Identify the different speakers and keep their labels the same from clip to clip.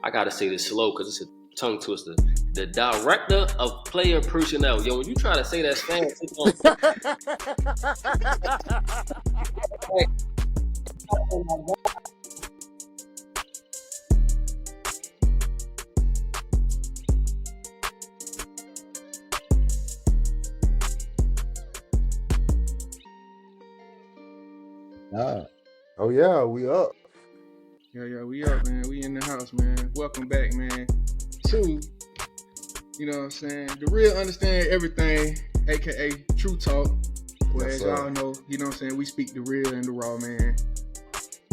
Speaker 1: I gotta say this slow because it's a tongue twister. The director of player personnel. Yo, when you try to say that fast, it's on.
Speaker 2: Oh yeah, we up.
Speaker 3: Yeah, we up, man. We in the house, man. Welcome back, man. To, you know what I'm saying, the real understand everything, aka True Talk. Where
Speaker 2: Yes,
Speaker 3: as
Speaker 2: sir.
Speaker 3: y'all know, you know what I'm saying, we speak the real and the raw, man.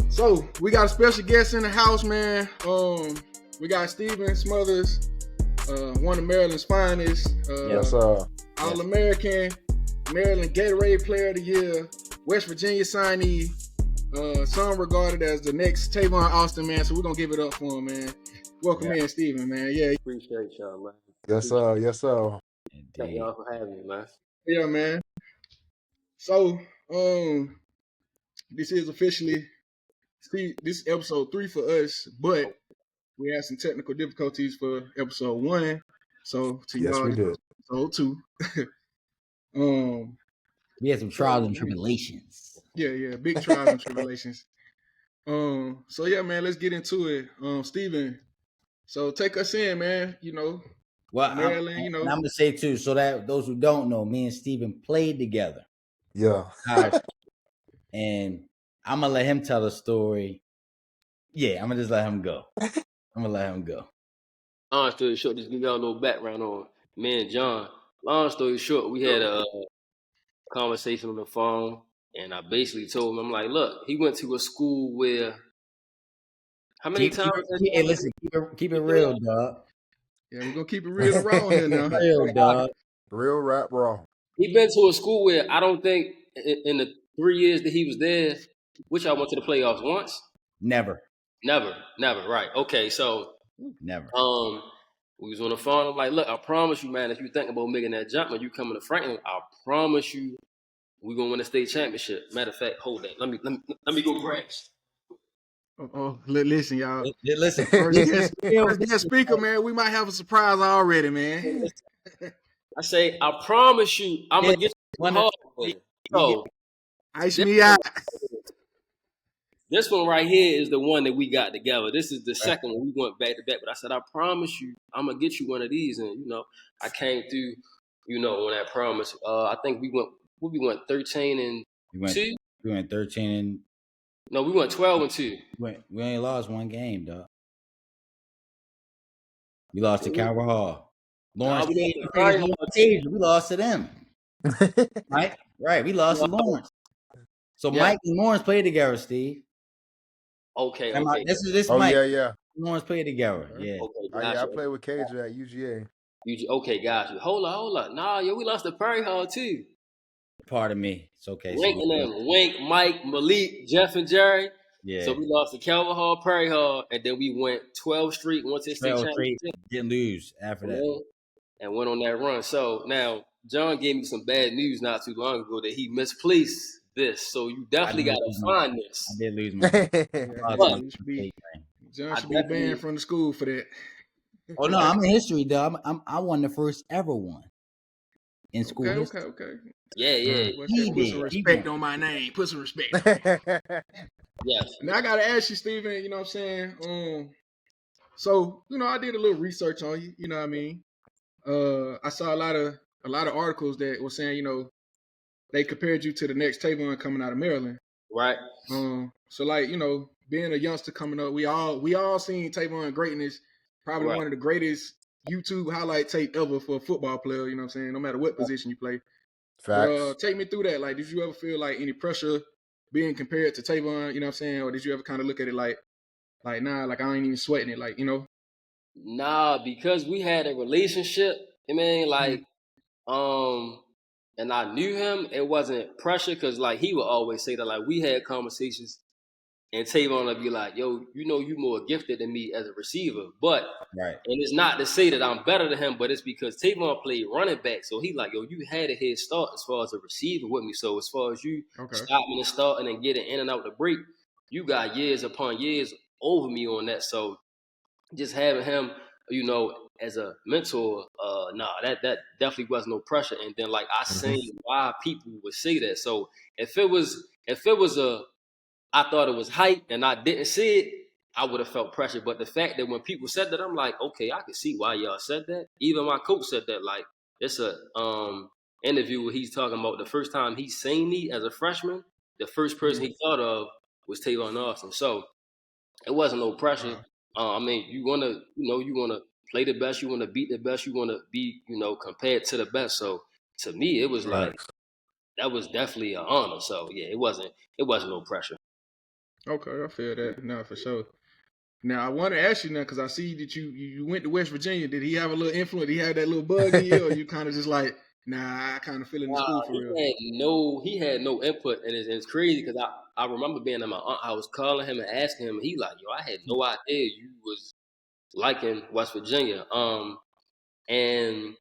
Speaker 3: So we got a special guest in the house, man. We got Steven Smothers, one of Maryland's finest,
Speaker 2: Yes, sir.
Speaker 3: All-American, Maryland Gatorade Player of the Year, West Virginia signee, some regarded as the next Tavon Austin, man. So we're gonna give it up for him, man. Welcome in, Steven, man. Yeah,
Speaker 1: Appreciate y'all, man.
Speaker 2: Yes, sir. Yes, sir.
Speaker 1: Thank y'all for having me, man.
Speaker 3: yeah, man. So, this is officially this is episode 3 for us, but we had some technical difficulties for episode 1. So to
Speaker 2: Yes,
Speaker 3: y'all,
Speaker 2: we did.
Speaker 3: episode 2.
Speaker 4: We had some trials and tribulations.
Speaker 3: Yeah, big trials and tribulations. So yeah, man, let's get into it. Steven, so take us in, man. You know,
Speaker 4: Well,
Speaker 3: Maryland, you know.
Speaker 4: and I'm gonna say too, so that those who don't know, me and Steven played together.
Speaker 2: Yeah.
Speaker 4: And I'm gonna let him tell the story. Yeah, I'm gonna just let him go.
Speaker 1: Long story short, just give y'all a little background on me and John. Long story short, we had a conversation on the phone, and I basically told him, I'm like, look, he went to a school where how many times?
Speaker 4: Hey, listen, keep it real, dog.
Speaker 3: Yeah, we're gonna keep it real and raw here now.
Speaker 4: Real, dog.
Speaker 2: Real rap raw.
Speaker 1: He been to a school where I don't think in the 3 years that he was there, which I went to the playoffs once.
Speaker 4: Never.
Speaker 1: Right. Okay, so
Speaker 4: Never.
Speaker 1: we was on the phone. I'm like, look, I promise you, man, if you think about making that jump when you coming to Franklin, I promise you, we're gonna win a state championship. Matter of fact, hold that. Let me go grab.
Speaker 3: Listen, y'all.
Speaker 4: Listen,
Speaker 3: First guest speaker, man. We might have a surprise already, man.
Speaker 1: I say, I promise you, I'm gonna get you hard. So
Speaker 3: ice me out.
Speaker 1: This one right here is the one that we got together. This is the second one. We went back to back, but I said, I promise you, I'm gonna get you one of these. And I came through, on that promise. I think we went 13 and 2.
Speaker 4: We went 13 and
Speaker 1: no, we went 12 and 2.
Speaker 4: We only lost one game, dog. We lost to Calvert Hall. Lawrence, we lost to them. Right. We lost to Lawrence. So Mike and Lawrence played together, Steve.
Speaker 1: Okay.
Speaker 4: This
Speaker 2: oh,
Speaker 4: Mike.
Speaker 2: Yeah.
Speaker 4: Lawrence played together. Yeah.
Speaker 1: Okay,
Speaker 2: I played with Cage at UGA.
Speaker 1: Okay, got you. Hold on. Nah, we lost to Prairie Hall too.
Speaker 4: Pardon me. It's okay.
Speaker 1: Wink, Mike, Malik, Jeff, and Jerry.
Speaker 4: Yeah.
Speaker 1: So we lost to Calvert Hall, Prairie Hall, and then we went 12th Street, went to the state championship.
Speaker 4: Didn't lose after that.
Speaker 1: And went on that run. So now John gave me some bad news not too long ago that he misplaced this. So you definitely got to find this.
Speaker 4: I did lose my.
Speaker 3: John should be banned from the school for that.
Speaker 4: Oh no, I'm in history, though. I won the first ever one in school.
Speaker 3: Okay.
Speaker 1: Yeah.
Speaker 3: Put some respect on my name. Put some respect.
Speaker 1: Yes.
Speaker 3: Now I gotta ask you, Steven. You know what I'm saying? So I did a little research on you. You know what I mean? I saw a lot of articles that were saying they compared you to the next Tavon coming out of Maryland.
Speaker 1: Right.
Speaker 3: So being a youngster coming up, we all seen Tavon greatness. Probably one of the greatest YouTube highlight tape ever for a football player. You know what I'm saying? No matter what position you play.
Speaker 2: Facts.
Speaker 3: Take me through that. Like, did you ever feel like any pressure being compared to Tavon? You know what I'm saying? Or did you ever kind of look at it like nah, like I ain't even sweating it,
Speaker 1: Nah, because we had a relationship. I mean, and I knew him. It wasn't pressure because he would always say that we had conversations. And Tavon would be like, yo, you more gifted than me as a receiver. But,
Speaker 4: right.
Speaker 1: And it's not to say that I'm better than him, but it's because Tavon played running back. So he like, yo, you had a head start as far as a receiver with me. So as far as you stopping and starting and getting in and out the break, you got years upon years over me on that. So just having him, as a mentor, that definitely wasn't no pressure. And then like I seen why people would say that. So if it was I thought it was hype and I didn't see it, I would have felt pressure. But the fact that when people said that, I'm like, okay, I can see why y'all said that. Even my coach said that. Like, it's a interview where he's talking about the first time he seen me as a freshman. The first person he thought of was Tavon Austin. So it wasn't no pressure. I mean, you wanna play the best, you wanna beat the best, you wanna be, compared to the best. So to me, it was like that was definitely an honor. So yeah, it wasn't no pressure.
Speaker 3: Okay, I feel that. No, for sure. Now I want to ask you now because I see that you went to West Virginia. Did he have a little influence? Did he have that little bug in you, or you kind of just like, nah, I kind of feel in the school for real?
Speaker 1: He had no input, and it's crazy because I remember being at my aunt house, calling him and asking him. And he like, yo, I had no idea you was liking West Virginia. And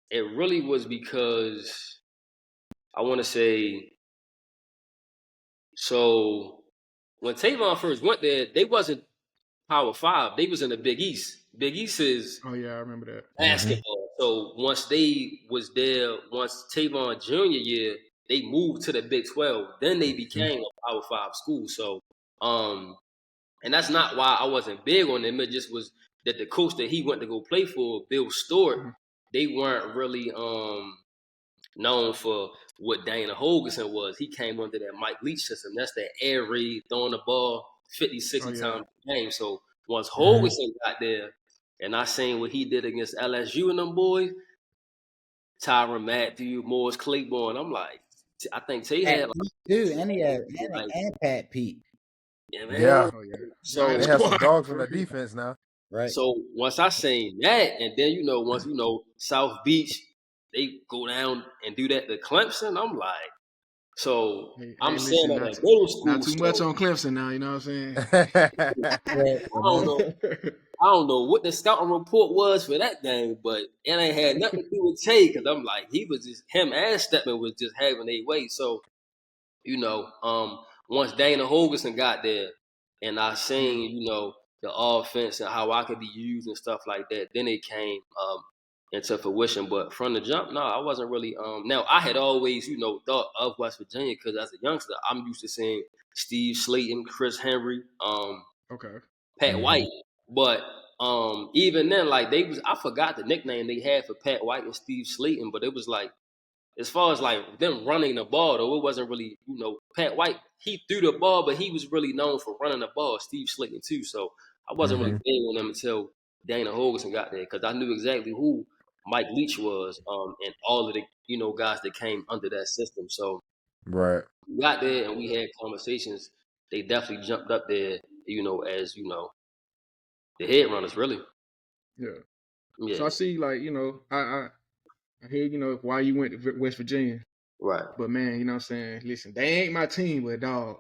Speaker 1: it really was because I want to say, so when Tavon first went there, they wasn't Power Five. They was in the Big East. Big East is
Speaker 3: Oh yeah, I remember that.
Speaker 1: basketball. So once they was there, once Tavon junior year, they moved to the Big 12. Then they became a Power Five school. So, and that's not why I wasn't big on them. It just was that the coach that he went to go play for, Bill Stewart, they weren't really known for what Dana Holgerson was. He came under that Mike Leach system. That's that air raid, throwing the ball 50, 60 times a game. So once Holgerson got there, and I seen what he did against LSU and them boys, Tyrann Matthew, Morris Claiborne, I'm like, I think Tay had like,
Speaker 4: too, and he had
Speaker 1: like,
Speaker 4: and Pat Pete.
Speaker 1: yeah, man.
Speaker 2: Yeah.
Speaker 3: Oh yeah.
Speaker 1: So
Speaker 2: They have some dogs on the defense now.
Speaker 4: Right.
Speaker 1: So once I seen that, and then once South Beach, they go down and do that to Clemson. I'm like, so I'm saying at a middle school.
Speaker 3: Not too much on Clemson now. You know what I'm saying?
Speaker 1: I don't know what the scouting report was for that game, but it ain't had nothing to do with Tay because I'm like, him and Stepman was just having their way. So once Dana Holgerson got there and I seen, the offense and how I could be used and stuff like that, then it came into fruition. But from the jump, no, I wasn't really. Now, I had always, thought of West Virginia because as a youngster, I'm used to seeing Steve Slayton, Chris Henry, Pat White. But even then, like I forgot the nickname they had for Pat White and Steve Slayton, but it was like, as far as like them running the ball, though, it wasn't really, Pat White, he threw the ball, but he was really known for running the ball. Steve Slayton too. So I wasn't really big on them until Dana Holgerson got there because I knew exactly who Mike Leach was, and all of the, guys that came under that system. So we got there and we had conversations. They definitely jumped up there, as the head runners, really.
Speaker 3: Yeah. So I see, like, I hear, why you went to West Virginia.
Speaker 1: Right.
Speaker 3: But man, you know what I'm saying? Listen, they ain't my team, but dog,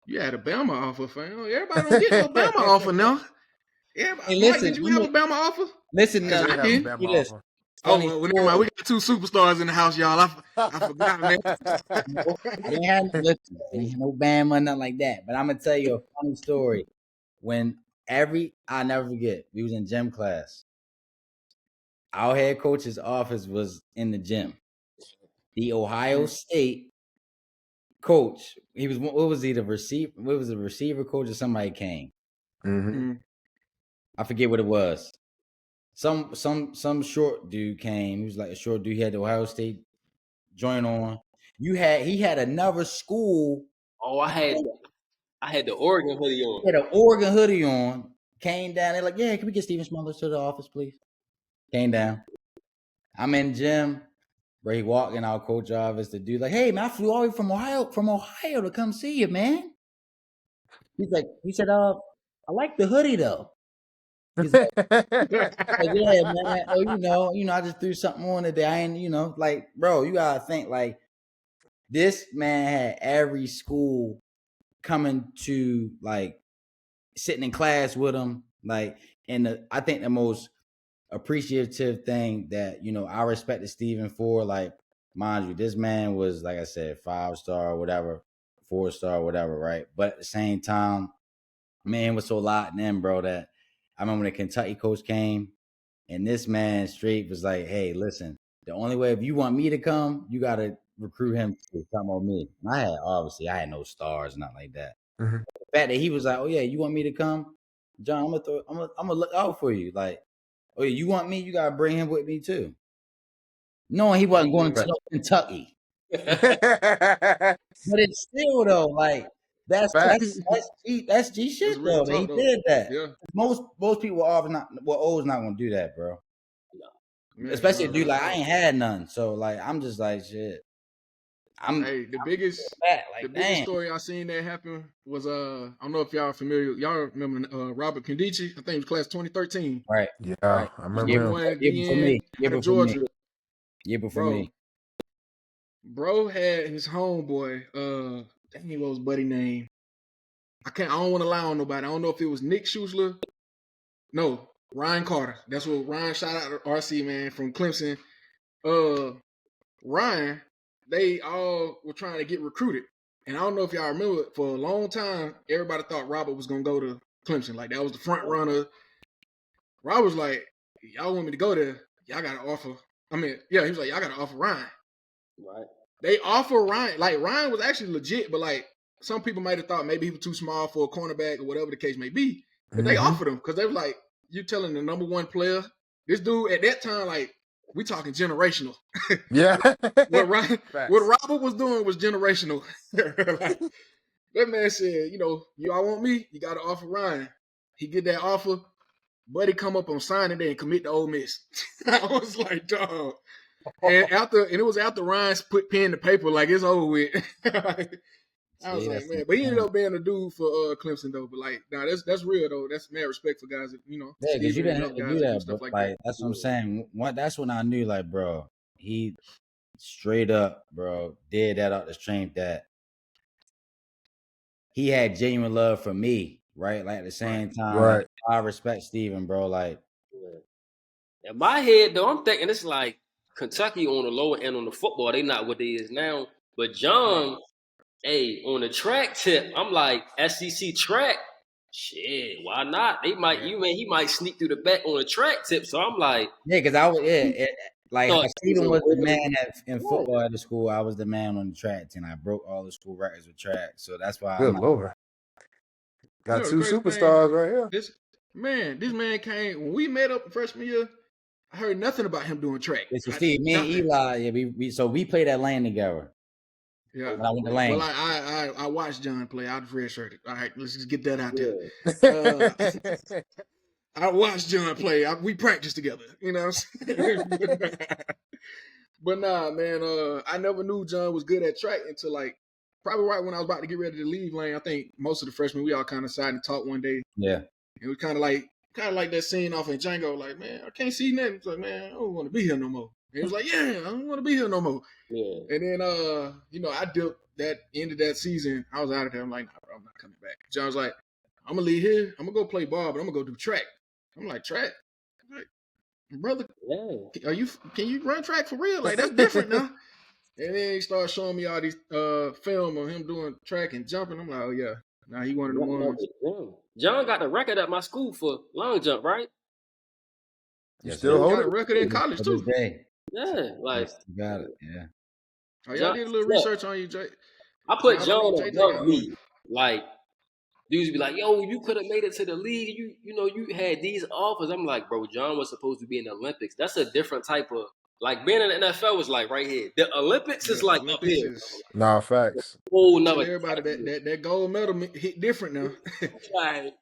Speaker 3: you had a Bama offer, fam. Everybody don't get no Bama offer now. Everybody, hey, listen, Mike, did you have a Bama offer?
Speaker 4: Listen,
Speaker 3: I did. Oh, well, never mind. We got two superstars in the house, y'all. I forgot, man.
Speaker 4: I didn't have no Bama, nothing like that. But I'm gonna tell you a funny story. I'll never forget, we was in gym class. Our head coach's office was in the gym. The Ohio State coach, what was he, the receiver? What was the receiver coach or somebody came? I forget what it was. Some short dude came. He was like a short dude. He had the Ohio State joint on. He had another school.
Speaker 1: Oh, I had the Oregon hoodie on.
Speaker 4: He had an Oregon hoodie on. Came down. They're like, yeah, can we get Steven Smothers to the office, please? Came down. I'm in gym. Bro, he walked in our coach office. The dude like, hey man, I flew all the way from Ohio to come see you, man. He said, I like the hoodie though. He's like, yeah, man. Oh, I just threw something on today. I ain't, like, bro, you gotta think like this man had every school coming to like sitting in class with him. Like, and I think the most appreciative thing that, I respected Steven for, like, mind you, this man was, like I said, 5-star, whatever, 4-star, whatever, right? But at the same time, man was so locked in, bro, that I remember when the Kentucky coach came, and this man straight was like, "Hey, listen, the only way if you want me to come, you got to recruit him to come on me." And I had no stars, not like that.
Speaker 2: Mhm.
Speaker 4: The fact that he was like, "Oh yeah, you want me to come, John? I'm gonna look out for you." Like, "Oh yeah, you want me? You gotta bring him with me too." Knowing he wasn't going to no Kentucky, but it's still though like that's
Speaker 2: Facts.
Speaker 4: that's G
Speaker 3: That's
Speaker 4: shit
Speaker 3: real
Speaker 4: though. That he
Speaker 3: talk though.
Speaker 4: did that.
Speaker 3: Yeah,
Speaker 4: Most people are not. Well, O's not gonna do that, bro.
Speaker 3: man,
Speaker 4: Especially a
Speaker 3: no,
Speaker 4: dude
Speaker 3: real
Speaker 4: like I
Speaker 3: talk.
Speaker 4: ain't had none, so like I'm just like shit. I'm
Speaker 3: Hey,
Speaker 4: back
Speaker 3: the
Speaker 4: like
Speaker 3: biggest
Speaker 4: damn.
Speaker 3: story I seen that happen was I don't know if y'all are familiar. Y'all remember Robert Condici? I think it was class 2013.
Speaker 4: Right,
Speaker 2: Yeah,
Speaker 4: right.
Speaker 2: I
Speaker 3: He was
Speaker 2: remember
Speaker 3: number
Speaker 2: him.
Speaker 3: one
Speaker 4: Year before
Speaker 3: DN
Speaker 4: me. Year
Speaker 3: out of
Speaker 4: before me.
Speaker 3: Georgia,
Speaker 4: Year before
Speaker 3: bro.
Speaker 4: me.
Speaker 3: Bro had his homeboy. Dang, what was buddy name? I don't want to lie on nobody. I don't know if it was Nick Schusler. No, Ryan Carter. That's what Ryan shot out to RC, man, from Clemson. Ryan, they all were trying to get recruited. And I don't know if y'all remember, for a long time, everybody thought Robert was gonna go to Clemson. Like that was the front runner. Robert was like, y'all want me to go there? Y'all gotta offer. I mean, yeah, he was like, y'all gotta offer Ryan.
Speaker 1: Right.
Speaker 3: They offer Ryan. Like Ryan was actually legit, but like some people might have thought maybe he was too small for a cornerback or whatever the case may be. But they offered him because they were like, you telling the number one player, this dude at that time, like, we talking generational.
Speaker 2: Yeah.
Speaker 3: What
Speaker 2: Facts.
Speaker 3: Robert was doing was generational. Like, that man said, y'all want me? You got to offer Ryan. He get that offer. Buddy come up on signing day and commit to Ole Miss. I was like, dog. And it was after Ryan's put pen to paper, like it's over with. I was
Speaker 4: See,
Speaker 3: like,
Speaker 4: that's
Speaker 3: man, but he ended
Speaker 4: insane.
Speaker 3: up being a dude for Clemson though. But like, nah, that's real though. That's mad respect for guys that
Speaker 4: Yeah, because you
Speaker 3: Steven and
Speaker 4: didn't have
Speaker 3: other
Speaker 4: to
Speaker 3: guys
Speaker 4: do
Speaker 3: that do
Speaker 4: that, bro.
Speaker 3: stuff like that.
Speaker 4: Like that's what I'm saying. That's when I knew, like, bro, he straight up, bro, did that out the strength that he had genuine love for me, right? Like at the same time, like
Speaker 2: Right.
Speaker 4: I respect Steven, bro. Like,
Speaker 1: Yeah. In my head, though, I'm thinking it's like Kentucky on the lower end on the football. They not what they is now. But John, hey, on the track tip, I'm like SEC track. Shit, why not? They might,
Speaker 3: Yeah.
Speaker 1: he might sneak through the back on the track tip. So I'm like,
Speaker 4: yeah, because I was, like how
Speaker 1: thought he was
Speaker 4: Steven
Speaker 1: a
Speaker 4: was the
Speaker 1: real,
Speaker 4: man in
Speaker 1: yeah.
Speaker 4: football at the school. I was the man on the track team. I broke all the school records with track, so that's why I'm
Speaker 2: Good
Speaker 4: like,
Speaker 2: Lord. Got
Speaker 3: The
Speaker 2: two
Speaker 3: crazy thing,
Speaker 2: superstars right here.
Speaker 3: this man came when we met up freshman year. I heard nothing about him doing track.
Speaker 4: yeah, so Steve, me and
Speaker 3: Nothing.
Speaker 4: Eli, yeah, we played at Lane together.
Speaker 3: Yeah.
Speaker 4: When I went to
Speaker 3: Well,
Speaker 4: Lane.
Speaker 3: I watched John play. I was redshirted. All right, let's just get that out there.
Speaker 1: Yeah.
Speaker 3: I watched John play. We practiced together. You know what I'm saying? But nah, man. I never knew John was good at track until like probably right when I was about to get ready to leave Lane. I think most of the freshmen we all kind of sat and talked one day.
Speaker 4: Yeah.
Speaker 3: It was kind of like that scene off in Django. Like, man, I can't see nothing. It's like, man, I don't want to be here no more. And it was like, yeah, I don't want to be here no more.
Speaker 1: Yeah.
Speaker 3: And then, I dipped that end of that season. I was out of there. I'm like, nah, bro, I'm not coming back. John was like, I'm gonna leave here. I'm gonna go play ball, but I'm gonna go do track. I'm like, track? I'm like, brother,
Speaker 1: Yeah.
Speaker 3: can you run track for real? Like, that's different now. And then he started showing me all these film of him doing track and jumping. I'm like, oh yeah. Now he one of the ones.
Speaker 1: John got the record at my school for long jump, right?
Speaker 2: You
Speaker 4: Yes,
Speaker 2: still
Speaker 3: Yeah,
Speaker 4: sir.
Speaker 3: he
Speaker 2: hold
Speaker 3: got a
Speaker 2: it?
Speaker 3: record in college
Speaker 4: To this
Speaker 3: too.
Speaker 4: day.
Speaker 1: Yeah, like
Speaker 4: Yes, you got it. Yeah.
Speaker 3: Oh, y'all
Speaker 1: John.
Speaker 3: did a little
Speaker 1: Look,
Speaker 3: research on you, Jay.
Speaker 1: I
Speaker 3: Man,
Speaker 1: put
Speaker 3: I
Speaker 1: John
Speaker 3: believe JJ
Speaker 1: above
Speaker 3: got
Speaker 1: me. Like dudes be like, "Yo, you could have made it to the league. You had these offers." I'm like, bro, John was supposed to be in the Olympics. That's a different type of like being in the NFL was like right here. The Olympics is like up
Speaker 3: Olympics
Speaker 1: here.
Speaker 3: is.
Speaker 2: Nah, facts.
Speaker 1: Whole
Speaker 3: I tell
Speaker 1: nother
Speaker 3: everybody that gold medal hit different now.
Speaker 1: like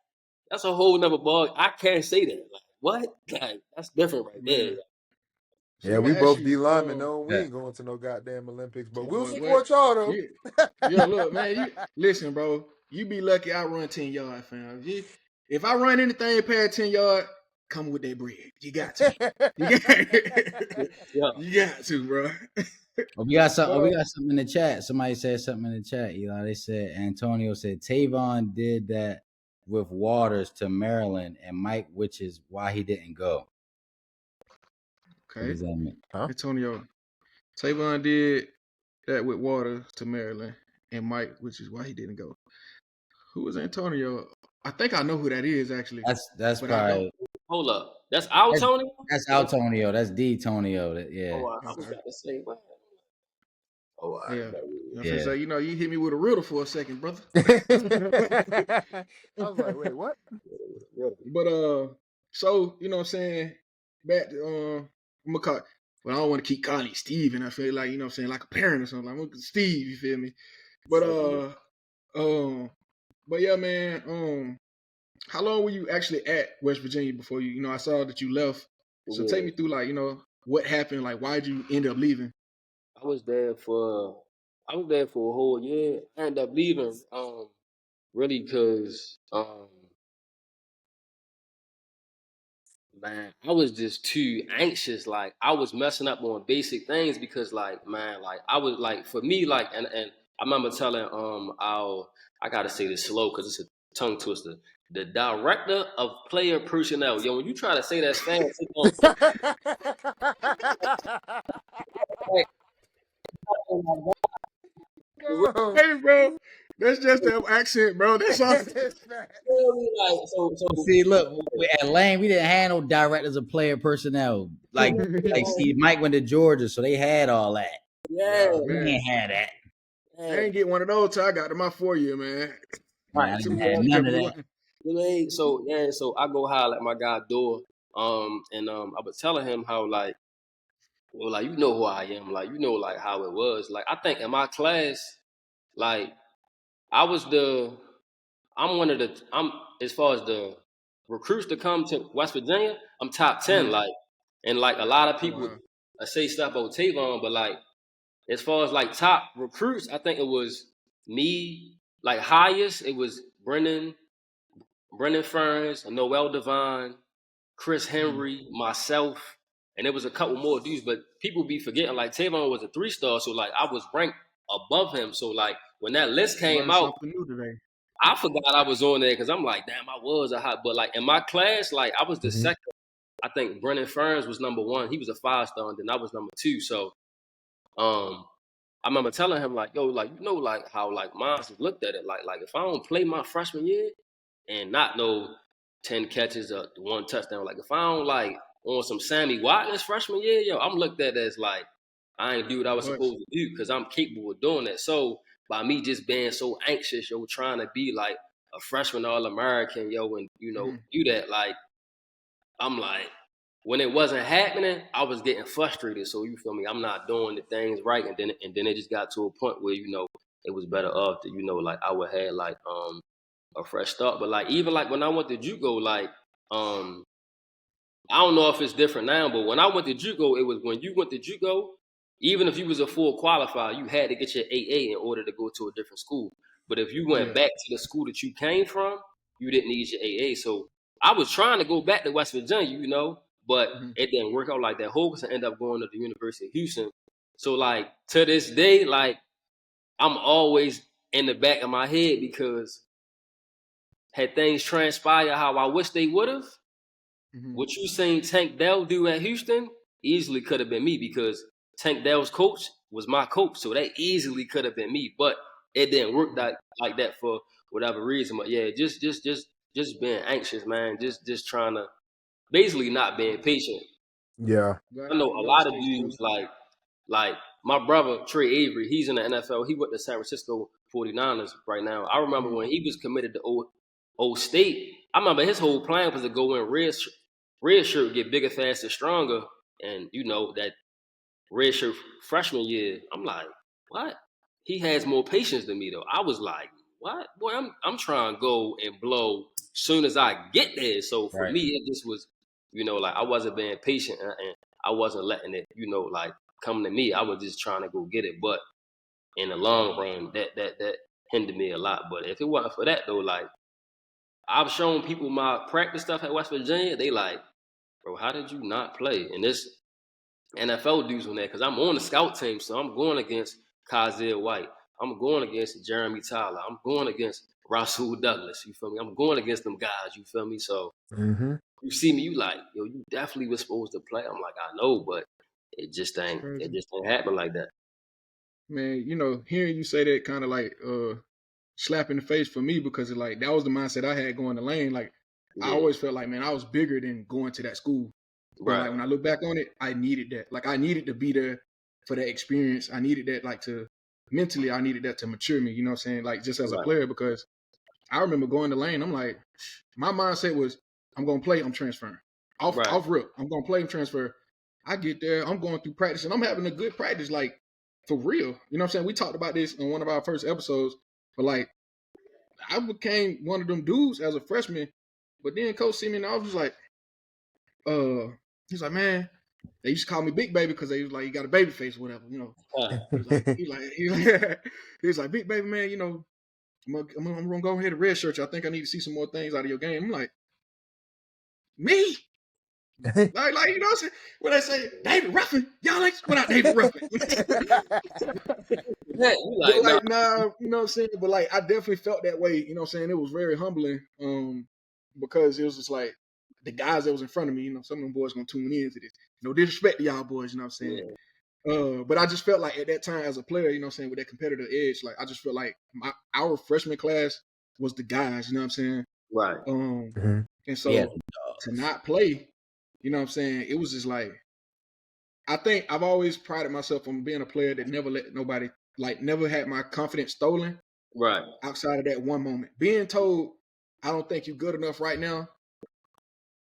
Speaker 1: that's a whole nother ball. I can't say that. Like what? Like, that's different right there.
Speaker 3: Man. So
Speaker 2: Yeah,
Speaker 3: let me
Speaker 2: we
Speaker 3: ask
Speaker 2: both D
Speaker 3: you,
Speaker 2: linemen. No, we
Speaker 4: Yeah.
Speaker 2: ain't going to no goddamn Olympics, but we'll
Speaker 3: boy, what?
Speaker 2: support y'all though.
Speaker 3: Yeah, look, man. You listen, bro. You be lucky I run 10 yard, fam. If I run anything past 10 yard, come with that bread. You got to. You got,
Speaker 1: Yeah.
Speaker 3: you got to, bro.
Speaker 4: We got something.
Speaker 3: But
Speaker 4: We got something in the chat. Somebody said something in the chat. They said Antonio said Tavon did that with Waters to Maryland, and Mike, which is why he didn't go. What
Speaker 3: okay,
Speaker 4: does that mean?
Speaker 2: Huh?
Speaker 3: Antonio. Tavon did that with Water to Maryland and Mike, which is why he didn't go. Who was Antonio? I think I know who that is actually.
Speaker 4: That's
Speaker 3: but I don't.
Speaker 4: probably
Speaker 1: Hold up. That's Al
Speaker 4: that's,
Speaker 1: Tony?
Speaker 4: that's Altonio. That's D Tonio. Yeah.
Speaker 1: Oh, I was
Speaker 3: Okay.
Speaker 1: about to say, what? Oh, all right.
Speaker 3: Yeah. I'm
Speaker 4: Yeah.
Speaker 3: say, you hit me with a riddle for a second, brother.
Speaker 2: I was like, wait, what?
Speaker 3: But so what I'm saying, back to I'm gonna call, but I don't want to keep calling you Steve, and I feel like what I'm saying, like a parent or something. Like Steve, you feel me? But but yeah, man. How long were you actually at West Virginia before I saw that you left. So take me through what happened, like why'd you end up leaving?
Speaker 1: I was there for a whole year. I ended up leaving, really because man, I was just too anxious. Like I was messing up on basic things because man, I was for me, and I remember telling I gotta say this slow because it's a tongue twister. The director of player personnel. Yo, when you try to say that fast, it don't
Speaker 2: Come on.
Speaker 3: Hey, bro, that's just that accent, bro. That's all.
Speaker 1: so
Speaker 4: See, look, at Lane, we didn't have no directors of player personnel. Like see, Mike went to Georgia, so they had all that.
Speaker 1: yeah,
Speaker 3: Oh
Speaker 4: We
Speaker 3: man,
Speaker 4: ain't had that.
Speaker 3: I ain't get one of those till I got to my 4 year, man.
Speaker 4: Man, I
Speaker 1: right.
Speaker 4: didn't
Speaker 3: Some
Speaker 4: have
Speaker 3: motherfuckers
Speaker 4: none
Speaker 3: just
Speaker 4: of
Speaker 3: be
Speaker 4: that.
Speaker 3: wanting.
Speaker 1: So I go holler at my guy Door, and I was telling him how you know who I am, how it was. Like I think in my class, like I was I'm one of the I'm as far as the recruits to come to West Virginia, I'm top 10. And a lot of
Speaker 3: Oh
Speaker 1: people
Speaker 3: wow.
Speaker 1: say stuff about Tavon, but as far as top recruits, I think it was me. Highest, it was Brennan Ferns, Noel Devine, Chris
Speaker 3: Mhm.
Speaker 1: Henry, myself, and there was a couple more dudes, but people be forgetting Tavon was a 3-star, so I was ranked above him. So when that list came
Speaker 3: Learned
Speaker 1: out,
Speaker 3: something new today.
Speaker 1: I forgot I was on there because I'm like, damn, I was a hot. But in my class, I was the
Speaker 2: Mhm.
Speaker 1: second. I think Brennan Ferns was number 1. He was a 5-star, and then I was number 2. So I remember telling him yo, how monsters looked at it. If I don't play my freshman year and not no 10 catches or 1 touchdown, if I don't on some Sammy Watkins freshman year, yo, I'm looked at as I ain't do what I was
Speaker 3: But
Speaker 1: supposed to do because I'm capable of doing that. So by me just being so anxious, yo, trying to be a freshman All American, yo, and
Speaker 3: mhm.
Speaker 1: do that, I'm when it wasn't happening, I was getting frustrated. So you feel me? I'm not doing the things right, and then it just got to a point where it was better off that I would have a fresh start. But even when I went to JUCO, I don't know if it's different now, but when I went to JUCO, it was when you went to JUCO, even if you was a full qualifier, you had to get your AA in order to go to a different school. But if you went
Speaker 3: Yeah.
Speaker 1: back to the school that you came from, you didn't need your AA. So I was trying to go back to West Virginia, but
Speaker 3: Mhm.
Speaker 1: it didn't work out like that. Hogan ended up going to the University of Houston. So to this day, I'm always in the back of my head because had things transpired how I wish they would have,
Speaker 3: Mhm.
Speaker 1: what you seen Tank Dell do at Houston easily could have been me because Tank Dell's coach was my coach, so that easily could have been me. But it didn't work
Speaker 3: Mhm.
Speaker 1: like that for whatever reason. But yeah, just being anxious, man. Just trying to basically not being patient.
Speaker 2: Yeah.
Speaker 3: Got
Speaker 1: I know
Speaker 3: your
Speaker 1: a lot of
Speaker 3: mistakes,
Speaker 1: dudes
Speaker 3: brother.
Speaker 1: like my brother Trey Avery. He's in the NFL. He went to San Francisco 49ers right now. I remember
Speaker 3: Mhm.
Speaker 1: when he was committed to Old State. I remember his whole plan was to go in red shirt, get bigger, faster, stronger, and that red shirt freshman year. I'm like, what? He has more patience than me though. I was like, what? Boy, I'm trying to go and blow soon as I get there. So for
Speaker 4: Right.
Speaker 1: me, it just was, I wasn't being patient and I wasn't letting it, come to me. I was just trying to go get it. But in the long run, that hindered me a lot. But if it wasn't for that though, I've shown people my practice stuff at West Virginia, they bro, how did you not play? And this NFL dudes on that, because I'm on the scout team, so I'm going against Kazir White. I'm going against Jeremy Tyler. I'm going against Rasul Douglas. You feel me? I'm going against them guys. You feel me? So
Speaker 2: Mm-hmm.
Speaker 1: you see me, you yo, you definitely was supposed to play. I'm like, I know, but
Speaker 3: It's crazy.
Speaker 1: it just ain't happen like that.
Speaker 3: Man, hearing you say that kind of slap in the face for me because it, like that was the mindset I had going to Lane. Like I
Speaker 1: Yeah.
Speaker 3: always felt like, man, I was bigger than going to that school. But
Speaker 1: Right.
Speaker 3: like when I look back on it, I needed that. Like I needed to be there for that experience. I needed that like to mentally, I needed that to mature me, you know what I'm saying? Like just as a
Speaker 1: Right.
Speaker 3: player, because I remember going to Lane, I'm like, my mindset was, I'm gonna play, I'm transferring. Off rip, I'm gonna play and transfer. I get there, I'm going through practice and I'm having a good practice, like for real. You know what I'm saying? We talked about this in one of our first episodes, but like I became one of them dudes as a freshman. But then Coach see me and I was just like, he's like, man, they used to call me Big Baby because they was like, you got a baby face or whatever, you know. He's like, Big Baby, man, you know, I'm gonna go ahead and redshirt you. I think I need to see some more things out of your game. I'm like, me? like, you know what I'm saying? When they say David Ruffin, y'all like without David Ruffin. Nah, you know what I'm saying? But like I definitely felt that way, you know what I'm saying? It was very humbling. Because it was just like the guys that was in front of me, you know, some of them boys gonna tune in to this. No disrespect to y'all boys, you know what I'm saying? Yeah. But I just felt like at that time as a player, you know what I'm saying, with that competitive edge, like I just felt like our freshman class was the guys, you know what I'm saying?
Speaker 1: Right.
Speaker 3: And so to not play, you know what I'm saying, it was just like, I think I've always prided myself on being a player that never let nobody, like never had my confidence stolen.
Speaker 1: Right.
Speaker 3: Outside of that one moment. Being told, I don't think you're good enough right now,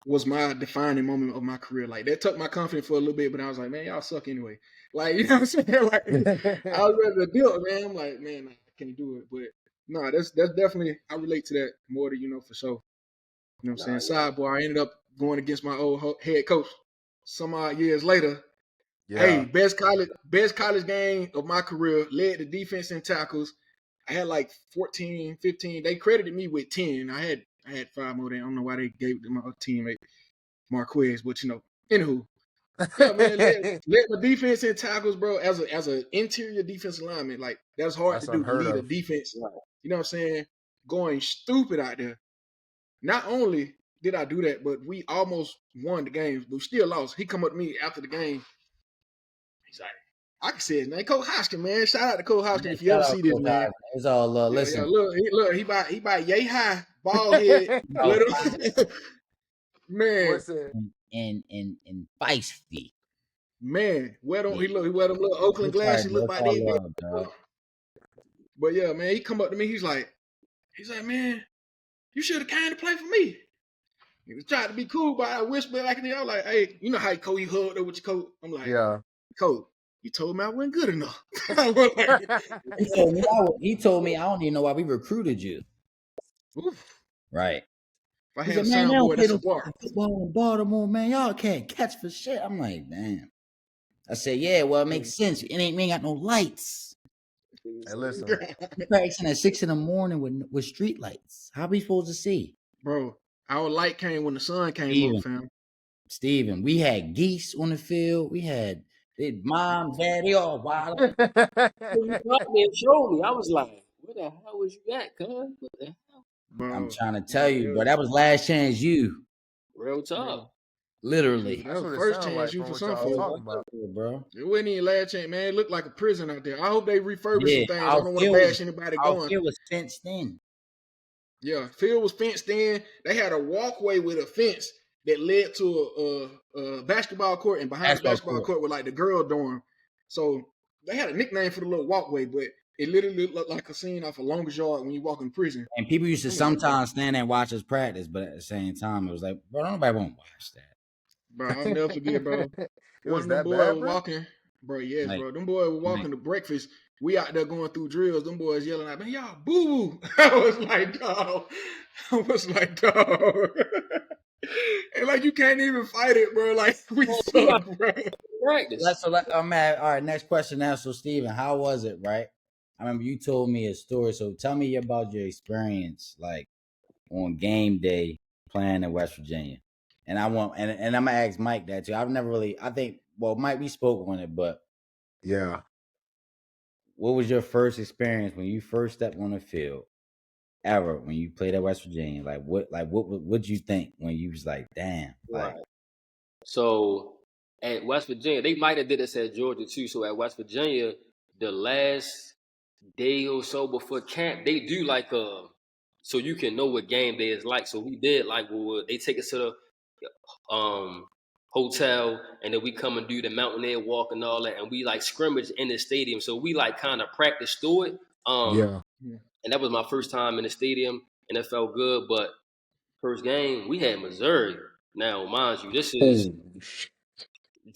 Speaker 3: was my defining moment of my career. Like that took my confidence for a little bit, but I was like, man, y'all suck anyway. Like, you know what I'm saying? Like I was ready to do it, man. I'm like, man, I can't do it. But no, that's definitely, I relate to that more than, you know, for sure. You know what I'm saying? Sidebar, I ended up going against my old head coach some odd years later. Yeah. Hey, best college game of my career, led the defense in tackles. I had like 14, 15. They credited me with 10. I had 5 more. I don't know why they gave it to my teammate Marquez, but you know, anywho. Yeah, man, led my defense in tackles, bro, as an interior defensive lineman. Like that's hard to do, to lead a defense. You know what I'm saying? Going stupid out there. Not only did I do that, but we almost won the game, but we still lost. He come up to me after the game. He's like, I can say his name, Coach Hoskin, man. Shout out to Coach Hoskin if you ever see this, man.
Speaker 4: It's all love. Listen,
Speaker 3: look, he about yay high, ball head, man,
Speaker 4: and feisty,
Speaker 3: man. He wear them little Oakland glasses, look like they. But yeah, man, he come up to me. He's like, man, you should have came to play for me. He was trying to be cool, but I whispered like I was like, hey, you know how you hugged up with your coach? I'm like, yeah, coach. You told me I wasn't good enough.
Speaker 4: he told me I don't even know why we recruited you. Oof. Right.
Speaker 3: If I had a soundboard, that's a bar.
Speaker 4: Football in Baltimore, man, y'all can't catch for shit. I'm like, damn. I said, yeah, well, it makes sense. We ain't got no lights.
Speaker 2: Hey, listen.
Speaker 4: We're practicing at 6 a.m. with street lights. How we supposed to see?
Speaker 3: Bro, our light came when the sun came up, fam.
Speaker 4: Steven, we had geese on the field. We had mom, daddy, all wild.
Speaker 1: You called me and showed me. I was like, where the hell was you at, cuz? What the hell?
Speaker 4: Bro, I'm trying to tell you, bro, that was last chance you.
Speaker 1: Real talk.
Speaker 4: Literally.
Speaker 3: That was first chance you for some folks.
Speaker 4: Bro.
Speaker 3: It wasn't even last chance, man. It looked like a prison out there. I hope they refurbish some things. I don't want to bash anybody going.
Speaker 4: It was fenced in.
Speaker 3: Yeah, field was fenced in. They had a walkway with a fence that led to a basketball court, and behind the basketball court was like the girl dorm. So they had a nickname for the little walkway, but it literally looked like a scene off a Longest Yard when you walk in prison.
Speaker 4: And people used to sometimes stand there and watch us practice, but at the same time, it was like, bro, nobody won't watch that.
Speaker 3: Bro, I'll never forget, bro. One of them boys was walking, bro. Yes, like, bro. Them boys were walking to breakfast. We out there going through drills. Them boys yelling at me, y'all boo boo. I was like, dog. And like you can't even fight it, bro. Like we suck, bro.
Speaker 4: Practice. I'm at. All right, next question now. So Steven, how was it, right? I remember you told me a story. So tell me about your experience, like on game day playing in West Virginia. And I want, and I'm gonna ask Mike that too. I've never really, I think, well, Mike, we spoke on it, but
Speaker 2: yeah.
Speaker 4: What was your first experience when you first stepped on the field, ever, when you played at West Virginia? What'd you think when you was like, damn? Like,
Speaker 1: so at West Virginia, they might have did this at Georgia too. So at West Virginia, the last day or so before camp, they do like so you can know what game day is like. So we did like they take us to the hotel, and then we come and do the mountaineer walk and all that, and we like scrimmage in the stadium. So we like kind of practice through it.
Speaker 2: Yeah.
Speaker 1: And that was my first time in the stadium, and it felt good. But first game we had Missouri. Now, mind you, this is
Speaker 2: Oh, shit.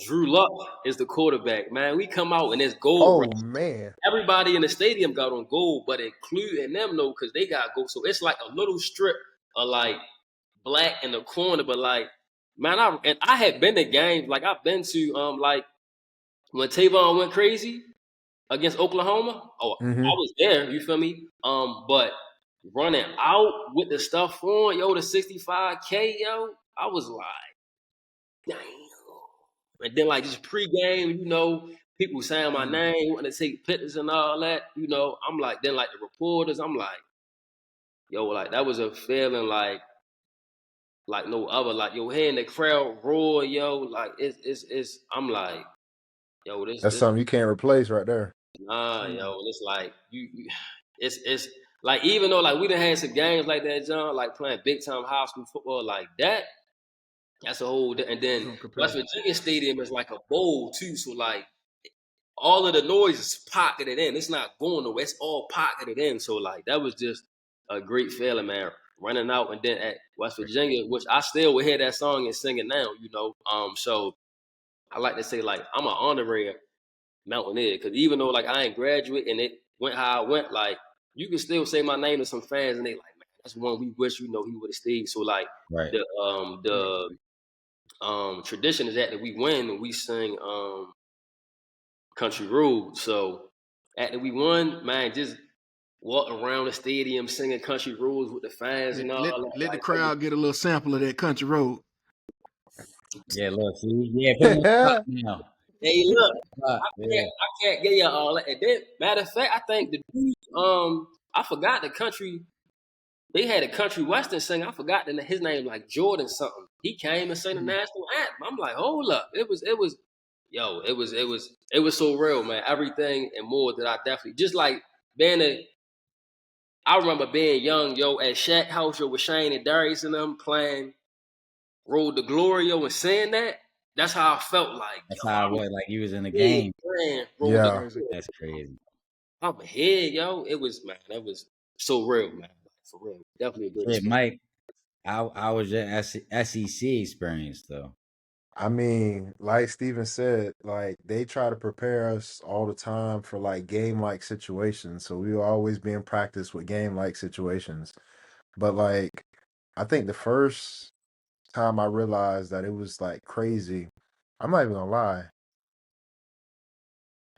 Speaker 1: Drew Luck is the quarterback. Man, we come out and it's gold, bro.
Speaker 2: Oh man.
Speaker 1: Everybody in the stadium got on gold, but including them though, because they got gold. So it's like a little strip of like black in the corner. But like, man, I had been to games. Like I've been to like when Tavon went crazy against Oklahoma. Oh,
Speaker 2: Mm-hmm.
Speaker 1: I was there. You feel me? But running out with the stuff on, yo, the 65K, yo, I was like, damn. And then like just pregame, people saying my name, wanting to take pictures and all that, I'm like, then like the reporters, I'm like, yo, like that was a feeling like no other. Like yo, hearing the crowd roar, yo, like it's I'm like, yo,
Speaker 2: That's
Speaker 1: this
Speaker 2: something you can't replace right there.
Speaker 1: nah, yo, it's like it's like even though like we done had some games like that, John, like playing big time high school football like that. That's a whole, and then
Speaker 3: Don't compare.
Speaker 1: West Virginia Stadium is like a bowl too. So like all of the noise is pocketed in. It's not going nowhere. It's all pocketed in. So like that was just a great feeling, man. Running out and then at West Virginia, which I still would hear that song and sing it now. So I like to say like I'm an honorary mountaineer because even though like I ain't graduate and it went how I went, like you can still say my name to some fans and they like, man, that's one we wish he would have stayed. So like
Speaker 4: Right.
Speaker 1: the tradition is that we win and we sing Country Road. So after we won, man, just walking around the stadium singing Country Roads with the fans and all
Speaker 3: Let,
Speaker 1: that.
Speaker 3: let the
Speaker 1: Like,
Speaker 3: crowd get a little sample of that country road.
Speaker 4: Yeah, look, see, yeah, put me on the spot now.
Speaker 1: hey, look,
Speaker 4: Yeah.
Speaker 1: I can't get you all that. And then, matter of fact, I think the dude, I forgot the country. They had a country western singer. I forgot his name, like Jordan something. He came and sang the national anthem. I'm like, hold up, yo, it was so real, man. Everything and more that I definitely just like being a. I remember being young, yo, at Shaq House, yo, with Shane and Darius and them playing Road to Glory, yo, and saying that. That's how I felt like,
Speaker 4: That's
Speaker 1: yo,
Speaker 4: how it
Speaker 1: I'm
Speaker 4: was. Like you was in the
Speaker 1: here
Speaker 4: game.
Speaker 1: playing Road to
Speaker 2: Yeah.
Speaker 3: Crazy.
Speaker 1: Glory.
Speaker 4: That's crazy.
Speaker 1: I'm here, yo. It was, man, that was so real, man. For real. Definitely a good
Speaker 4: Shit,
Speaker 1: experience.
Speaker 4: Mike, I was your SEC experience though.
Speaker 2: I mean, like Steven said, like they try to prepare us all the time for like game-like situations. So we will always be in practice with game-like situations. But like, I think the first time I realized that it was like crazy, I'm not even gonna lie.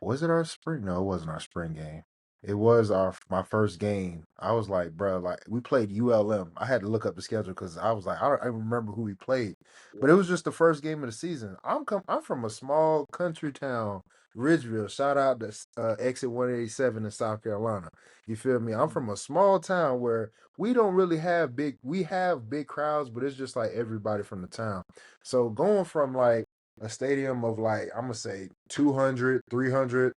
Speaker 2: Was it our spring? No, it wasn't our spring game. It was my first game. I was like, bro, like we played ULM. I had to look up the schedule because I was like, I don't even remember who we played. But it was just the first game of the season. I'm from a small country town, Ridgeville. Shout out to Exit 187 in South Carolina. You feel me? I'm from a small town where we don't really have we have big crowds, but it's just like everybody from the town. So going from like a stadium of like I'm gonna say 200, 300,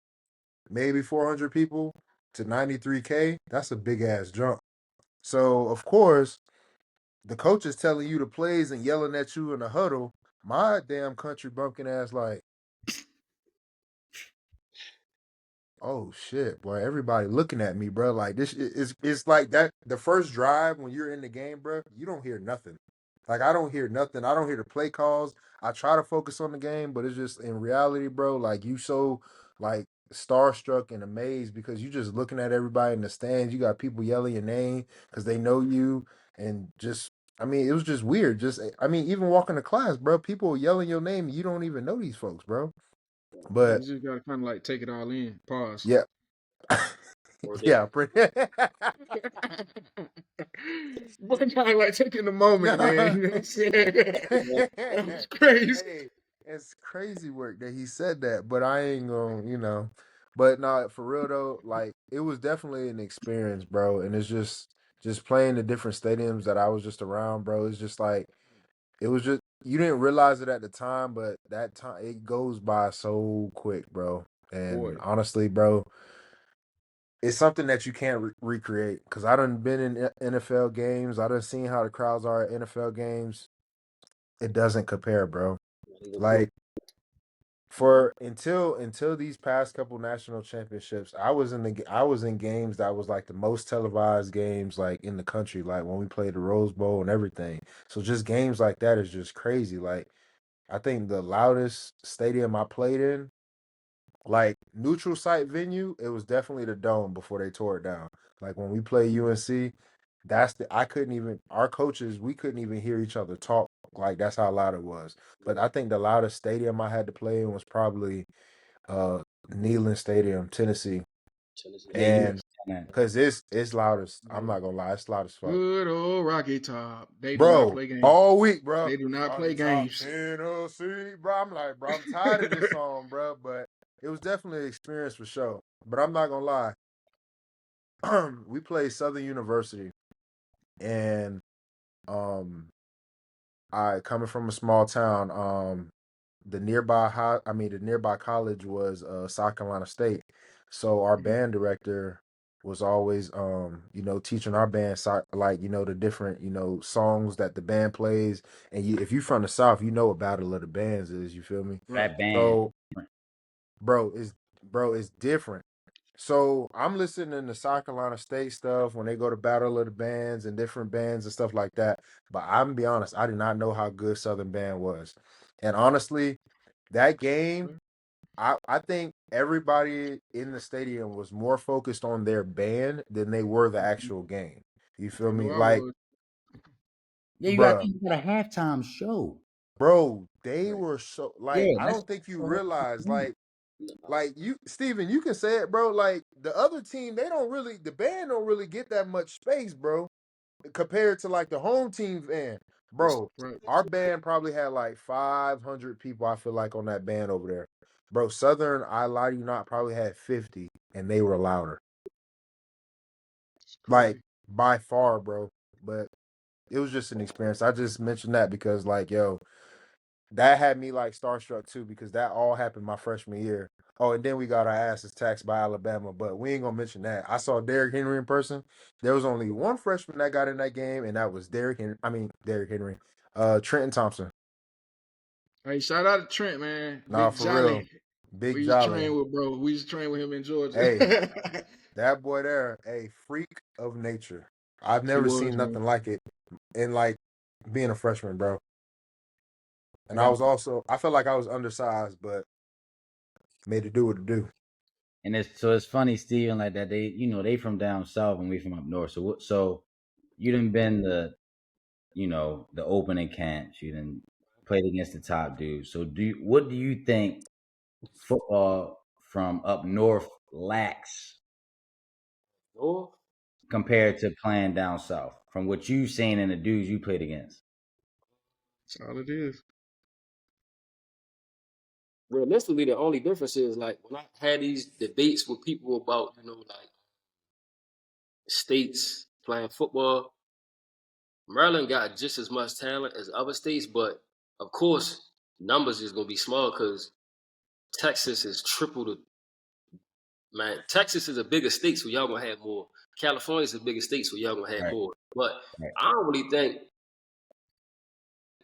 Speaker 2: maybe 400 people to 93K, that's a big ass jump. So of course the coach is telling you the plays and yelling at you in the huddle. My damn country bumpkin ass like, oh shit, boy, everybody looking at me, bro. Like this is it's like that the first drive when you're in the game, bro, you don't hear nothing. Like I don't hear nothing. I don't hear the play calls. I try to focus on the game, but it's just in reality, bro, like you so like starstruck and amazed because you just looking at everybody in the stands. You got people yelling your name because they know you and just I mean, it was just weird. Just I mean, even walking to class, bro, people yelling your name, you don't even know these folks, bro.
Speaker 3: You
Speaker 2: But
Speaker 3: just gotta kind of like take it all in. Pause.
Speaker 2: yeah.
Speaker 1: Or they,
Speaker 2: Yeah, pretty.
Speaker 3: But kind of like taking the moment, man. You know what I'm saying? That was crazy.
Speaker 2: Hey, it's crazy work that he said that, but I ain't gonna. But no, for real though, like it was definitely an experience, bro. And it's just playing the different stadiums that I was just around, bro. It's just like it was just you didn't realize it at the time, but that time it goes by so quick, bro.
Speaker 3: Boy.
Speaker 2: And honestly, bro, it's something that you can't recreate. Because I done been in NFL games. I done seen how the crowds are at NFL games. It doesn't compare, bro.
Speaker 1: Not even close.
Speaker 2: Like for until these past couple national championships, I was in games that was like the most televised games like in the country, like when we played the Rose Bowl and everything. So just games like that is just crazy. Like I think the loudest stadium I played in, like neutral site venue, it was definitely the Dome before they tore it down. Like when we played UNC, I couldn't even our coaches, we couldn't even hear each other talk. Like that's how loud it was. But I think the loudest stadium I had to play in was probably uh Neyland Stadium, Tennessee.
Speaker 1: Tennessee.
Speaker 4: Yeah, you
Speaker 2: And
Speaker 4: understand that.
Speaker 2: because it's loud as I'm not gonna lie, it's loud as fuck.
Speaker 3: Good old Rocky Top. They do not
Speaker 2: Bro,
Speaker 3: play games.
Speaker 2: all week, bro.
Speaker 3: They do not play
Speaker 2: Rocky Top,
Speaker 3: games.
Speaker 2: Tennessee, bro. I'm like, bro, I'm tired of this song, bro. But it was definitely an experience for sure. But I'm not gonna lie. We played Southern University, and um, I coming from a small town. The nearby college was South Carolina State. So our
Speaker 3: Mhm.
Speaker 2: band director was always teaching our band like the different songs that the band plays. And if you from the South, you know what Battle of the Bands is. You feel me?
Speaker 3: Right.
Speaker 4: That band.
Speaker 2: So bro, it's different. So I'm listening to South Carolina State stuff when they go to Battle of the Bands and different bands and stuff like that. But I'm gonna be honest, I did not know how good Southern Band was. And honestly, that game, I think everybody in the stadium was more focused on their band than they were the
Speaker 3: Mhm.
Speaker 2: actual game. You
Speaker 3: I
Speaker 2: feel
Speaker 3: know
Speaker 2: me?
Speaker 3: I
Speaker 2: Like,
Speaker 3: was.
Speaker 4: Yeah,
Speaker 2: bruh,
Speaker 4: you got a halftime show.
Speaker 2: bro, they
Speaker 3: Right.
Speaker 2: were so like
Speaker 4: Yeah,
Speaker 2: I
Speaker 4: that's
Speaker 2: don't think you
Speaker 4: so
Speaker 2: realize
Speaker 4: deep.
Speaker 2: like you Steven, you can say it, bro. Like the other team, the band don't really get that much space, bro, compared to like the home team band.
Speaker 1: It's
Speaker 2: Bro,
Speaker 3: Right.
Speaker 2: our band probably had like 500 people, I feel like, on that band over there. Bro, Southern, I lie to you not, probably had 50 and they were louder.
Speaker 3: It's
Speaker 2: Like
Speaker 3: crazy.
Speaker 2: by far, bro. But it was just an experience. I just mentioned that because like, yo, that had me like starstruck too, because that all happened my freshman year. Oh, and then we got our asses taxed by Alabama, but we ain't gonna mention that. I saw Derrick Henry in person. There was only one freshman that got in that game, and that was Derrick Henry. Trenton Thompson.
Speaker 3: Hey, shout out to Trent, man.
Speaker 2: Nah,
Speaker 3: Big
Speaker 2: for real.
Speaker 3: Jolly.
Speaker 2: Big
Speaker 3: We used to
Speaker 2: Jolly.
Speaker 3: train with bro. We used to train with him in
Speaker 2: Hey,
Speaker 3: Georgia.
Speaker 2: that boy there, a freak of nature. I've
Speaker 3: He
Speaker 2: never
Speaker 3: was,
Speaker 2: seen
Speaker 3: man.
Speaker 2: nothing like it in like being a freshman, bro. And
Speaker 3: Yeah.
Speaker 2: I felt like I was undersized, but made it do what it do.
Speaker 4: And it's funny, Steven, like that they from down south and we from up north. So you done been the opening camps. You done played against the top dudes. So what do you think football from up north lacks
Speaker 1: North.
Speaker 4: compared to playing down south? From what you've seen and the dudes you played against.
Speaker 3: That's all it is.
Speaker 1: Realistically, the only difference is like when I had these debates with people about like states playing football. Maryland got just as much talent as other states, but of course, numbers is gonna be small because Texas is triple the man. Texas is a bigger state, so y'all gonna have more. California is a bigger state, so y'all gonna have
Speaker 4: Right.
Speaker 1: more. But
Speaker 4: Right.
Speaker 1: I don't really think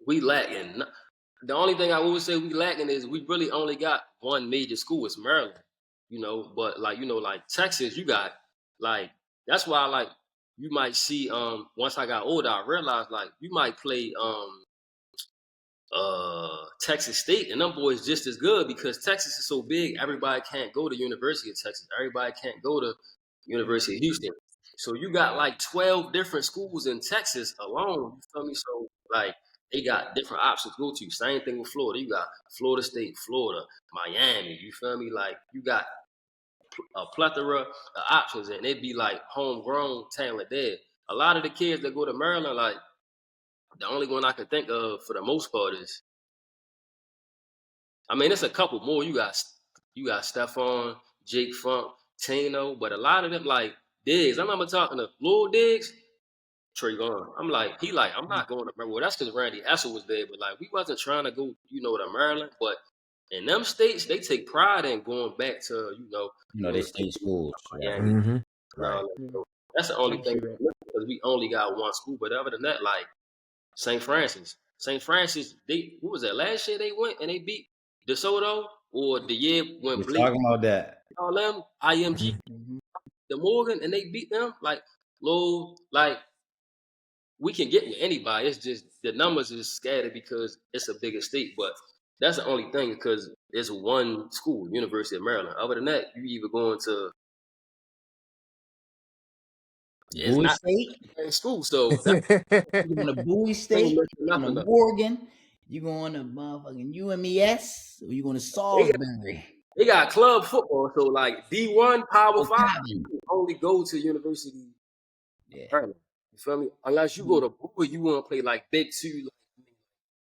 Speaker 1: we lacking. The only thing I would say we lacking is we really only got one major school. It's Maryland, But like Texas, you got like that's why like you might see once I got older, I realized like you might play Texas State, and them boys just as good because Texas is so big. Everybody can't go to University of Texas. Everybody can't go to University of Houston. So you got like 12 different schools in Texas alone. You feel me? So like they got different options to go to. Same thing with Florida. You got Florida State, Florida, Miami. You feel me? Like you got a plethora of options, and it'd be like homegrown talent there. A lot of the kids that go to Maryland, like the only one I can think of for the most part is I mean, it's a couple more. You got Stephon, Jake Funk, Tano, but a lot of them like Diggs. I remember talking to Lil Diggs, Trayvon. I'm not going to Maryland. Well, that's because Randy Hassel was there, but like we wasn't trying to go, to Maryland. But in them states, they take pride in going back to,
Speaker 4: They
Speaker 1: those
Speaker 4: state
Speaker 1: states,
Speaker 4: schools. Right.
Speaker 1: Miami.
Speaker 2: Mm-hmm. Right.
Speaker 1: So that's the
Speaker 3: I
Speaker 1: only
Speaker 3: can
Speaker 1: thing
Speaker 3: see that.
Speaker 1: because we only got one school. But other than that, like St. Francis, they what was that last year they went and they beat DeSoto or the year when
Speaker 4: We're
Speaker 1: Blake
Speaker 4: talking about that.
Speaker 1: all them IMG
Speaker 3: Mhm.
Speaker 1: the Morgan and they beat them like low like we can get with anybody. It's just the numbers is scattered because it's a bigger state. But that's the only thing because it's one school, University of Maryland. Other than that, you either going to it's
Speaker 4: Bowie
Speaker 1: not
Speaker 4: State.
Speaker 1: the same school. So that's
Speaker 4: You going to Bowie
Speaker 1: they ain't
Speaker 4: State?
Speaker 1: missing
Speaker 4: You going
Speaker 1: nothing
Speaker 4: to
Speaker 1: up.
Speaker 4: Morgan? You going to motherfucking UMES? Or you going to
Speaker 1: They got,
Speaker 4: Salisbury?
Speaker 1: they got club football. So like D1, Power
Speaker 4: Oh,
Speaker 1: 5, you
Speaker 4: Cotton.
Speaker 1: can only go to University of
Speaker 4: Yeah.
Speaker 1: Maryland. You feel me? Unless you go to Bowie, you want to play like Big Two, like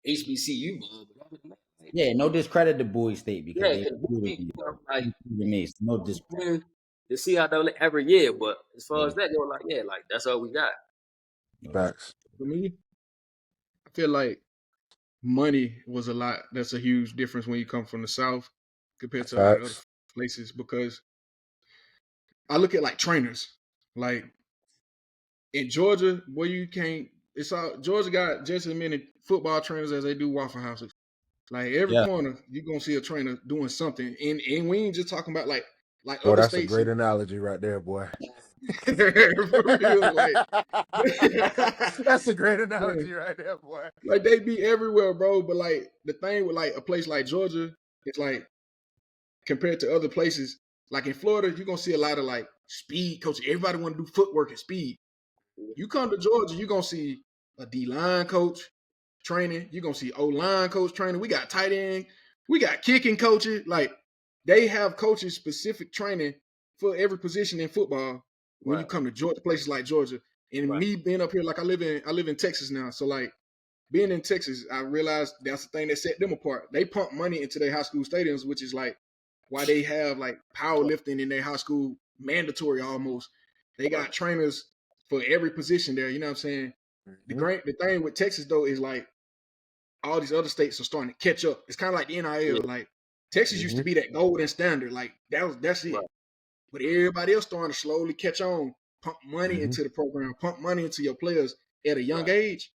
Speaker 1: HBCU. But other than that, like,
Speaker 4: Yeah, no discredit to Bowie State because
Speaker 1: yeah,
Speaker 4: they
Speaker 1: because
Speaker 4: recruited
Speaker 1: Bowie,
Speaker 4: me.
Speaker 1: you know, like
Speaker 4: Me. No discredit.
Speaker 1: win the CIAA every year, but as far
Speaker 4: Yeah.
Speaker 1: as that, they were like, yeah, like that's all we got.
Speaker 4: No discredit.
Speaker 2: Facts.
Speaker 3: For me, I feel like money was a lot. That's a huge difference when you come from the South compared to a lot of other
Speaker 2: Facts.
Speaker 3: places because I look at like trainers. Like in Georgia, where you can't it's all Georgia got just as many football trainers as they do Waffle Houses. Like every
Speaker 4: Yeah.
Speaker 3: corner, you're gonna see a trainer doing something. And we ain't just talking about like
Speaker 2: Boy,
Speaker 3: other
Speaker 2: that's a
Speaker 3: states.
Speaker 2: great analogy right there, boy.
Speaker 3: For real, like
Speaker 2: That's a great
Speaker 3: yeah,
Speaker 2: analogy right there, boy.
Speaker 3: like they be everywhere, bro. But like the thing with like a place like Georgia, it's like compared to other places, like in Florida, you're gonna see a lot of like speed coaching. Everybody want to do footwork and speed. You come to Georgia, you're gonna see a D line coach training. You're gonna see O line coach training. We got tight end, we got kicking coaches. Like they have coaches specific training for every position in football. When you
Speaker 1: Right,
Speaker 3: come to Georgia, places like Georgia, and
Speaker 1: right,
Speaker 3: me being up here, like I live in Texas now, so like being in Texas, I realized that's the thing that set them apart. They pump money into their high school stadiums, which is like why they have like powerlifting in their high school mandatory almost. They
Speaker 1: right.
Speaker 3: got trainers for every position there. You know what I'm saying?
Speaker 2: Hmm.
Speaker 3: The thing with Texas though is like all these other states are starting to catch up. It's kind of like the
Speaker 1: Yeah,
Speaker 3: NIL. Like Texas used
Speaker 2: Hmm.
Speaker 3: to be that golden standard. Like that's it.
Speaker 1: right,
Speaker 3: But everybody else starting to slowly catch on, pump money
Speaker 2: Hmm.
Speaker 3: into the program, pump money into your players at a young
Speaker 1: right.
Speaker 3: age.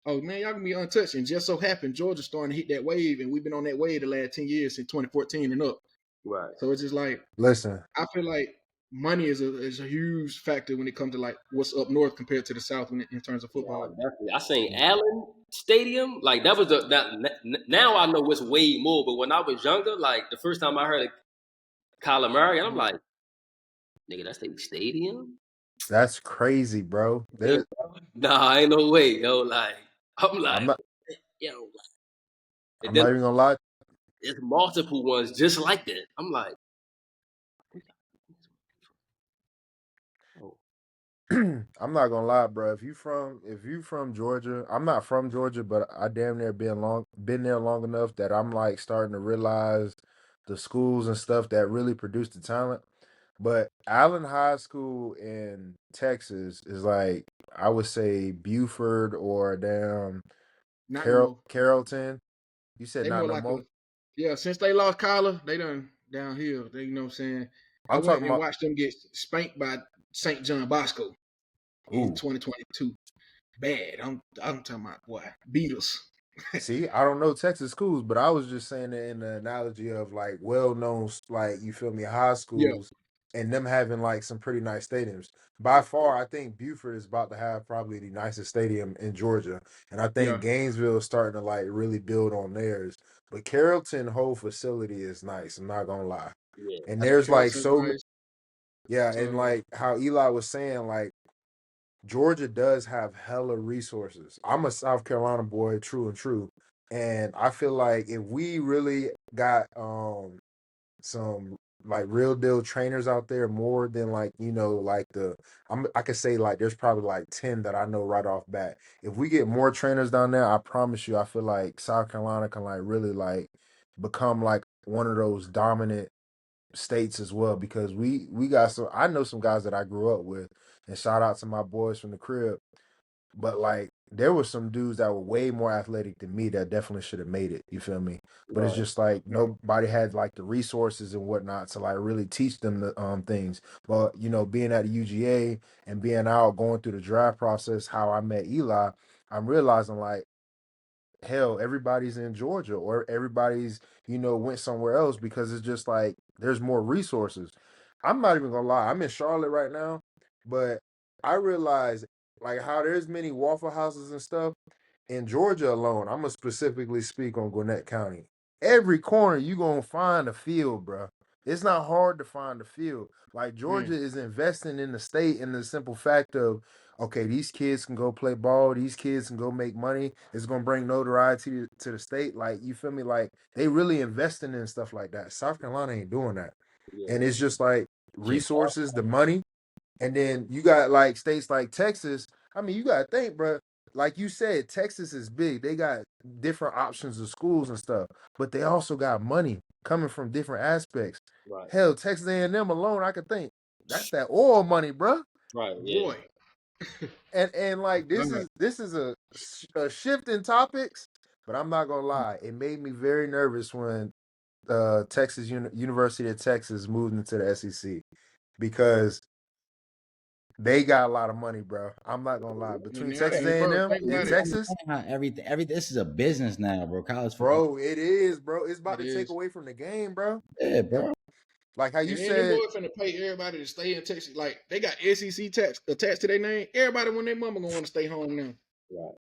Speaker 3: Oh man, y'all gonna be untouched. And just so happened Georgia's starting to hit that wave, and we've been on that wave the last 10 years since 2014 and up.
Speaker 1: Right.
Speaker 3: So it's just like
Speaker 2: Listen,
Speaker 3: I feel like money is a huge factor when it comes to like what's up north compared to the south in terms of
Speaker 1: Yeah,
Speaker 3: football.
Speaker 1: definitely. I seen Allen Stadium. Like that was now I know what's way more. But when I was younger, like the first time I heard of Kyler Murray, and I'm like, nigga, that's the stadium.
Speaker 2: that's crazy, bro.
Speaker 1: Yeah,
Speaker 2: There,
Speaker 1: nah, ain't no way, yo. Like I'm
Speaker 2: I'm
Speaker 1: like,
Speaker 2: not.
Speaker 1: yo, and
Speaker 2: I'm
Speaker 1: then
Speaker 2: not even gonna lie.
Speaker 1: there's multiple ones just like that. I'm like, oh,
Speaker 2: I'm not gonna lie, bro. If you from Georgia, I'm not from Georgia, but I damn near been there long enough that I'm like starting to realize the schools and stuff that really produce the talent. But Allen High School in Texas is like I would say Buford or damn
Speaker 3: Not no more.
Speaker 2: Carrollton. You said
Speaker 3: They
Speaker 2: not
Speaker 3: more
Speaker 2: no
Speaker 3: like a
Speaker 2: more.
Speaker 3: yeah. Since they lost Kyler, they done downhill. They you know what I'm saying. I
Speaker 2: I'm
Speaker 3: went
Speaker 2: talking
Speaker 3: and
Speaker 2: about.
Speaker 3: watched them get spanked by St. John Bosco in
Speaker 2: Ooh,
Speaker 3: 2022. Bad. I'm talking about boy beat us.
Speaker 2: see, I don't know Texas schools, but I was just saying it in the analogy of like well-known, like you feel me, high
Speaker 3: Yeah,
Speaker 2: schools, and them having like some pretty nice stadiums. By far, I think Buford is about to have probably the nicest stadium in Georgia, and I think
Speaker 3: yeah,
Speaker 2: Gainesville is starting to like really build on theirs. But Carrollton whole facility is nice. I'm not gonna lie,
Speaker 1: yeah,
Speaker 2: and
Speaker 3: yeah.
Speaker 2: there's like
Speaker 3: Carrollton's
Speaker 2: so
Speaker 3: nice.
Speaker 2: yeah, and like how Eli was saying, like Georgia does have hella resources. I'm a South Carolina boy, true and true. And I feel like if we really got some like real deal trainers out there more than like, like I could say like there's probably like 10 that I know right off bat. If we get more trainers down there, I promise you I feel like South Carolina can like really like become like one of those dominant states as well because we got some I know some guys that I grew up with and shout out to my boys from the crib. But like there were some dudes that were way more athletic than me that definitely should have made it. You feel me? But it's
Speaker 1: Right.
Speaker 2: just like nobody had like the resources and whatnot to like really teach them the things. But you know, being at the UGA and being out going through the draft process, how I met Eli, I'm realizing like hell, everybody's in Georgia or everybody's, you know, went somewhere else because it's just like there's more resources. I'm not even gonna lie, I'm in Charlotte right now, but I realize like how there's many Waffle Houses and stuff in Georgia alone. I'm gonna specifically speak on Gwinnett County. Every corner you gonna find a field, bro. It's not hard to find a field. Like Georgia is investing in the state in the simple fact of okay, these kids can go play ball. These kids can go make money. It's gonna bring notoriety to the state. Like you feel me? Like they really investing in stuff like that. South Carolina ain't doing that,
Speaker 1: Yeah.
Speaker 2: and it's just like
Speaker 4: Shit,
Speaker 2: resources, the money, and then you got like states like Texas. I mean, you gotta think, bro. Like you said, Texas is big. They got different options of schools and stuff, but they also got money coming from different aspects.
Speaker 1: Right.
Speaker 2: Hell, Texas A&M alone, I could think that's that oil money, bro.
Speaker 1: Right. Yeah.
Speaker 3: Boy.
Speaker 2: And like this
Speaker 3: God.
Speaker 2: is a shift in topics, but I'm not gonna lie, it made me very nervous when University of Texas moved into the SEC because they got a lot of money, bro. I'm not gonna lie.
Speaker 3: And
Speaker 2: Between
Speaker 3: now
Speaker 2: Texas
Speaker 3: that, bro,
Speaker 2: A&M
Speaker 3: think
Speaker 2: and
Speaker 3: about
Speaker 4: you
Speaker 3: it.
Speaker 2: Texas,
Speaker 4: understand how everything this is a business now, bro. College football.
Speaker 2: bro, it is, bro. It's about
Speaker 3: It
Speaker 2: to take
Speaker 3: is.
Speaker 2: away from the game, bro.
Speaker 4: Yeah, bro.
Speaker 2: Like how you
Speaker 3: And then them
Speaker 2: said,
Speaker 3: boys finna pay everybody to stay in Texas. Like they got SEC tax attached to their name. Everybody when their mama gonna want to stay home now.
Speaker 1: Right.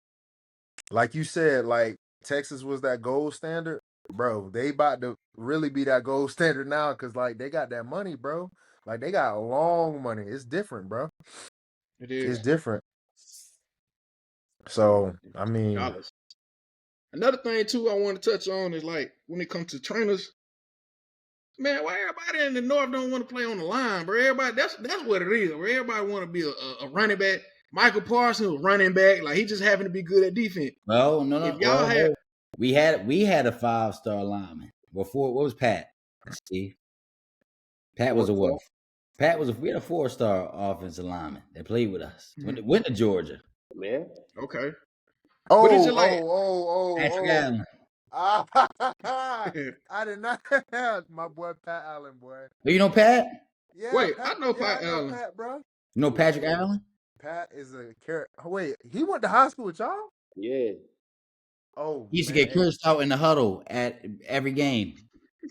Speaker 2: like you said, like Texas was that gold standard, bro. They about to really be that gold standard now because like they got that money, bro. Like they got long money. It's different, bro.
Speaker 3: It
Speaker 2: It's
Speaker 3: is.
Speaker 2: different.
Speaker 3: Yeah.
Speaker 2: So I mean,
Speaker 3: Dollars. Another thing too I want to touch on is like when it comes to trainers, man, why everybody in the north don't want to play on the line, bro? Everybody, that's what it is. Where everybody want to be a running back. Michael Parsons was running back, like he just happened to be good at defense.
Speaker 4: Well,
Speaker 3: If
Speaker 4: no.
Speaker 3: y'all had,
Speaker 4: We had a 5-star lineman before. What was Pat? Steve. Pat was a what? Pat was we had a 4-star offensive lineman that played with us. Went to Georgia.
Speaker 1: Man.
Speaker 3: okay, but it's
Speaker 2: oh,
Speaker 3: just like,
Speaker 4: Patrick
Speaker 2: oh.
Speaker 4: Allen.
Speaker 2: I did not my boy Pat Allen, boy.
Speaker 4: Do you know Pat?
Speaker 2: Yeah,
Speaker 3: wait, I
Speaker 2: Pat.
Speaker 3: know
Speaker 2: Yeah,
Speaker 3: Pat
Speaker 2: I know
Speaker 3: Allen.
Speaker 2: Pat, bro.
Speaker 4: You know Patrick
Speaker 1: Yeah.
Speaker 4: Allen?
Speaker 2: Pat is a character. Wait, he went to high school with y'all?
Speaker 1: Yeah.
Speaker 2: Oh
Speaker 4: He used to
Speaker 2: man,
Speaker 4: get
Speaker 2: hey.
Speaker 4: cursed out in the huddle at every game.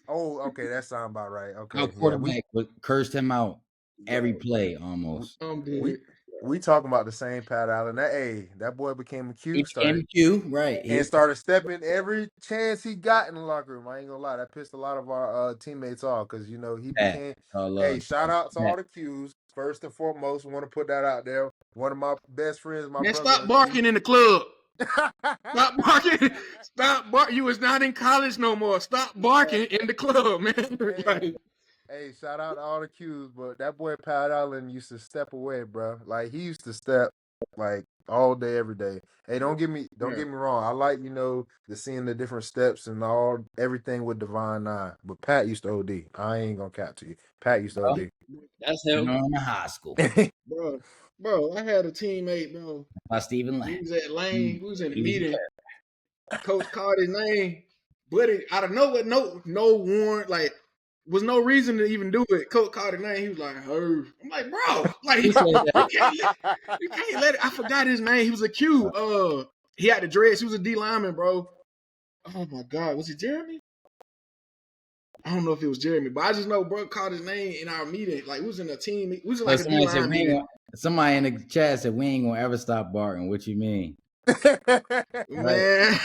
Speaker 2: Oh, okay, that sound about right.
Speaker 4: Our
Speaker 2: Okay, yeah,
Speaker 4: quarterback cursed him out every
Speaker 1: Right.
Speaker 4: play
Speaker 2: we
Speaker 4: almost.
Speaker 3: I'm
Speaker 2: we
Speaker 3: dead.
Speaker 2: we talking about the same Pat Allen. That boy became a
Speaker 4: He
Speaker 2: Q,
Speaker 4: became a Q, right?
Speaker 2: and started stepping every chance he got in the locker room. I ain't gonna lie, that pissed a lot of our teammates off because you know he
Speaker 4: Pat.
Speaker 2: became.
Speaker 4: Oh
Speaker 2: Hey,
Speaker 4: Lord.
Speaker 2: shout out to
Speaker 4: Pat.
Speaker 2: all the Qs. First and foremost, want to put that out there. One of my best friends, my
Speaker 3: Man,
Speaker 2: brother,
Speaker 3: stop
Speaker 2: a Q.
Speaker 3: barking in the club. Stop barking. Stop barking. You was not in college no more. Stop barking in the club, man.
Speaker 2: Hey,
Speaker 3: Like,
Speaker 2: hey, shout out to all the Qs, but that boy Pat Allen used to step away, bro. Like he used to step like all day, every day. Hey, don't
Speaker 3: yeah,
Speaker 2: get me wrong. I like the seeing the different steps and all everything with Divine Nine, but Pat used to OD. I ain't gonna cap to you. Pat used to
Speaker 4: Well,
Speaker 2: OD.
Speaker 1: That's
Speaker 4: you
Speaker 1: him.
Speaker 4: know, in high school
Speaker 3: bro. I had a teammate, bro.
Speaker 4: by Stephen
Speaker 3: We
Speaker 4: Land.
Speaker 3: was at Lane. We was in the
Speaker 4: He was
Speaker 3: meeting. Coach called his name, but out of nowhere, no warrant, like was no reason to even do it. Coach called his name. He was like, "Herb." I'm like, bro, like
Speaker 4: He said that.
Speaker 3: you can't let it. I forgot his name. He was a Q. He had the dreads. He was a D lineman, bro. Oh my God, was it Jeremy? I don't know if it was Jeremy, but I just know bro called his name in our meeting. Like we was in a team. We was in
Speaker 4: But
Speaker 3: like a D line meeting.
Speaker 4: somebody in the chat said we ain't gonna ever stop barking. What you mean? Right.
Speaker 3: Man,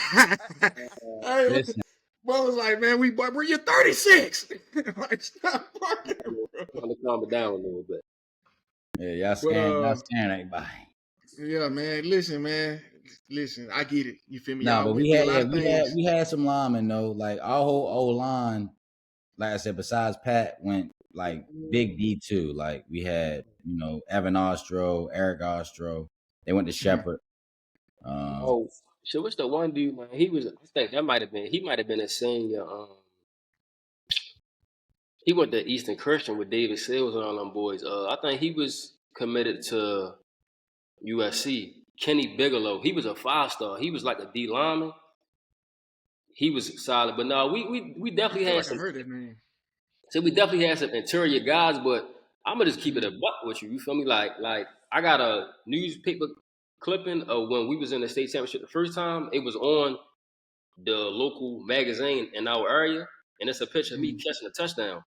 Speaker 3: hey,
Speaker 4: Listen.
Speaker 3: bro was like, man, bro, you're 36. Like, stop barking, bro.
Speaker 1: Trying to calm it down a little bit.
Speaker 4: Yeah, y'all
Speaker 3: But
Speaker 4: scaring everybody.
Speaker 3: yeah, man, listen, I get it. You feel me?
Speaker 4: No,
Speaker 3: Y'all
Speaker 4: but
Speaker 3: went through a lot of things.
Speaker 4: we had some linemen though. Like our whole O line, like I said, besides Pat, went like big D2. Like we had, Evan Ostro, Eric Ostro. They went to Shepherd.
Speaker 1: Oh, so what's the one dude, man? I think he might have been a senior. He went to Eastern Christian with David Sales and all them boys. I think he was committed to USC. Kenny Bigelow. He was a 5-star. He was like a D lineman. He was solid, but no, we
Speaker 3: I
Speaker 1: definitely
Speaker 3: feel
Speaker 1: had
Speaker 3: like I
Speaker 1: some.
Speaker 3: heard that name.
Speaker 1: So we definitely had some interior guys, but I'm gonna just keep it a
Speaker 3: Mm.
Speaker 1: buck with you. You feel me? Like I got a newspaper clipping of when we was in the state championship the first time. It was on the local magazine in our area, and it's a picture of me
Speaker 3: Mm.
Speaker 1: catching a touchdown.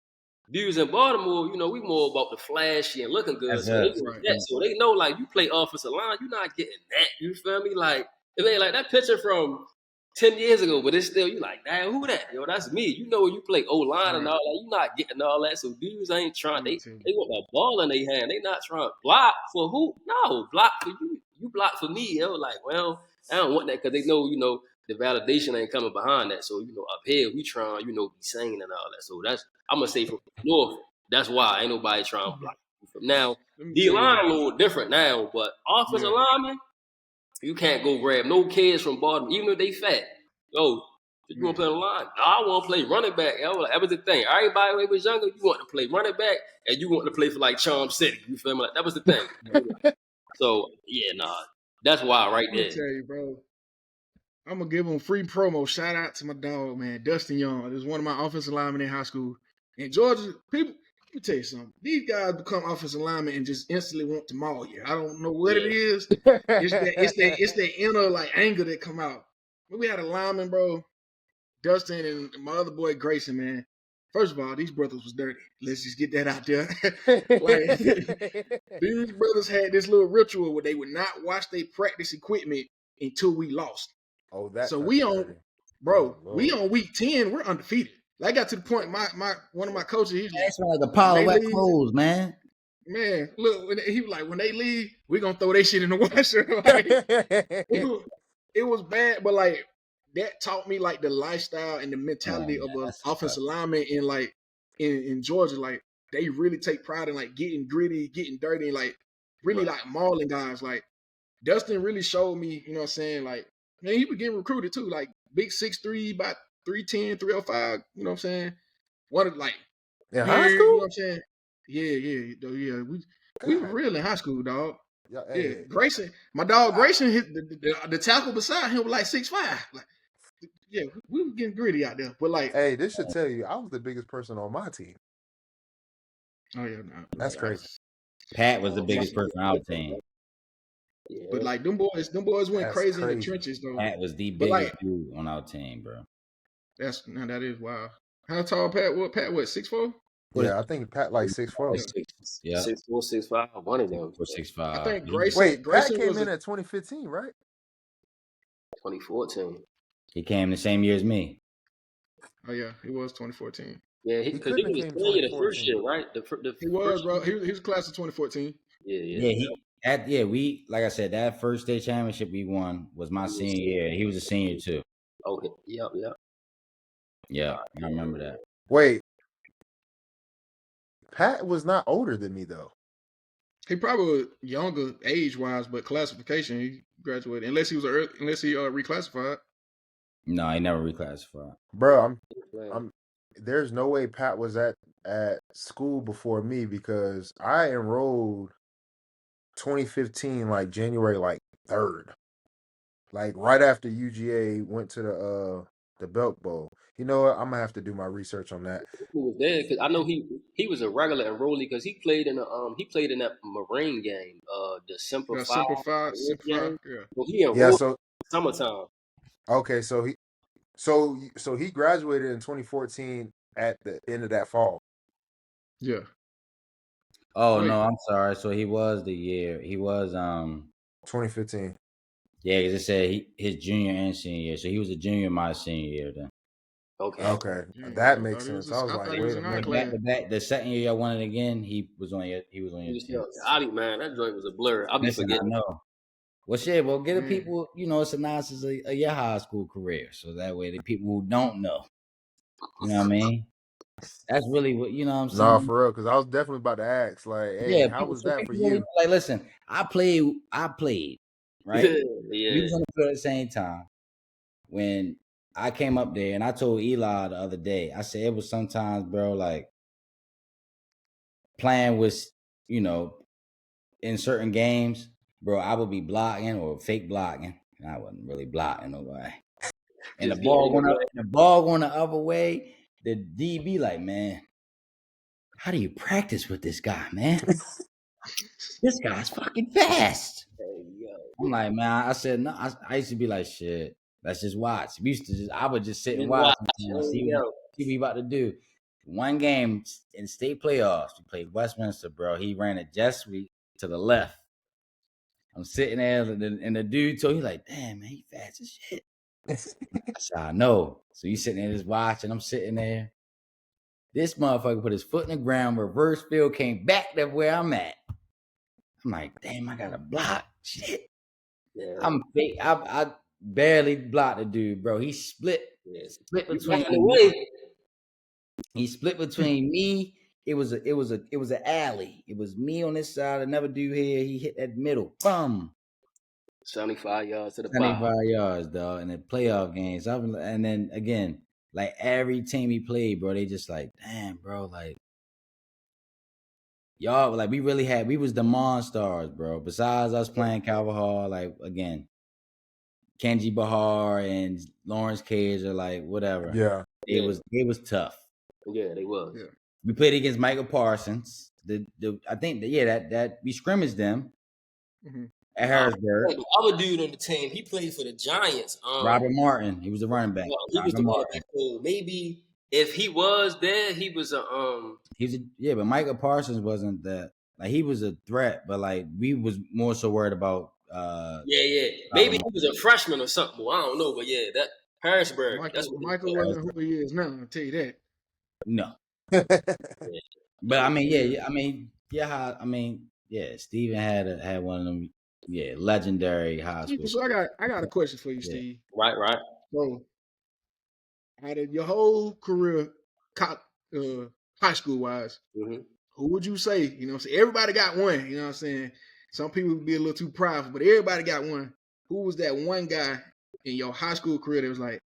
Speaker 1: Dudes in Baltimore, we more about the flashy and looking good.
Speaker 4: That's
Speaker 1: So they
Speaker 4: us.
Speaker 1: get
Speaker 3: Right.
Speaker 1: that. So they know like you play offensive line, you're not getting that. You feel me? Like it ain't like that picture from 10 years ago, but it's still you like, damn, who that? Yo, that's me. You know when you play O line and
Speaker 3: Right.
Speaker 1: all that, you not getting all that. So dudes ain't trying,
Speaker 3: Give
Speaker 1: they
Speaker 3: it to you.
Speaker 1: they want the ball in their hand. They not trying to block for who? No, block for you. You block for me. Yo, like, well, I don't want that because they know, the validation ain't coming behind that. So, up here, we trying, be singing and all that. So that's I'm gonna say from North. That's why ain't nobody trying to block. Now,
Speaker 3: Let me
Speaker 1: D
Speaker 3: tell you
Speaker 1: line
Speaker 3: this.
Speaker 1: a little different now, but offensive
Speaker 3: Yeah.
Speaker 1: lineman, you can't go grab no kids from Baltimore, even if they fat. Yo, you want
Speaker 3: Yeah.
Speaker 1: to play on the line? No, I want to play running back. Yo, like, that was the thing. Everybody when they was younger, you want to play running back, and you want to play for like Charm City. You feel me? Like, that was the thing.
Speaker 3: Right.
Speaker 1: So yeah, nah, that's why right
Speaker 3: I'm gonna
Speaker 1: there.
Speaker 3: tell you, bro. I'm gonna give him free promo. Shout out to my dog, man, Dustin Young. This is one of my offensive linemen in high school. In Georgia, people, let me tell you something. These guys become offensive linemen and just instantly want to maul you. I don't know what it
Speaker 1: Yeah,
Speaker 3: is. It's that inner like anger that come out. When we had a lineman, bro, Dustin and my other boy Grayson, man. First of all, these brothers was dirty. Let's just get that out there. Like these brothers had this little ritual where they would not wash their practice equipment until we lost.
Speaker 2: Oh, that
Speaker 3: So
Speaker 2: type
Speaker 3: we
Speaker 2: of
Speaker 3: on,
Speaker 2: dirty. Oh
Speaker 3: bro, we
Speaker 2: Lord.
Speaker 3: on week 10, we're undefeated. I got to the point, my one of my coaches, he's
Speaker 4: Man,
Speaker 3: like,
Speaker 4: it smell like a
Speaker 3: when
Speaker 4: pile of
Speaker 3: they
Speaker 4: wet
Speaker 3: leave,
Speaker 4: clothes, man.
Speaker 3: man, look, he was like, when they leave, we gonna throw their shit in the washer. Like it was bad, but like that taught me like the lifestyle and the
Speaker 4: Come on,
Speaker 3: mentality
Speaker 4: man.
Speaker 3: of an
Speaker 4: That's what's up.
Speaker 3: offensive lineman in like in Georgia. Like they really take pride in like getting gritty, getting dirty, and like really
Speaker 1: right.
Speaker 3: like mauling guys. Like Dustin really showed me, you know what I'm saying? Like, man, he was getting recruited too, like big 6'3", about 310, 305, you know what I'm saying? One of like
Speaker 2: In high
Speaker 3: weird, you know
Speaker 2: school?
Speaker 3: what I'm saying? Yeah. We were
Speaker 2: God.
Speaker 3: real in high school, dog.
Speaker 2: Yeah,
Speaker 3: Yeah,
Speaker 2: hey.
Speaker 3: Grayson, my dog
Speaker 2: God.
Speaker 3: Grayson hit the tackle beside him was like 6'5". Like, yeah, we were getting gritty out there. But like,
Speaker 2: Hey, this should tell you I was the biggest person on my team.
Speaker 3: oh yeah, no,
Speaker 2: That's
Speaker 3: I
Speaker 2: crazy.
Speaker 3: was,
Speaker 4: Pat was the
Speaker 1: Oh,
Speaker 3: yeah.
Speaker 4: biggest person on our team.
Speaker 3: But
Speaker 1: yeah.
Speaker 3: like them boys went
Speaker 2: That's
Speaker 3: crazy in the
Speaker 2: crazy.
Speaker 3: trenches though.
Speaker 4: Pat was the
Speaker 3: But
Speaker 4: biggest
Speaker 3: like,
Speaker 4: dude on our team, bro.
Speaker 3: that is wild. How tall Pat? What Pat? What 6'4"?
Speaker 2: Yeah, I think Pat like 6'4".
Speaker 3: Yeah,
Speaker 1: 6'4", 6'5", one of them.
Speaker 3: I
Speaker 4: 6'5".
Speaker 3: think Grayson
Speaker 2: Wait, Pat
Speaker 3: Grayson
Speaker 2: came
Speaker 3: was
Speaker 2: in
Speaker 3: a
Speaker 2: at 2015, right?
Speaker 1: 2014.
Speaker 4: He came the same year as me.
Speaker 3: oh yeah, he was 2014.
Speaker 1: Yeah,
Speaker 2: He
Speaker 1: because
Speaker 2: couldn't
Speaker 1: he
Speaker 2: have
Speaker 1: was
Speaker 2: came
Speaker 1: senior the first
Speaker 2: 2014.
Speaker 1: year, right? The
Speaker 3: He was,
Speaker 1: first
Speaker 3: bro.
Speaker 1: year.
Speaker 3: He was a class of 2014.
Speaker 1: Yeah.
Speaker 4: We like I said, that first state championship we won was my
Speaker 1: He was
Speaker 4: senior year. He was a senior too.
Speaker 1: okay. Yep.
Speaker 4: Yeah, I remember that.
Speaker 2: Wait, Pat was not older than me though.
Speaker 3: He probably was younger age wise, but classification he graduated unless he was unless he reclassified.
Speaker 4: No, he never reclassified.
Speaker 2: Bro,
Speaker 1: Yeah.
Speaker 2: I'm there's no way Pat was at school before me because I enrolled 2015 like January like 3rd. Like right after UGA went to the Belt Bowl. You know what? I'm gonna have to do my research on that.
Speaker 1: He was there because I know he was a regular enrollee because he played in that Marine game, the Semper
Speaker 3: Yeah,
Speaker 1: Fi
Speaker 3: simplify.
Speaker 1: game.
Speaker 3: Yeah,
Speaker 1: Well, he
Speaker 2: Yeah,
Speaker 1: enrolled
Speaker 2: so
Speaker 1: summertime.
Speaker 2: okay, so he graduated in 2014 at the end of that fall.
Speaker 3: yeah.
Speaker 4: Oh
Speaker 3: Wait,
Speaker 4: no, I'm sorry. So he was
Speaker 2: 2015.
Speaker 4: yeah, because it said his junior and senior year. So he was a junior my senior year then.
Speaker 1: Okay.
Speaker 2: Okay,
Speaker 3: yeah,
Speaker 2: that
Speaker 3: I
Speaker 2: makes
Speaker 3: thought he was.
Speaker 2: sense. I was
Speaker 3: I
Speaker 2: like,
Speaker 3: thought he was
Speaker 2: wait a
Speaker 3: in our
Speaker 4: Then
Speaker 2: minute.
Speaker 3: class.
Speaker 4: the second year y'all won it again, he was on your
Speaker 1: He was
Speaker 4: team.
Speaker 1: still Gotti, man. That joint was a blur. I'll be
Speaker 4: Listen, I
Speaker 1: forgetting.
Speaker 4: know. Well, shit. Well, get the
Speaker 3: Man,
Speaker 4: people. It's a synopsis of your high school career, so that way the people who don't know, you know what I mean. That's really what you know. What I'm
Speaker 2: Nah,
Speaker 4: saying.
Speaker 2: for real, because I was definitely about to ask, like, hey,
Speaker 4: Yeah,
Speaker 2: how
Speaker 4: people.
Speaker 2: was
Speaker 4: So
Speaker 2: that for
Speaker 4: people really
Speaker 2: you?
Speaker 4: like. Listen, I played, right? We
Speaker 1: Yeah.
Speaker 4: was on the field at the same time when I came up there, and I told Eli the other day. I said it was sometimes, bro, like playing with, in certain games. bro, I would be blocking or fake blocking, and I wasn't really blocking nobody. And the
Speaker 1: Just getting
Speaker 4: ball
Speaker 1: in
Speaker 4: going
Speaker 1: the
Speaker 4: up,
Speaker 1: way.
Speaker 4: the ball going the other way. The DB like, man, how do you practice with this guy, man? This guy's fucking fast.
Speaker 1: Hey, yo.
Speaker 4: I'm like, man, I said, no, I used to be like, shit, let's just watch. We used to I would just sit and
Speaker 1: Just
Speaker 4: watch
Speaker 1: watch.
Speaker 4: and
Speaker 1: Hey,
Speaker 4: see
Speaker 1: yo.
Speaker 4: what he about to do. One game in state playoffs, we played Westminster, bro. He ran a jet sweep to the left. I'm sitting there, and the dude told me, like, damn, man, he fast as shit. I said, I know. So you sitting there just watching, I'm sitting there. This motherfucker put his foot in the ground, reverse field, came back to where I'm at. I'm like, damn, I got a block. Shit.
Speaker 1: Yeah.
Speaker 4: I'm fake. I barely blocked the dude, bro. He split
Speaker 1: You got in the
Speaker 4: between
Speaker 1: way.
Speaker 4: he split between me. It was an alley. It was me on this side, another dude here. He hit that middle. Boom.
Speaker 1: 75 yards to the
Speaker 4: 75
Speaker 1: bottom.
Speaker 4: yards, dog, in the playoff games. And then again, like every team he played, bro, they just like, damn, bro, like y'all, like we was the Monstars, bro. Besides us playing Calvin Hall, like again, Kenji Bahar and Lawrence Cage are like whatever.
Speaker 2: Yeah.
Speaker 4: It was tough.
Speaker 1: Yeah, they was.
Speaker 3: Yeah.
Speaker 4: We played against Michael Parsons. I think that we scrimmaged them
Speaker 3: Mhm.
Speaker 4: at Harrisburg.
Speaker 1: The other dude on the team, he played for the Giants.
Speaker 4: Robert Martin, he was the running back.
Speaker 1: Well, he was the running back. So maybe if he was there, he was a
Speaker 4: but Michael Parsons wasn't that. Like he was a threat, but like we was more so worried about.
Speaker 1: yeah. Maybe he was a freshman or something. Well, I don't know, but yeah, that Harrisburg. That's what
Speaker 3: Michael wasn't who he is now. I'll tell you that.
Speaker 4: No,
Speaker 2: Yeah.
Speaker 4: but I mean, Steven had one of them, legendary high school.
Speaker 3: So I got a question for you, Steve.
Speaker 1: Right.
Speaker 3: So, out of your whole career, high school wise,
Speaker 1: Mm-hmm.
Speaker 3: who would you say? You know what I'm saying? Everybody got one. You know what I'm saying? Some people would be a little too prideful, but everybody got one. Who was that one guy in your high school career that was like,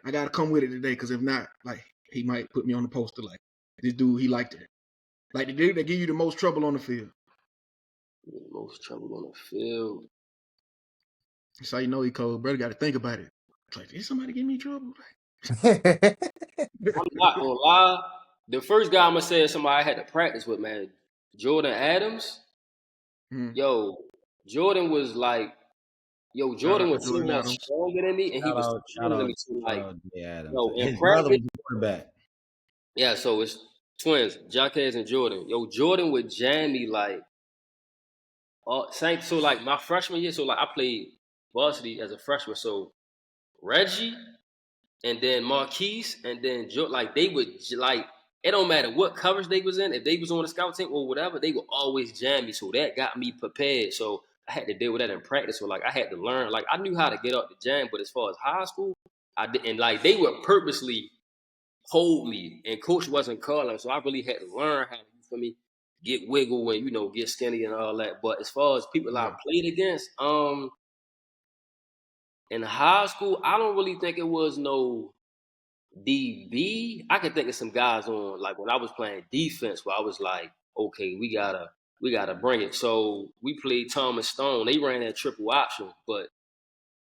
Speaker 3: I got to come with it today, because if not, like, he might put me on the poster like, this dude, he liked it. Like the dude that give you the most trouble on the field.
Speaker 1: Most trouble on the field.
Speaker 3: That's how you know he cold. Brother got to think about it. It's like, did somebody give me trouble?
Speaker 1: I'm not gonna lie. The first guy I'm gonna say is somebody I had to practice with, man. Jordan Adams.
Speaker 3: Hmm.
Speaker 1: Yo, Jordan was like, Jordan was so much stronger than me, and he was stronger than me too. Like,
Speaker 4: His brother was the quarterback.
Speaker 1: Yeah, so it's twins, Jaquez and Jordan. Jordan would jam me like, so like my freshman year. So like I played varsity as a freshman. So Reggie, and then Marquise, and then like they would like, it don't matter what coverage they was in, if they was on the scout team or whatever, they would always jam me. So that got me prepared. So I had to deal with that in practice. So like I had to learn. Like I knew how to get up the jam, but as far as high school, I didn't. Like they would purposely hold me, and coach wasn't calling, so I really had to learn how to get wiggle and get skinny and all that. But as far as people I played against, in high school, I don't really think it was no DB. I can think of some guys on like when I was playing defense where I was like, okay, we gotta bring it. So we played Thomas Stone. They ran that triple option, but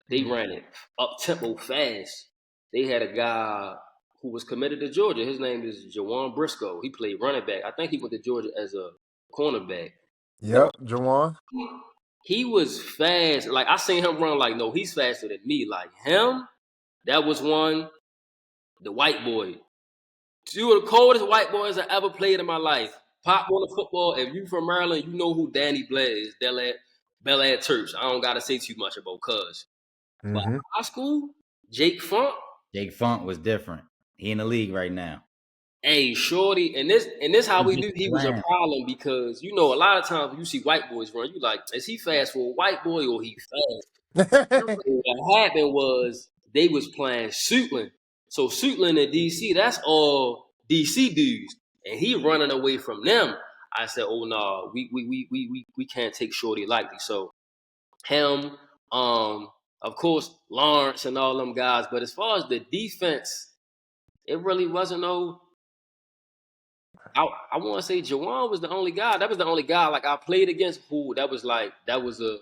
Speaker 1: they ran it up tempo fast. They had a guy who was committed to Georgia. His name is Jawan Briscoe. He played running back. I think he went to Georgia as a cornerback.
Speaker 2: Yep, Jawan.
Speaker 1: He was fast. Like I seen him run like, no, he's faster than me. Like him, that was one. The white boy. Two of the coldest white boys I ever played in my life. Pop on the football. If you from Maryland, you know who Danny Blair is. Bel Air Terps. I don't gotta say too much about cuz. But high school, Jake Funk.
Speaker 4: Jake Funk was different. He in the league right now.
Speaker 1: Hey, shorty, and this how we knew he was a problem, because a lot of times when you see white boys run, you like, is he fast for a white boy or he fast? What happened was they was playing Suitland. So Suitland and DC, that's all DC dudes, and he running away from them. I said, oh no, we can't take shorty lightly. So him, of course Lawrence and all them guys. But as far as the defense, it really wasn't no. I want to say Jawan was the only guy. That was the only guy like I played against who that was a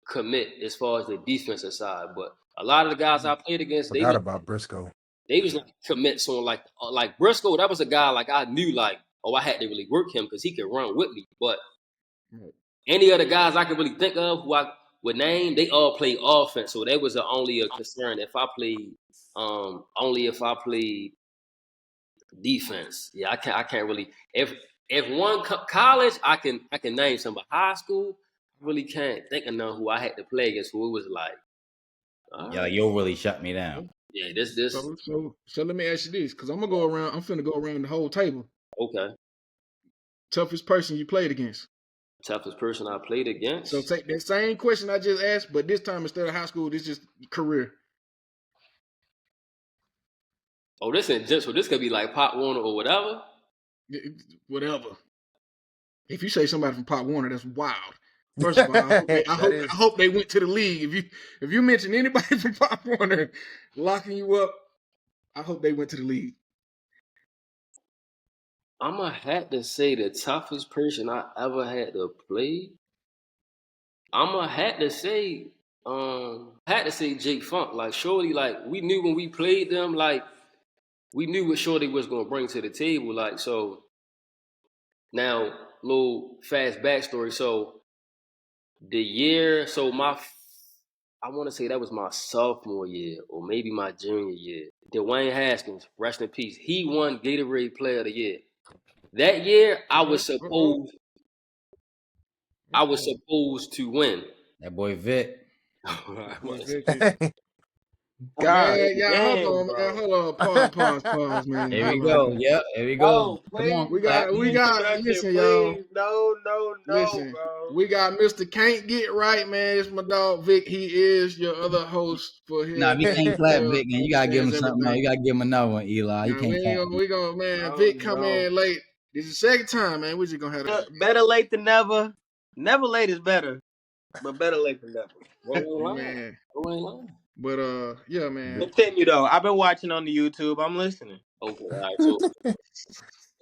Speaker 1: commit as far as the defensive side. But a lot of the guys I played against, they
Speaker 2: Forgot
Speaker 1: was
Speaker 2: about Briscoe.
Speaker 1: like commits on like Briscoe. That was a guy like I knew like I had to really work him because he could run with me. But any other guys I could really think of who I would name, they all play offense. So that was only a concern if I played only if I played defense. Yeah, I can't really if one college I can name some, but high school I really can't think of none who I had to play against who it was like.
Speaker 4: Yeah, like, you'll really shut me down.
Speaker 1: Yeah, this
Speaker 3: So let me ask you this, because I'm gonna go around. I'm finna go around the whole table.
Speaker 1: okay.
Speaker 3: Toughest person you played against.
Speaker 1: Toughest person I played against.
Speaker 3: So take that same question I just asked, but this time instead of high school, this is career.
Speaker 1: Oh, this ain't just so this could be like Pop Warner or whatever.
Speaker 3: Whatever. If you say somebody from Pop Warner, that's wild. First of all, I hope they went to the league. If you mention anybody from Pop Warner locking you up, I hope they went to the league.
Speaker 1: I'ma have to say the toughest person I ever had to play. I'ma have to say Jake Funk. Like Shorty, like we knew when we played them, like we knew what Shorty was gonna bring to the table. Like so now, little fast backstory. So the year, so I want to say that was my sophomore year or maybe my junior year. Dwayne Haskins, rest in peace. He won Gatorade Player of the Year. That year, I was supposed to win.
Speaker 4: That boy Vic.
Speaker 3: God, man, hold on, pause, man.
Speaker 4: Here we go. Yep, here we go. Come on,
Speaker 3: we got. Listen, y'all.
Speaker 5: No,
Speaker 3: listen,
Speaker 5: bro.
Speaker 3: we got Mr. Can't Get Right, man. It's my dog Vic. He is your other host for his.
Speaker 4: Nah, we can't clap Vic, man. You gotta give him something, man. You gotta give him another one, Eli. You can't clap.
Speaker 3: We gonna, man. Vic come in late. This is the second time, man. We just gonna have to.
Speaker 5: Better late than never. Never late is better, but better late than never.
Speaker 3: Man. But yeah, man.
Speaker 5: Continue though. I've been watching on the YouTube. I'm listening.
Speaker 1: Okay, all right.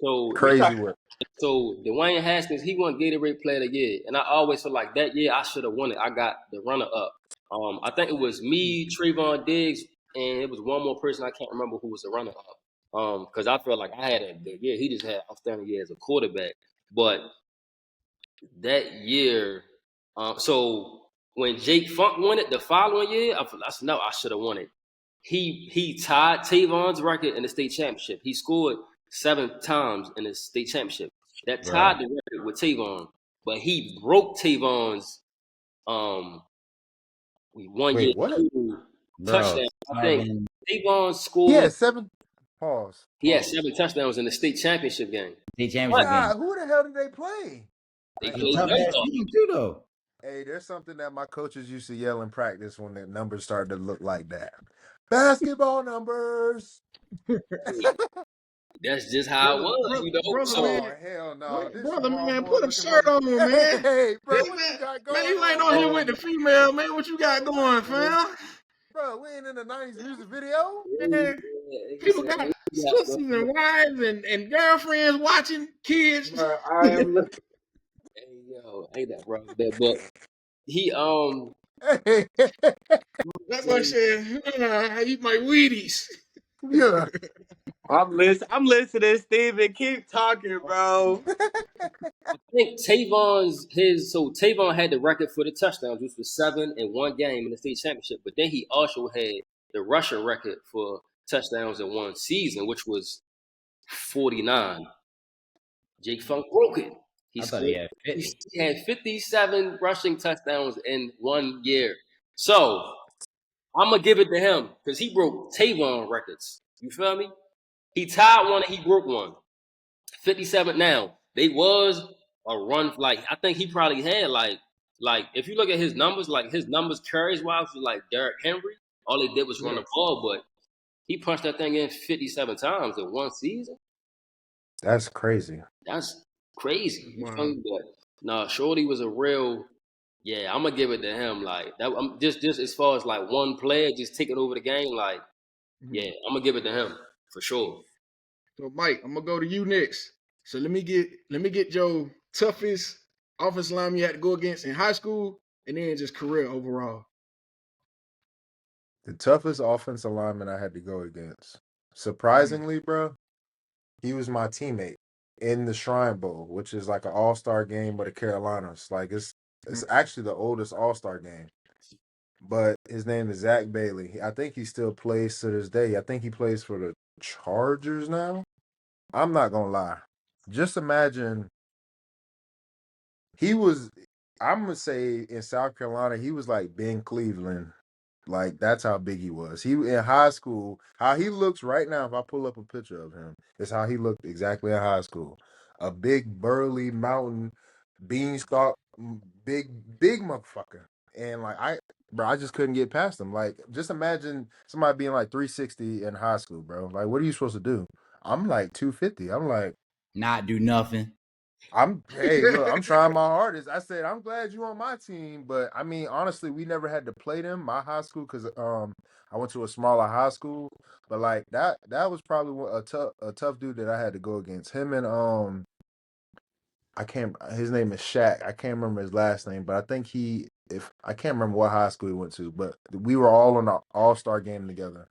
Speaker 1: So
Speaker 2: crazy work.
Speaker 1: So Dwayne Haskins, he won Gatorade Player of the Year, and I always feel like that year I should have won it. I got the runner up. I think it was me, Trayvon Diggs, and it was one more person I can't remember who was the runner up. Because I felt like I had a good year. He just had outstanding year as a quarterback. But that year, so when Jake Funk won it the following year, I said, no, I should have won it. He tied Tavon's record in the state championship. He scored 7 times in the state championship. That tied the record with Tavon, but he broke Tavon's 1 year touchdown. I think Tavon scored.
Speaker 2: He had 7. Pause.
Speaker 1: He had 7 touchdowns in the state championship game.
Speaker 4: State championship game.
Speaker 2: Who the hell did they play?
Speaker 1: They played
Speaker 4: team too, though.
Speaker 2: Hey, there's something that my coaches used to yell in practice when the numbers started to look like that. Basketball numbers.
Speaker 1: That's just how it was, you know.
Speaker 3: Brother, man,
Speaker 2: hell no.
Speaker 3: Brother, man, put a shirt on, man.
Speaker 2: Hey, bro,
Speaker 3: what you got going? Man, you ain't on here with the female, man. What you got going, fam?
Speaker 2: Bro, we ain't in the 90s music video.
Speaker 3: Man, people got sisters and wives and girlfriends watching kids.
Speaker 5: Bro, I am looking.
Speaker 1: Hey, yo, ain't that bro? But he
Speaker 3: that boy said, I eat my Wheaties.
Speaker 2: Yeah.
Speaker 5: I'm listening, Steven. Keep talking, bro.
Speaker 1: I think Tavon had the record for the touchdowns, which was 7 in one game in the state championship. But then he also had the rushing record for touchdowns in one season, which was 49. Jake Funk broke it.
Speaker 4: I thought he had 50.
Speaker 1: He had 57 rushing touchdowns in 1 year. So I'm gonna give it to him because he broke Tavon records. You feel me? He tied one and he broke one. 57 now. They was a run, like I think he probably had like if you look at his numbers, like his numbers carries wise was like Derrick Henry. All they did was run the ball, but he punched that thing in 57 times in one season.
Speaker 2: That's crazy.
Speaker 1: That's crazy.
Speaker 3: Wow.
Speaker 1: But no, Shorty was a real. Yeah, I'm gonna give it to him. Like that, I'm just as far as like one player just taking over the game. Like, yeah, I'm gonna give it to him for sure.
Speaker 3: So, Mike, I'm gonna go to you next. So let me get your toughest offensive lineman you had to go against in high school and then just career overall.
Speaker 2: The toughest offensive lineman I had to go against. Surprisingly, bro, he was my teammate in the Shrine Bowl, which is like an all-star game by the Carolinas. Like it's actually the oldest all-star game. But his name is Zach Bailey. I think he still plays to this day. I think he plays for the Chargers now. I'm not gonna lie. Just imagine he was. I'm gonna say in South Carolina, he was like Ben Cleveland. Like that's how big he was. He in high school, how he looks right now. If I pull up a picture of him, is how he looked exactly in high school. A big burly mountain beanstalk, big motherfucker. And like bro, I just couldn't get past him. Like just imagine somebody being like 360 in high school, bro. Like what are you supposed to do? I'm like 250. I'm like
Speaker 4: Not do nothing.
Speaker 2: hey, look, I'm trying my hardest. I said, I'm glad you on my team, but I mean, honestly, we never had to play them, my high school, because I went to a smaller high school. But like that was probably a tough dude that I had to go against. Him and I can't his name is Shaq. I can't remember his last name, but I think if I can't remember what high school he went to, but we were all on the all-star game together.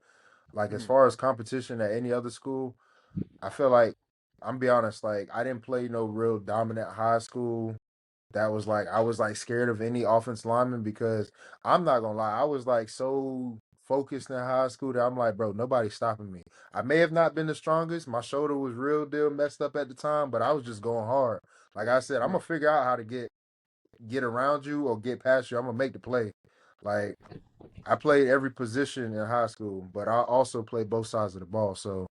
Speaker 2: Like as far as competition at any other school, I feel like I'm be honest, like I didn't play no real dominant high school. That was like I was like scared of any offense lineman because I'm not gonna lie, I was like so focused in high school that I'm like, bro, nobody's stopping me. I may have not been the strongest. My shoulder was real deal messed up at the time, but I was just going hard. Like I said, I'm gonna figure out how to get around you or get past you. I'm gonna make the play. Like I played every position in high school, but I also played both sides of the ball. So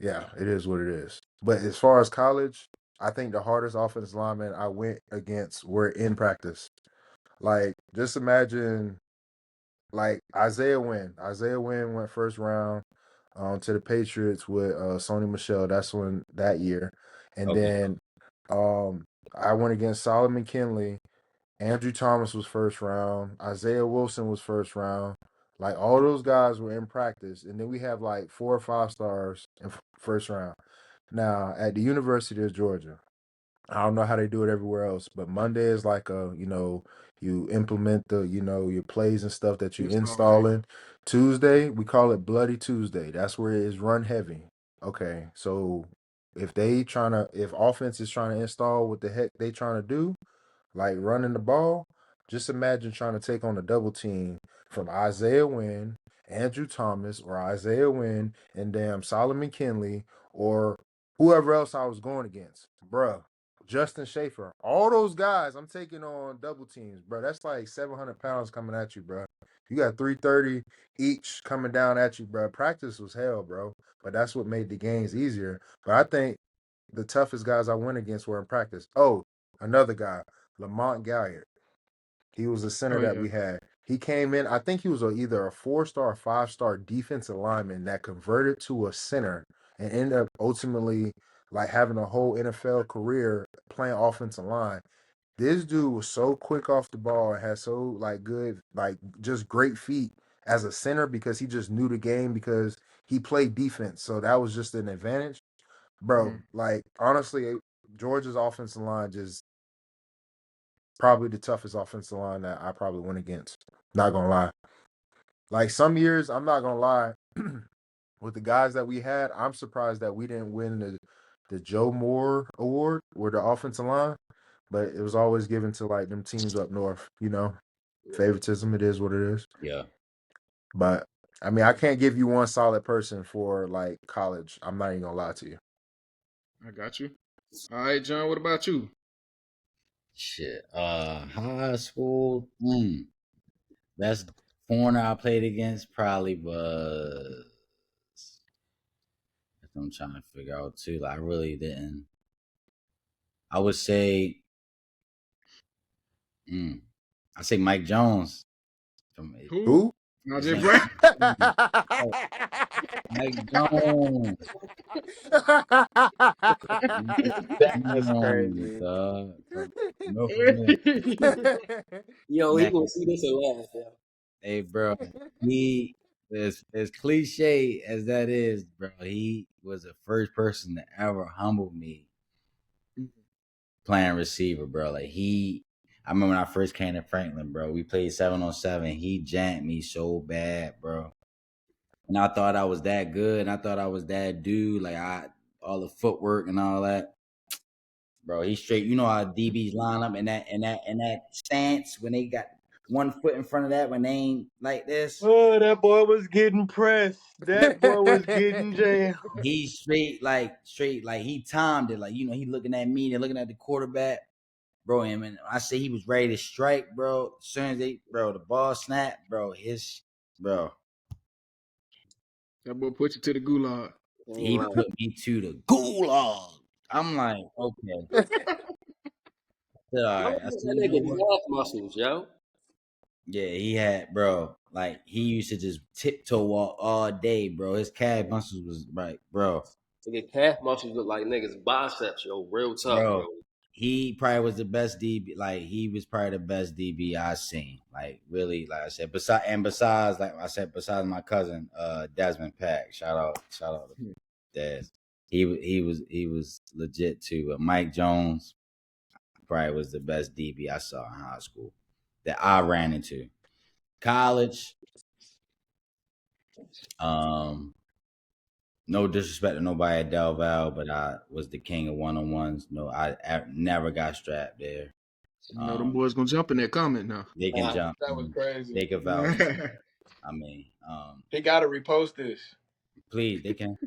Speaker 2: yeah, it is what it is. But as far as college, I think the hardest offensive linemen I went against were in practice. Like, just imagine, like Isaiah Wynn. Isaiah Wynn went first round to the Patriots with Sony Michelle. That's when that year, and
Speaker 4: Okay.
Speaker 2: then I went against Solomon Kinley. Andrew Thomas was first round. Isaiah Wilson was first round. Like all those guys were in practice, and then we have like 4 or 5 stars in first round. Now at the University of Georgia, I don't know how they do it everywhere else, but Monday is like you implement your plays and stuff that you
Speaker 3: Install day.
Speaker 2: installing. Tuesday we call it Bloody Tuesday. That's where it is run heavy. Okay, so if offense is trying to install what the heck they trying to do, like running the ball, just imagine trying to take on a double team from Isaiah Wynn, Andrew Thomas, or Isaiah Wynn and damn Solomon Kinley or whoever else I was going against. Bruh, Justin Schaefer. All those guys I'm taking on double teams, bro. That's like 700 pounds coming at you, bro. You got 330 each coming down at you, bro. Practice was hell, bro. But that's what made the games easier. But I think the toughest guys I went against were in practice. Oh, another guy. Lamont Galliard. He was the center
Speaker 3: Oh
Speaker 2: that
Speaker 3: yeah.
Speaker 2: we had. He came in, I think he was either a 4-star or 5-star defensive lineman that converted to a center and ended up ultimately like having a whole NFL career playing offensive line. This dude was so quick off the ball and had so like good, like just great feet as a center because he just knew the game because he played defense. So that was just an advantage. Bro, like honestly, Georgia's offensive line just probably the toughest offensive line that I probably went against. Not gonna lie. Like some years, I'm not gonna lie. With the guys that we had, I'm surprised that we didn't win the Joe Moore Award or the offensive line. But it was always given to like them teams up north, Favoritism, it is what it is.
Speaker 4: Yeah.
Speaker 2: But I mean, I can't give you one solid person for like college. I'm not even gonna lie to you.
Speaker 3: I got you. All right, John. What about you?
Speaker 4: Shit. High school. Best corner I played against probably was. I'm trying to figure out too. Like I really didn't. I would say. I say Mike Jones from
Speaker 3: Who?
Speaker 2: Who?
Speaker 3: Najee
Speaker 4: Atlanta.
Speaker 3: Brown.
Speaker 4: Mike Jones. Mike
Speaker 2: That's
Speaker 4: Jones,
Speaker 2: crazy.
Speaker 4: dog. From North Atlanta.
Speaker 1: Yo, he
Speaker 4: Man,
Speaker 1: gonna see this and laugh. Yo.
Speaker 4: hey, bro. He as cliche as that is, bro. He was the first person to ever humble me playing receiver, bro. Like I remember when I first came to Franklin, bro. We played 7-on-7. He janked me so bad, bro. And I thought I was that good. And I thought I was that dude. Like all the footwork and all that. Bro, he straight. You know how DBs line up in that stance when they got one foot in front of that when they ain't like this.
Speaker 5: Oh, that boy was getting pressed. That boy was getting jammed.
Speaker 4: He straight like he timed it. Like, you know, he looking at me and looking at the quarterback. Bro, and when I say he was ready to strike, bro, as soon as the ball snapped, bro, bro.
Speaker 3: That boy put you to the gulag.
Speaker 4: He put me to the gulag. I'm like, okay. I said, all right. I said,
Speaker 1: That
Speaker 4: you know
Speaker 1: nigga
Speaker 4: what?
Speaker 1: calf muscles, yo.
Speaker 4: Yeah, he had, bro. Like, he used to just tiptoe walk all day, bro. His calf muscles was right, bro.
Speaker 1: Nigga calf muscles look like niggas biceps, yo. Real tough, bro.
Speaker 4: He probably was the best DB. Like, he was probably the best DB I seen. Like, really, like I said, besides, like I said, besides my cousin, Desmond Pack. Shout out to Des. He was legit too. Mike Jones probably was the best DB I saw in high school that I ran into. College, no disrespect to nobody at Del Val, but I was the king of one-on-ones. No, I never got strapped there.
Speaker 3: You know them boys gonna jump in that comment now.
Speaker 4: They can jump.
Speaker 5: That was crazy.
Speaker 4: They can vouch. I mean,
Speaker 5: he got to repost this.
Speaker 4: Please, they can.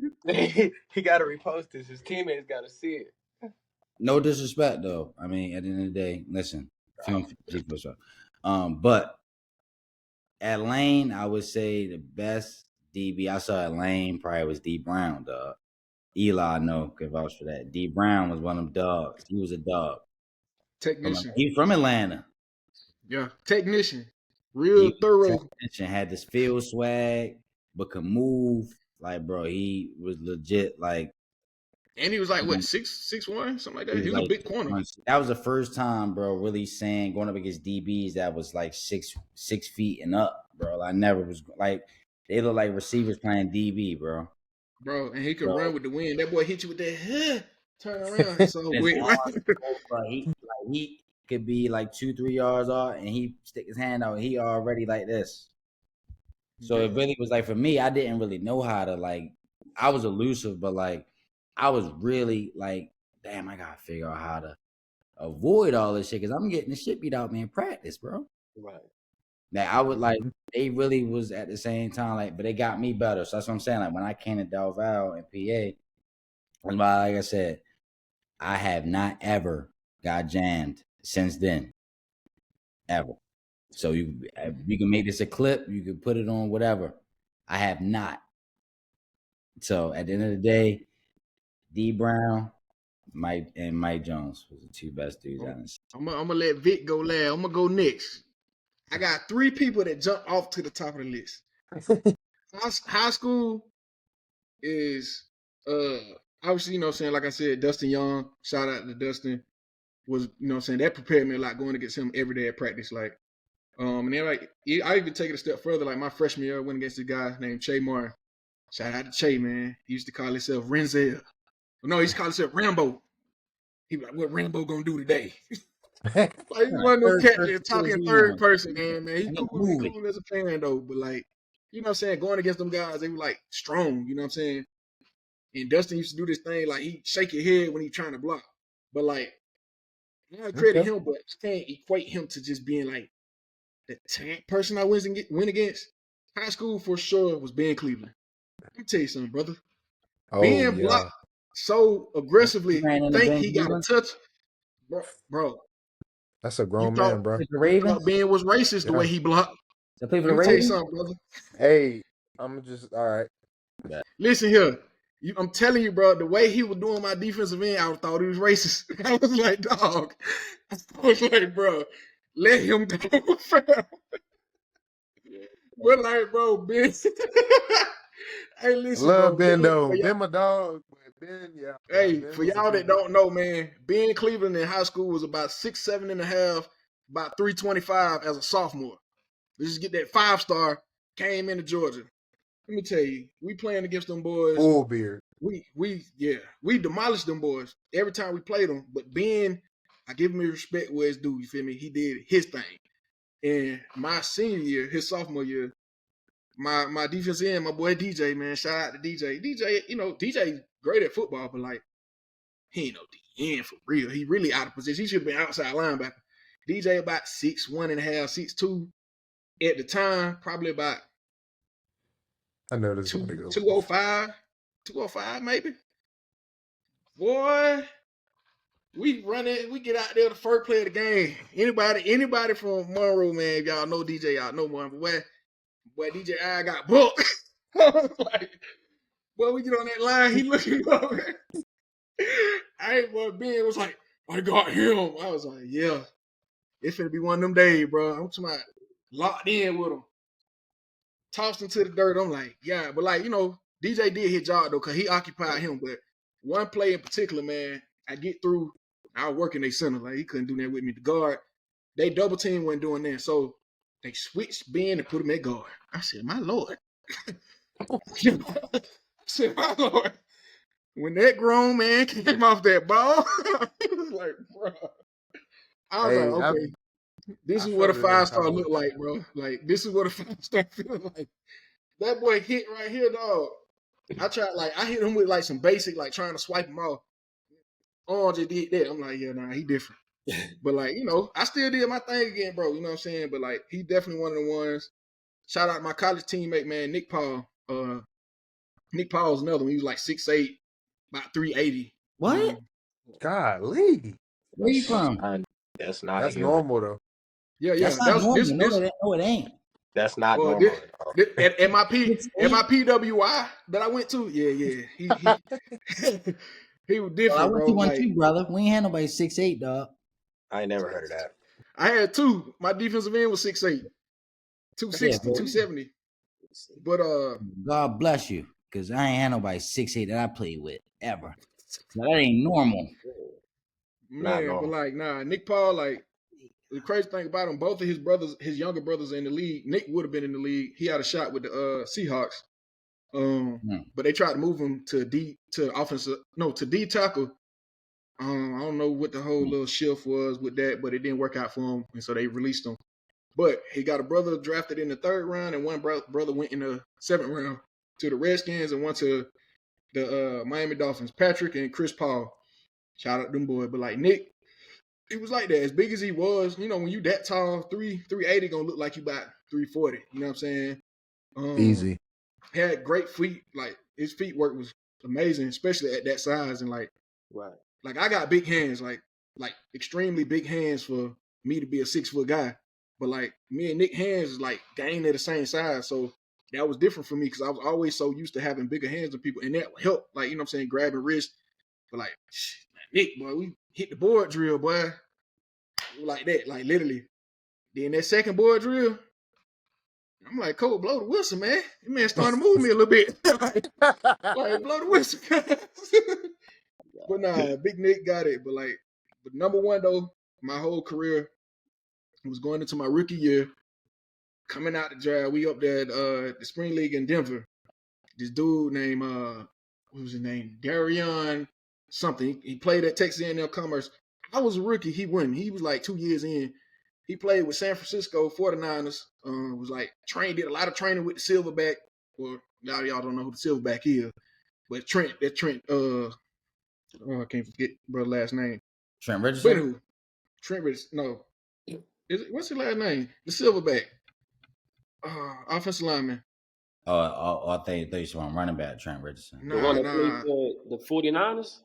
Speaker 5: He got to repost this. His teammates got to see it.
Speaker 4: No disrespect, though. I mean, at the end of the day, listen. But at Lane, I would say the best DB I saw at Lane probably was D Brown, dog. Eli, no, could vouch for that. D Brown was one of them dogs. He was a dog.
Speaker 3: Technician.
Speaker 4: He's from Atlanta.
Speaker 3: Yeah, technician. Real thorough.
Speaker 4: Technician, had this field swag, but could move. Like, bro, he was legit, like.
Speaker 3: And he was like, what, 6'1", something like that? He was
Speaker 4: like,
Speaker 3: a big corner.
Speaker 4: That was the first time, bro, really saying going up against DBs that was like 6 feet and up, bro. I never was like, they look like receivers playing DB, bro.
Speaker 3: Bro, and he could run with the wind. That boy hit you with that, turn around. It's so quick, right?
Speaker 4: He could be like 2-3 yards off, and he stick his hand out. He already like this. So it really was like, for me, I didn't really know how to, like, I was elusive, but like, I was really like, damn, I gotta figure out how to avoid all this shit because I'm getting the shit beat out me in practice, bro.
Speaker 1: Right.
Speaker 4: Now I would like, they really was at the same time, like, but they got me better. So that's what I'm saying. Like, when I came to Del Val and PA, like I said, I have not ever got jammed since then, ever. So you can make this a clip, you can put it on whatever. I have not. So at the end of the day, D Brown, Mike Jones was the two best dudes.
Speaker 3: I'm gonna let Vic go last. I'm gonna go next. I got 3 people that jump off to the top of the list. High school is obviously, you know what I'm saying, like I said, Dustin Young, shout out to Dustin, was, you know what I'm saying, that prepared me a lot going against him every day at practice. Like, and then like I even take it a step further. Like my freshman year, I went against a guy named Che Martin. Shout out to Che, man. He used to call himself Renzel. No, he used to call himself Rambo. He was like, what Rambo gonna do today? Like, he one of them cats that talking third person, man. He cool as a fan though. But like, you know what I'm saying, going against them guys, they were like strong, you know what I'm saying? And Dustin used to do this thing, like he'd shake your head when he's trying to block. But like, I credit him, but I can't equate him to just being like the tank person I went against. High school for sure was Ben Cleveland. Let me tell you something, brother. Ben blocked so aggressively, think he got a touch. Bro.
Speaker 2: That's a grown man, bro.
Speaker 3: You thought Ben was racist the way he blocked. Let me tell you something, brother.
Speaker 2: Hey, I'm just, all right.
Speaker 3: Listen here. I'm telling you, bro, the way he was doing my defensive end, I would thought he was racist. I was like, dog. I was like, bro, let him go, fam. But like, bro, Ben. Hey, listen,
Speaker 2: love
Speaker 3: bro,
Speaker 2: Ben though. Ben my dog. Ben, yeah.
Speaker 3: Hey,
Speaker 2: Ben
Speaker 3: for y'all that don't know, man, Ben Cleveland in high school was about 6'7" and a half, about 325 as a sophomore. Let's just get that 5-star, came into Georgia. Let me tell you, we playing against them boys.
Speaker 2: Full beard.
Speaker 3: We demolished them boys every time we played them. But Ben I give him his respect where it's due. You feel me? He did his thing. And my senior year, his sophomore year, my defense end, my boy DJ, man, shout out to DJ. DJ, DJ great at football, but like he ain't no DN for real. He really out of position. He should have been outside linebacker. DJ about 6'1.5", 6'2". At the time, probably about
Speaker 2: I know this is going to go.
Speaker 3: 205 maybe. Boy, we run it. We get out there the first play of the game. Anybody from Monroe, man, if y'all know DJ, y'all know one. But boy, DJ I got booked. Like, boy, we get on that line. He looking over. Boy, Ben was like, I got him. I was like, yeah, it's finna be one of them days, bro. I'm talking about locked in with him. Tossed him to the dirt. I'm like, yeah, but like, DJ did his job though, cause he occupied him. But one play in particular, man, I get through. I was working their center, like he couldn't do that with me. The guard, they double team wasn't doing that, so they switched Ben and put him at guard. I said, my lord. I said, my lord. When that grown man came off that ball, he was like, bro. I was like, okay, this is what a 5-star look like, bro. Like, this is what a 5-star feel like. That boy hit right here, dog. I hit him with like some basic, like trying to swipe him off. Oh, just did that. I'm like, yeah, nah, he different. But like, I still did my thing again, bro. You know what I'm saying? But like, he definitely one of the ones. Shout out to my college teammate, man, Nick Paul. Nick Paul's another one. He was like 6'8", about 380.
Speaker 4: What?
Speaker 2: Golly.
Speaker 4: Where you from?
Speaker 2: That's normal though.
Speaker 3: Yeah.
Speaker 4: That's not normal. No, it ain't.
Speaker 5: That's not normal.
Speaker 3: At my PWI that I went to, yeah. He was different,
Speaker 4: I went to
Speaker 3: bro.
Speaker 4: one too, brother. We ain't had nobody 6'8", dog.
Speaker 5: I ain't never heard of that.
Speaker 3: I had two. My defensive end was 6'8", 260, 270. But
Speaker 4: God bless you, because I ain't had nobody 6'8" that I played with ever. Now, that ain't normal.
Speaker 3: Man, but like, nah, Nick Paul, like, the crazy thing about him, both of his brothers, his younger brothers in the league, Nick would have been in the league. He had a shot with the Seahawks. But they tried to move him to D tackle. I don't know what the whole little shift was with that, but it didn't work out for him, and so they released him. But he got a brother drafted in the 3rd round, and one brother went in the 7th round to the Redskins, and one to the Miami Dolphins. Patrick and Chris Paul. Shout out to them boys. But like Nick, he was like that. As big as he was, when you that tall, 380 gonna look like you about 340. You know what I'm saying?
Speaker 2: Easy.
Speaker 3: Had great feet. Like his feet work was amazing, especially at that size. And like I got big hands, like extremely big hands for me to be a 6-foot guy. But like me and Nick hands is like dang near the same size. So that was different for me because I was always so used to having bigger hands than people. And that helped, like, you know what I'm saying, grabbing wrist. But like, Nick, boy, we hit the board drill, boy. Like that, like literally. Then that second board drill, I'm like, Cole, blow the whistle, man. That man starting to move me a little bit. like, blow the whistle. But nah, Big Nick got it. But number one, though, my whole career was going into my rookie year. Coming out the draft, we up there at the spring league in Denver. This dude named, what was his name? Darion something. He played at Texas A&M Commerce. I was a rookie. He won. He was like 2 years in. He played with San Francisco 49ers. Was like did a lot of training with the Silverback. Well, y'all don't know who the Silverback is. But Trent, I can't forget brother last name.
Speaker 4: Trent Richardson?
Speaker 3: But who? Trent Richardson, no. What's his last name? The Silverback. Offensive lineman.
Speaker 4: I thought you were on running back, Trent Richardson.
Speaker 1: The one that played for the 49ers?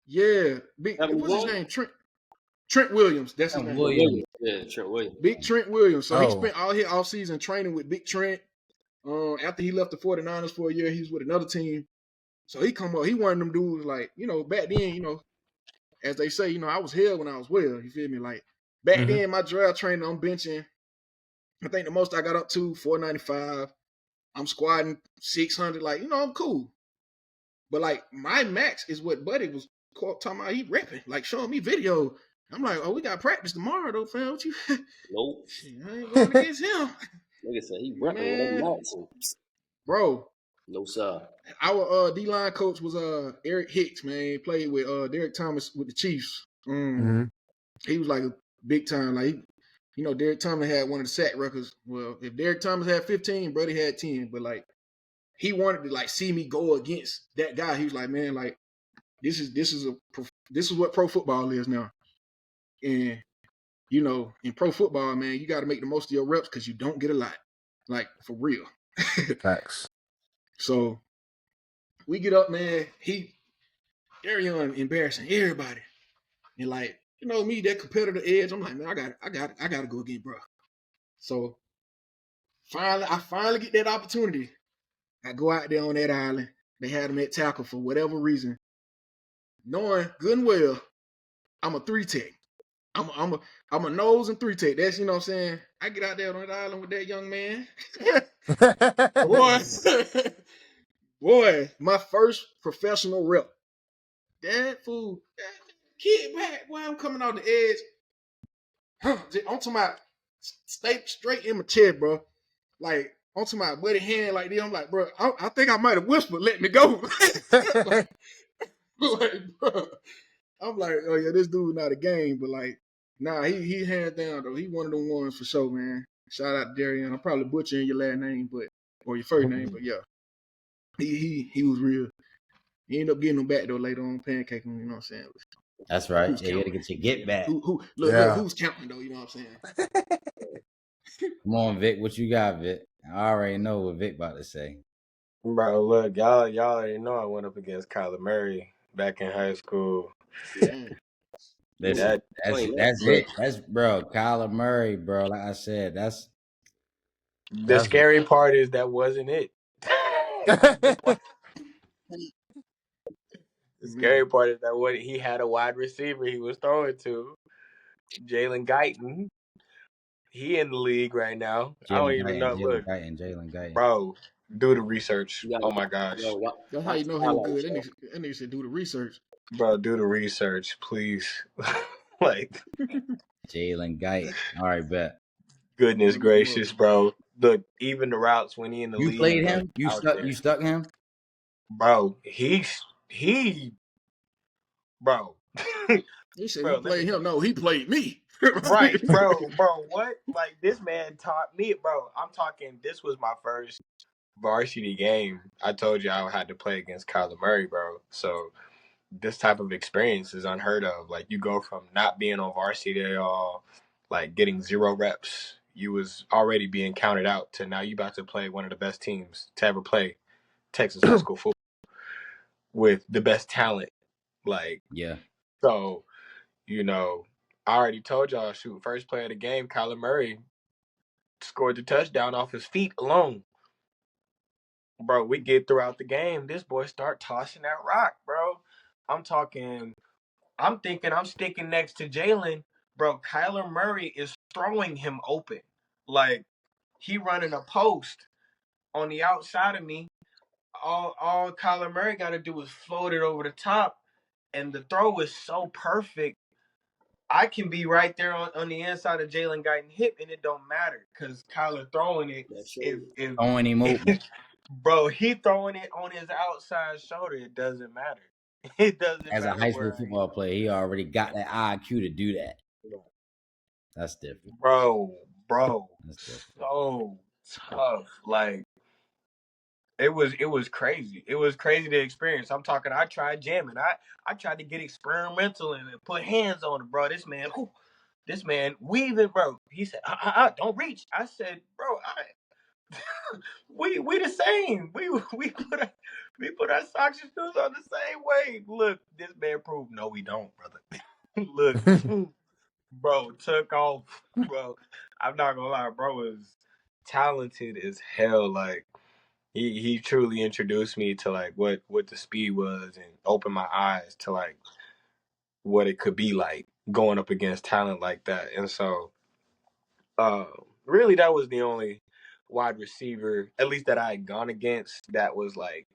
Speaker 3: Yeah. What's his name? Trent Williams. That's his name.
Speaker 1: Williams. Yeah, Trent Williams.
Speaker 3: Big Trent Williams. So he spent all his offseason training with Big Trent. After he left the 49ers for a year, he was with another team. So he come up. He one of them dudes like, back then, as they say, I was hell when I was well. You feel me? Like, back then, my draft training, I'm benching. I think the most I got up to 495. I'm squatting 600. Like, I'm cool. But like my max is what Buddy was talking about. He repping, like showing me video. I'm like, oh, we got practice tomorrow though, fam. What you?
Speaker 1: Nope.
Speaker 3: Shit, I ain't going against him.
Speaker 1: Like I said, he repping what
Speaker 3: bro.
Speaker 1: No sir.
Speaker 3: Our D-line coach was Eric Hicks, man. He played with Derek Thomas with the Chiefs. He was like a big time. Like, you know, Derrick Thomas had one of the sack records. Well, if Derrick Thomas had 15, Brady had 10. But like, he wanted to like see me go against that guy. He was like, man, like this is what pro football is now. And you know, in pro football, man, you got to make the most of your reps because you don't get a lot, like for real.
Speaker 2: Facts.
Speaker 3: So we get up, man. Arion embarrassing everybody, and like you know me, that competitive edge. I'm like, man, I got to go again, bro. So I finally get that opportunity. I go out there on that island. They had him at tackle for whatever reason, knowing good and well I'm a 3 tech. I'm a nose and 3 tech. That's you know what I'm saying. I get out there on that island with that young man. Boy, boy, my first professional rep. That fool, kid back. Boy, I'm coming out the edge. I'm talking about stay straight in my chest, bro. Like, I'm talking about buddy hand like this. I'm like, bro, I think I might have whispered, let me go. like, bro. I'm like, oh yeah, this dude not a game, but like, nah, he hands down though. He one of them ones for sure, man. Shout out to Darian. I'm probably butchering your last name, or your first name, but yeah, he was real. He ended up getting him back though later on, pancaking. You know what I'm saying?
Speaker 4: That's right.
Speaker 3: Who's
Speaker 4: Yeah, you got to
Speaker 3: counting?
Speaker 4: get your get back.
Speaker 3: Look,
Speaker 2: Yeah.
Speaker 3: who's counting though? You know what I'm saying?
Speaker 4: Come on, Vic. What you got, Vic? I already know what Vic about to say.
Speaker 5: Bro, look, y'all already know I went up against Kyler Murray back in high school.
Speaker 1: Yeah.
Speaker 3: Man,
Speaker 4: Listen,
Speaker 5: That
Speaker 1: Explain that.
Speaker 4: that's
Speaker 5: look,
Speaker 4: it. That's bro, Kyler Murray, bro. Like I said, that's
Speaker 5: the
Speaker 2: That's
Speaker 5: scary part is that wasn't it. The
Speaker 3: man.
Speaker 5: scary part is that what he had a wide receiver he was throwing to, Jalen Guyton. He in the league right now. I don't even know. Look,
Speaker 4: Jalen Guyton.
Speaker 5: bro, do the research.
Speaker 1: You
Speaker 5: Oh
Speaker 1: gotta,
Speaker 5: my gosh,
Speaker 1: watch,
Speaker 3: That's how
Speaker 1: watch
Speaker 3: you know
Speaker 1: the
Speaker 3: he was
Speaker 1: highlights,
Speaker 3: good. That
Speaker 1: though.
Speaker 3: nigga said do the research.
Speaker 5: bro, do the research, please. Like,
Speaker 4: Jalen Guyton. All right, bet.
Speaker 5: goodness
Speaker 3: Go look him up.
Speaker 5: gracious, bro. Look, even the routes when he in the
Speaker 4: You
Speaker 5: league,
Speaker 4: played
Speaker 5: bro,
Speaker 4: him? You
Speaker 5: out
Speaker 4: stuck
Speaker 5: there,
Speaker 4: you stuck him?
Speaker 5: bro. He, bro,
Speaker 3: He said he
Speaker 5: bro. Let me
Speaker 3: played
Speaker 5: tell
Speaker 3: him.
Speaker 5: you.
Speaker 3: No, he played me.
Speaker 5: Right, bro, what? Like this man taught me, bro. I'm talking. This was my first varsity game. I told you I had to play against Kyler Murray, bro. So this type of experience is unheard of. Like you go from not being on varsity at all, like getting 0 reps. You was already being counted out to now you about to play one of the best teams to ever play Texas high school football with the best talent. Like
Speaker 4: Yeah.
Speaker 5: so, you know, I already told y'all, shoot, first play of the game, Kyler Murray scored the touchdown off his feet alone. Bro, we get throughout the game. This boy start tossing that rock, bro. I'm talking, I'm thinking I'm sticking next to Jalen. Bro, Kyler Murray is throwing him open. Like, he running a post on the outside of me. All Kyler Murray got to do is float it over the top. And the throw is so perfect. I can be right there on the inside of Jalen Guyton hip, and it don't matter because Kyler throwing it.
Speaker 1: That's true.
Speaker 5: If
Speaker 4: Throwing him open.
Speaker 5: bro, he throwing it on his outside shoulder, it doesn't matter. It doesn't
Speaker 4: As a
Speaker 5: matter
Speaker 4: high school
Speaker 5: where I
Speaker 4: football player, he already got that IQ to do that. That's different.
Speaker 5: am. Bro,
Speaker 4: That's different.
Speaker 5: so tough. Like it was crazy. It was crazy to experience. I'm talking. I tried jamming. I tried to get experimental and put hands on it, bro. This man weaving, bro. He said, don't reach. I said, bro, we the same. We put our socks and shoes on the same way. Look, this man proved no, we don't, brother. Look, bro, took off, bro. I'm not gonna lie, bro is talented as hell. Like he truly introduced me to like what the speed was and opened my eyes to like what it could be like going up against talent like that. And so uh really that was the only wide receiver, at least that I had gone against, that was like,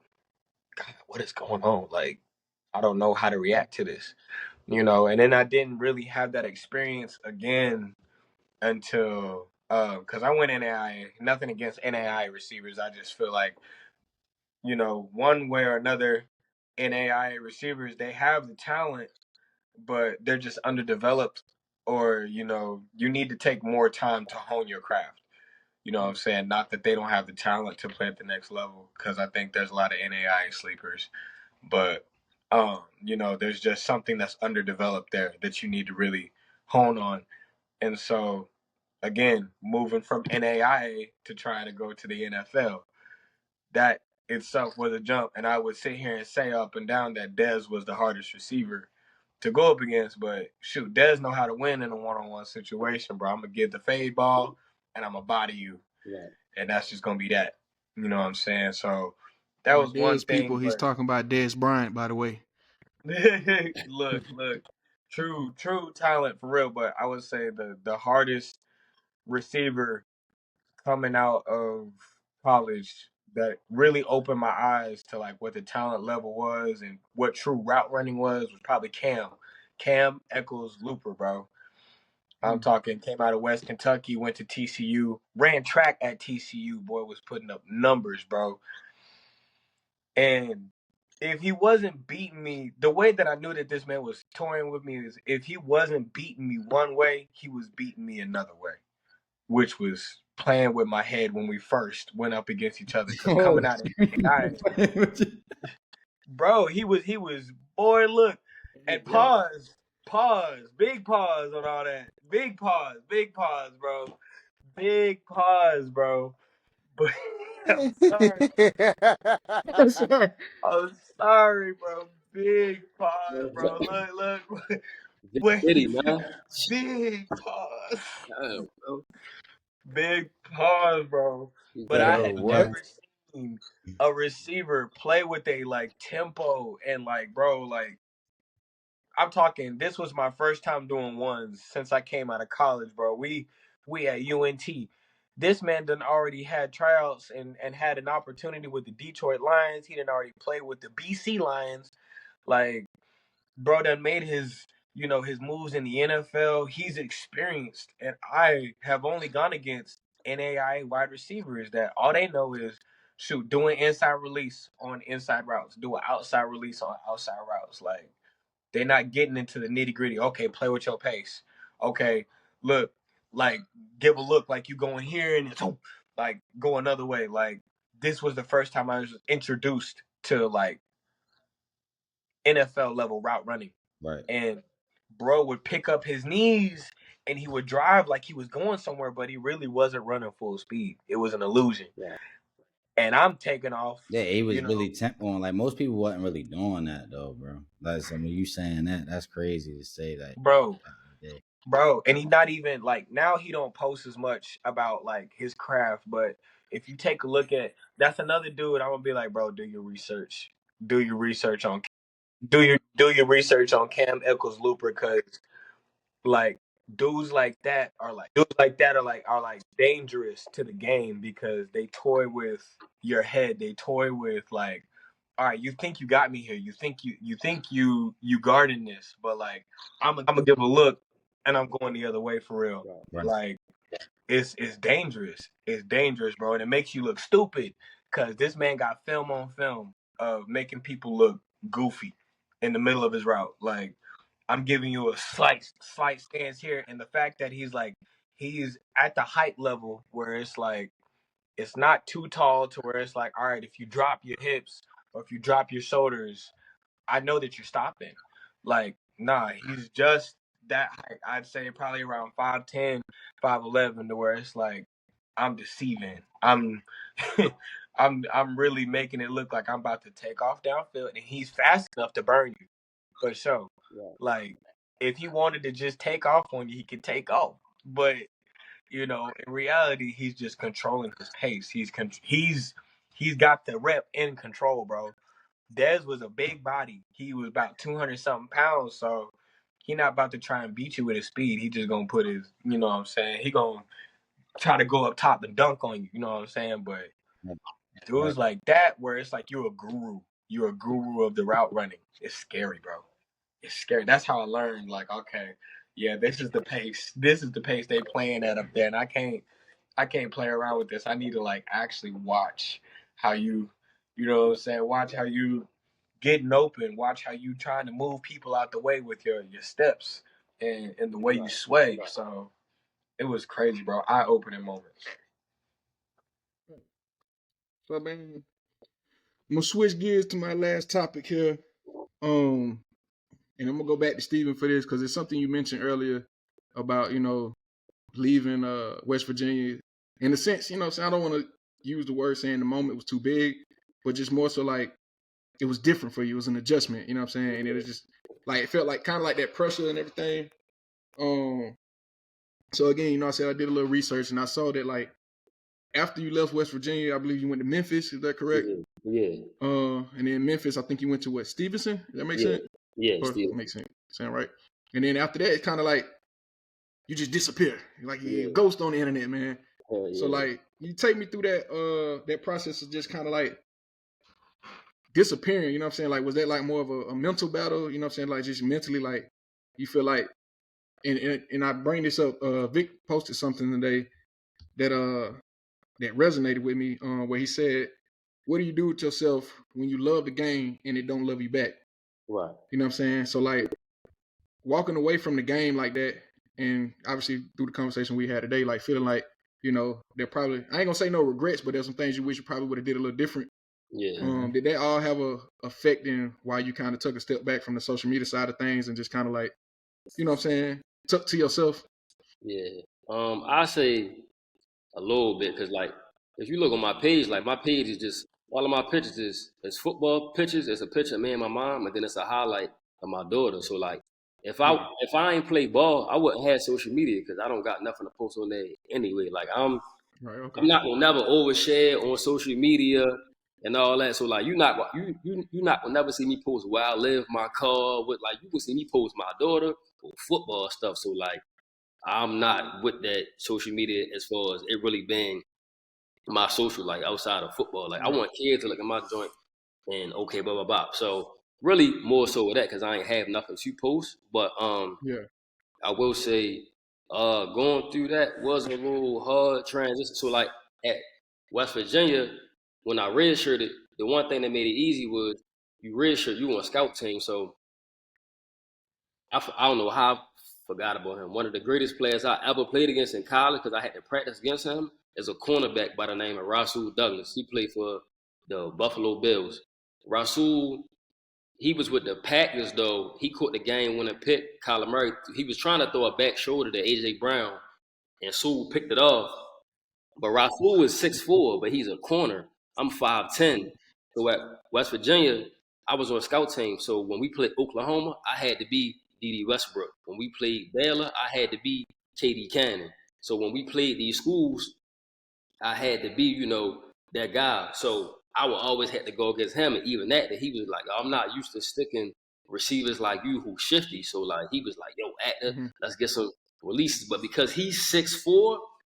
Speaker 5: God, what is going on? Like, I don't know how to react to this, And then I didn't really have that experience again until because I went NAIA. Nothing against NAIA receivers. I just feel like, one way or another, NAIA receivers, they have the talent, but they're just underdeveloped or you need to take more time to hone your craft. You know what I'm saying? Not that they don't have the talent to play at the next level, because I think there's a lot of NAIA sleepers, but there's just something that's underdeveloped there that you need to really hone on. And so, again, moving from NAIA to trying to go to the NFL, that itself was a jump. And I would sit here and say up and down that Dez was the hardest receiver to go up against, but shoot, Dez know how to win in a one-on-one situation, bro. I'm gonna get the fade ball and I'm gonna body you, and that's just gonna be that. You know what I'm saying? So that
Speaker 3: By
Speaker 5: was one
Speaker 3: Dez people,
Speaker 5: thing.
Speaker 3: he's
Speaker 5: But
Speaker 3: talking about Dez Bryant, by the way.
Speaker 5: look, true talent for real. But I would say the hardest receiver coming out of college that really opened my eyes to like what the talent level was and what true route running was probably Cam Eccles Looper, bro. I'm talking came out of West Kentucky, went to TCU, ran track at TCU. Boy was putting up numbers, bro. And if he wasn't beating me, the way that I knew that this man was toying with me is if he wasn't beating me one way, he was beating me another way, which was playing with my head when we first went up against each other. Because coming out of AI, bro, he was boy, look, and big pause on all that, big pause, bro, big pause, bro. But I'm sorry, I'm sorry, bro. Big pause, bro. Look, wait,
Speaker 1: Diddy, man.
Speaker 5: big pause.
Speaker 1: Damn, bro.
Speaker 5: Big pause, bro.
Speaker 1: He's
Speaker 5: But
Speaker 1: like,
Speaker 5: I
Speaker 2: Yo,
Speaker 5: had
Speaker 2: what?
Speaker 5: never seen a receiver play with a like tempo and like, bro, like I'm talking. This was my first time doing ones since I came out of college, bro. We at UNT. This man done already had tryouts and had an opportunity with the Detroit Lions. He done already played with the BC Lions. Like, bro done made his moves in the NFL. He's experienced, and I have only gone against NAIA wide receivers that all they know is shoot, doing inside release on inside routes, do an outside release on outside routes. Like they're not getting into the nitty gritty. Okay, play with your pace. Okay, look, like give a look like you going here and it's like go another way. Like this was the first time I was introduced to like NFL level route running.
Speaker 4: Right.
Speaker 5: And bro would pick up his knees and he would drive like he was going somewhere, but he really wasn't running full speed. It was an illusion.
Speaker 1: yeah,
Speaker 5: And I'm taking off,
Speaker 4: Yeah, he was
Speaker 5: you know,
Speaker 4: really tempoing. Like most people wasn't really doing that though, bro. Like I mean, you saying that, that's crazy to say that.
Speaker 5: bro.
Speaker 4: Back in the day.
Speaker 5: Bro, and he's not even like now he don't post as much about like his craft, but if you take a look at that's another dude, I'm gonna be like, bro, do your research. Do your research on Cam Eccles Looper, because like dudes like that are dangerous to the game because they toy with your head. They toy with like, all right, you think you got me here. You think you guarding this, but like I'm gonna give a look and I'm going the other way for real.
Speaker 4: Right.
Speaker 5: Like it's dangerous. It's dangerous, bro, and it makes you look stupid because this man got film on film of making people look goofy in the middle of his route. Like I'm giving you a slight stance here, and the fact that he's at the height level where it's like it's not too tall to where it's like, all right, if you drop your hips or if you drop your shoulders, I know that you're stopping. Like, nah, he's just that height. I'd say probably around 5'10", 5'11", to where it's like I'm deceiving. I'm really making it look like I'm about to take off downfield, and he's fast enough to burn you for sure.
Speaker 1: yeah,
Speaker 5: Like, if he wanted to just take off on you, he could take off. But in reality, he's just controlling his pace. He's got the rep in control, bro. Dez was a big body. He was about 200 something pounds, so he not about to try and beat you with his speed. He just gonna put his, you know what I'm saying? He gonna try to go up top and dunk on you, you know what I'm saying? But dudes like that, where it's like you're a guru. You're a guru of the route running. It's scary, bro. It's scary. That's how I learned. Like, okay, yeah, this is the pace. This is the pace they playing at up there, and I can't play around with this. I need to like actually watch how you know what I'm saying? Watch how you getting open. Watch how you trying to move people out the way with your steps. and the way you sway. So it was crazy, bro. Eye-opening moments.
Speaker 3: So man, I'm gonna switch gears to my last topic here. And I'm gonna go back to Steven for this because it's something you mentioned earlier about, leaving West Virginia. In a sense, so I don't want to use the word saying the moment was too big, but just more so like it was different for you. It was an adjustment, you know what I'm saying? And it was just like it felt like kind of like that pressure and everything. So again, I said I did a little research and I saw that like after you left West Virginia, I believe you went to Memphis. Is that correct?
Speaker 1: Yeah.
Speaker 3: And then Memphis, I think you went to what, Stevenson? Does that make sense?
Speaker 1: Yeah,
Speaker 3: Or
Speaker 1: Steve.
Speaker 3: makes sense. Sound right? And then after that, it's kind of like you just disappear, like you ghost on the internet, man. So like, you take me through that process of just kind of like disappearing. You know what I'm saying? Like, was that like more of a mental battle? You know what I'm saying? Like just mentally, like you feel like, and I bring this up. Vic posted something today that resonated with me. Where he said, "What do you do with yourself when you love the game and it don't love you back?"
Speaker 1: Right.
Speaker 3: You know what I'm saying? So like walking away from the game like that, and obviously through the conversation we had today, like feeling like, there probably, I ain't gonna say no regrets, but there's some things you wish you probably would have did a little different.
Speaker 1: Yeah.
Speaker 3: Did that all have a effect in why you kind of took a step back from the social media side of things and just kind of like, you know what I'm saying, took to yourself?
Speaker 1: Yeah. I say a little bit because like if you look on my page, like my page is just all of my pictures is football pictures. It's a picture of me and my mom, and then it's a highlight of my daughter. So like if I ain't play ball, I wouldn't have social media because I don't got nothing to post on there anyway. Like
Speaker 3: Right. Okay.
Speaker 1: I'm not gonna never overshare on social media and all that. So like you not gonna never see me post where I live, my car, with like you can see me post my daughter or football stuff. So like I'm not with that social media as far as it really being my social like outside of football. Like I
Speaker 3: Right.
Speaker 1: want kids to look at my joint and okay, blah blah blah. So really more so with that because I ain't have nothing to post. But
Speaker 3: Yeah.
Speaker 1: I will say going through that was a little hard transition. So like at West Virginia, when I redshirted, the one thing that made it easy was you redshirt, you on scout team. So I don't know how I forgot about him. One of the greatest players I ever played against in college because I had to practice against him is a cornerback by the name of Rasul Douglas. He played for the Buffalo Bills. Rasul, he was with the Packers though. He caught the game winning pick. Kyler Murray, he was trying to throw a back shoulder to AJ Brown, and Sewell picked it off. But Rasul is 6'4", but he's a corner. I'm 5'10". So at West Virginia, I was on a scout team. So when we played Oklahoma, I had to be D.D. Westbrook. When we played Baylor, I had to be K.D. Cannon. So when we played these schools, I had to be, that guy. So I would always have to go against him. And even that he was like, I'm not used to sticking receivers like you who shifty. So like he was like, yo, actor,
Speaker 3: Mm-hmm.
Speaker 1: let's get some releases. But because he's 6'4",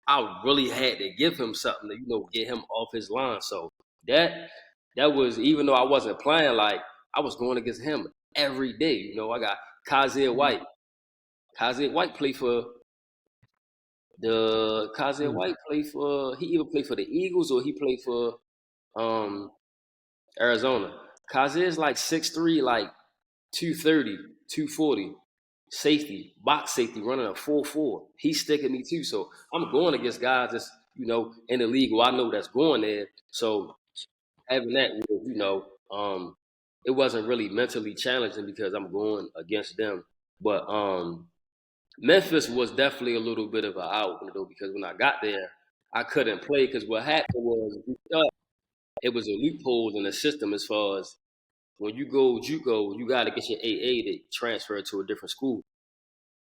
Speaker 1: I really had to give him something to, get him off his line. So that was, even though I wasn't playing, like I was going against him every day. I got Kazir
Speaker 3: Mm-hmm.
Speaker 1: White. Kazir White played for the Kazir
Speaker 3: Ooh.
Speaker 1: White played for, he either played for the Eagles or he played for um Arizona. Kazir's like 6'3", like 230, 240. Safety, box safety, running a 4.4. He's sticking me too. So I'm going against guys that's, in the league who I know that's going there. So having that was, it wasn't really mentally challenging because I'm going against them. But Memphis was definitely a little bit of an out, because when I got there, I couldn't play because what happened was we thought it was a loophole in the system as far as when you go JUCO, you got to get your AA to transfer to a different school.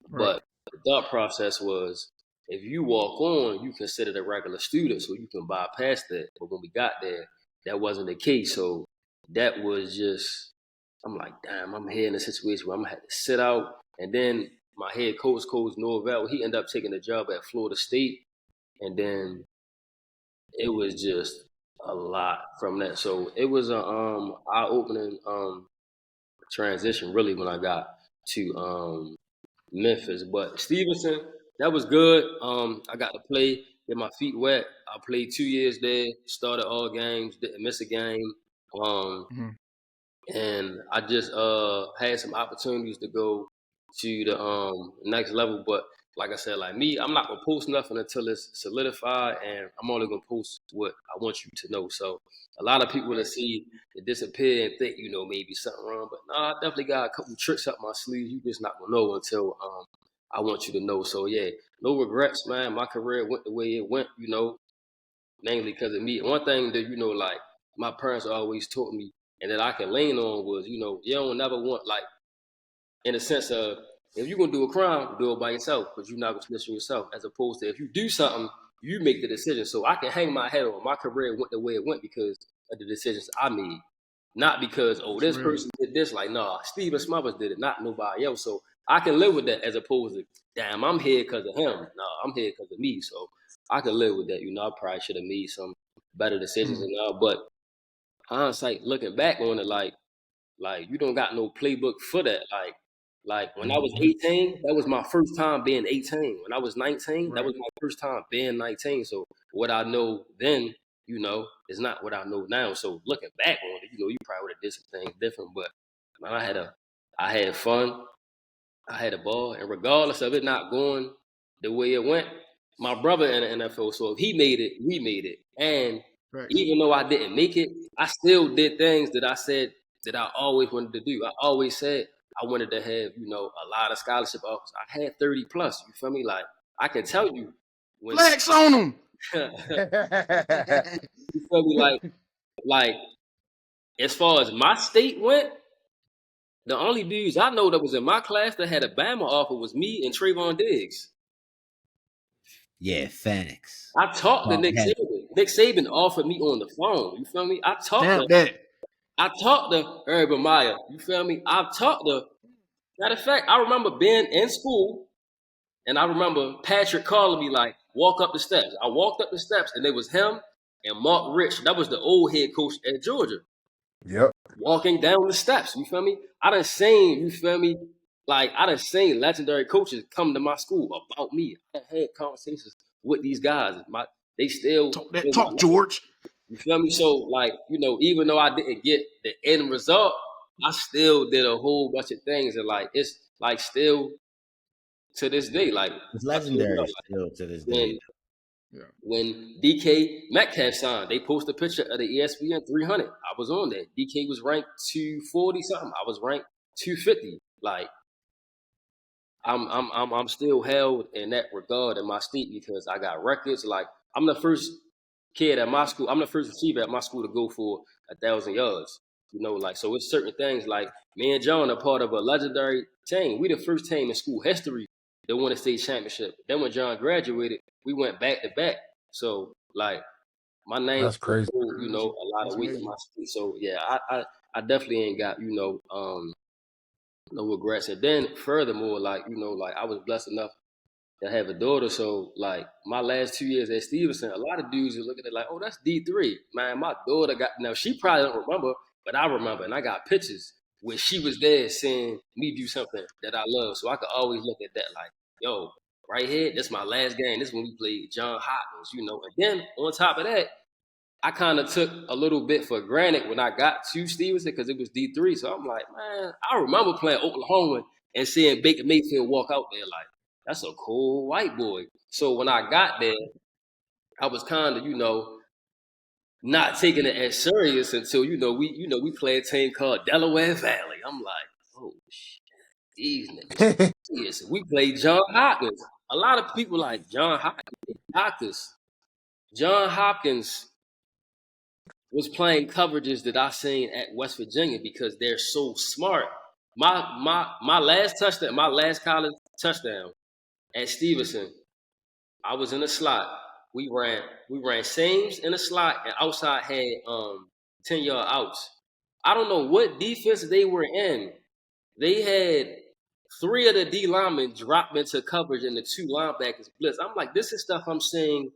Speaker 3: Right.
Speaker 1: But the thought process was if you walk on, you considered a regular student, so you can bypass that. But when we got there, that wasn't the case. So that was just, I'm like, damn, I'm here in a situation where I'm gonna have to sit out. And then my head coach Norvell, he ended up taking a job at Florida State. And then it was just a lot from that. So it was a eye opening transition really when I got to Memphis. But Stevenson, that was good. I got to play, get my feet wet. I played 2 years there, started all games, didn't miss a game. Um,
Speaker 3: Mm-hmm.
Speaker 1: and I just had some opportunities to go to the next level. But like I said, like me, I'm not gonna post nothing until it's solidified, and I'm only gonna post what I want you to know. So a lot of people that see it disappear and think, maybe something wrong, but no, I definitely got a couple tricks up my sleeve. You just not gonna know until I want you to know. So yeah, no regrets, man. My career went the way it went, mainly because of me. One thing that like my parents always taught me, and that I can lean on was, you don't never want, like, in the sense of, if you're gonna do a crime, do it by yourself, because you're not gonna snitch on yourself. As opposed to, if you do something, you make the decision. So I can hang my head on my career went the way it went because of the decisions I made, not because this person did this. Like, nah, Steven Smothers did it, not nobody else. So I can live with that, as opposed to, damn, I'm here because of him. Nah, I'm here because of me. So I can live with that. I probably should have made some better decisions and all, but hindsight, looking back on it, like you don't got no playbook for that. Like when I was 18, that was my first time being 18. When I was 19, that was my first time being 19. So what I know then, is not what I know now. So looking back on it, you probably would have did some things different. But man, I had fun. I had a ball, and regardless of it not going the way it went, my brother in the NFL. So if he made it, we made it. And even though I didn't make it, I still did things that I said that I always wanted to do. I always said I wanted to have, a lot of scholarship offers. I had 30 plus. You feel me? Like, I can tell you when
Speaker 3: flex on them.
Speaker 1: You feel me? Like as far as my state went, the only dudes I know that was in my class that had a Bama offer was me and Trayvon Diggs.
Speaker 4: Yeah, facts.
Speaker 1: I talked to Nick Saban. Nick Saban offered me on the phone. You feel me? I talked to Urban Meyer. You feel me? Matter of fact, I remember being in school, and I remember Patrick calling me like, walk up the steps. I walked up the steps, and it was him and Mark Rich. That was the old head coach at Georgia.
Speaker 2: Yep.
Speaker 1: Walking down the steps. You feel me? I done seen, you feel me? Like, I done seen legendary coaches come to my school about me. I had conversations with these guys. They still
Speaker 3: talk, George.
Speaker 1: You feel me? So, like, even though I didn't get the end result, I still did a whole bunch of things, and like it's like still to this day, like
Speaker 4: it's legendary still to this day.
Speaker 1: When DK Metcalf signed, they posted a picture of the ESPN 300. I was on there. DK was ranked 240 something. I was ranked 250. Like, I'm still held in that regard in my state because I got records. Like, I'm the first kid at my school. I'm the first receiver at my school to go for 1,000 yards. Like, so it's certain things. Like, me and John are part of a legendary team. We the first team in school history that won a state championship. Then when John graduated, we went back to back. So, like, my name,
Speaker 2: that's crazy.
Speaker 1: A lot of weight in my state. So yeah, I definitely ain't got no regrets. And then furthermore, like I was blessed enough to have a daughter. So like my last 2 years at Stevenson, a lot of dudes are looking at like, oh, that's D3. Man, my daughter now she probably don't remember, but I remember, and I got pictures where she was there seeing me do something that I love. So I could always look at that like, yo, right here, this my last game. This is when we played John Hopkins, And then on top of that, I kind of took a little bit for granted when I got to Stevenson because it was D3. So I'm like, man, I remember playing Oklahoma and seeing Baker Mayfield walk out there like, that's a cool white boy. So when I got there, I was kind of, not taking it as serious until, we play a team called Delaware Valley. I'm like, oh, shit, these niggas. Yes, we played John Hopkins. A lot of people like John Hopkins. John Hopkins was playing coverages that I seen at West Virginia because they're so smart. My last touchdown, my last college touchdown at Stevenson, I was in the slot. We ran seams in the slot, and outside had 10-yard outs. I don't know what defense they were in. They had 3 of the D linemen drop into coverage and the 2 linebackers blitz. I'm like, this is stuff I'm seeing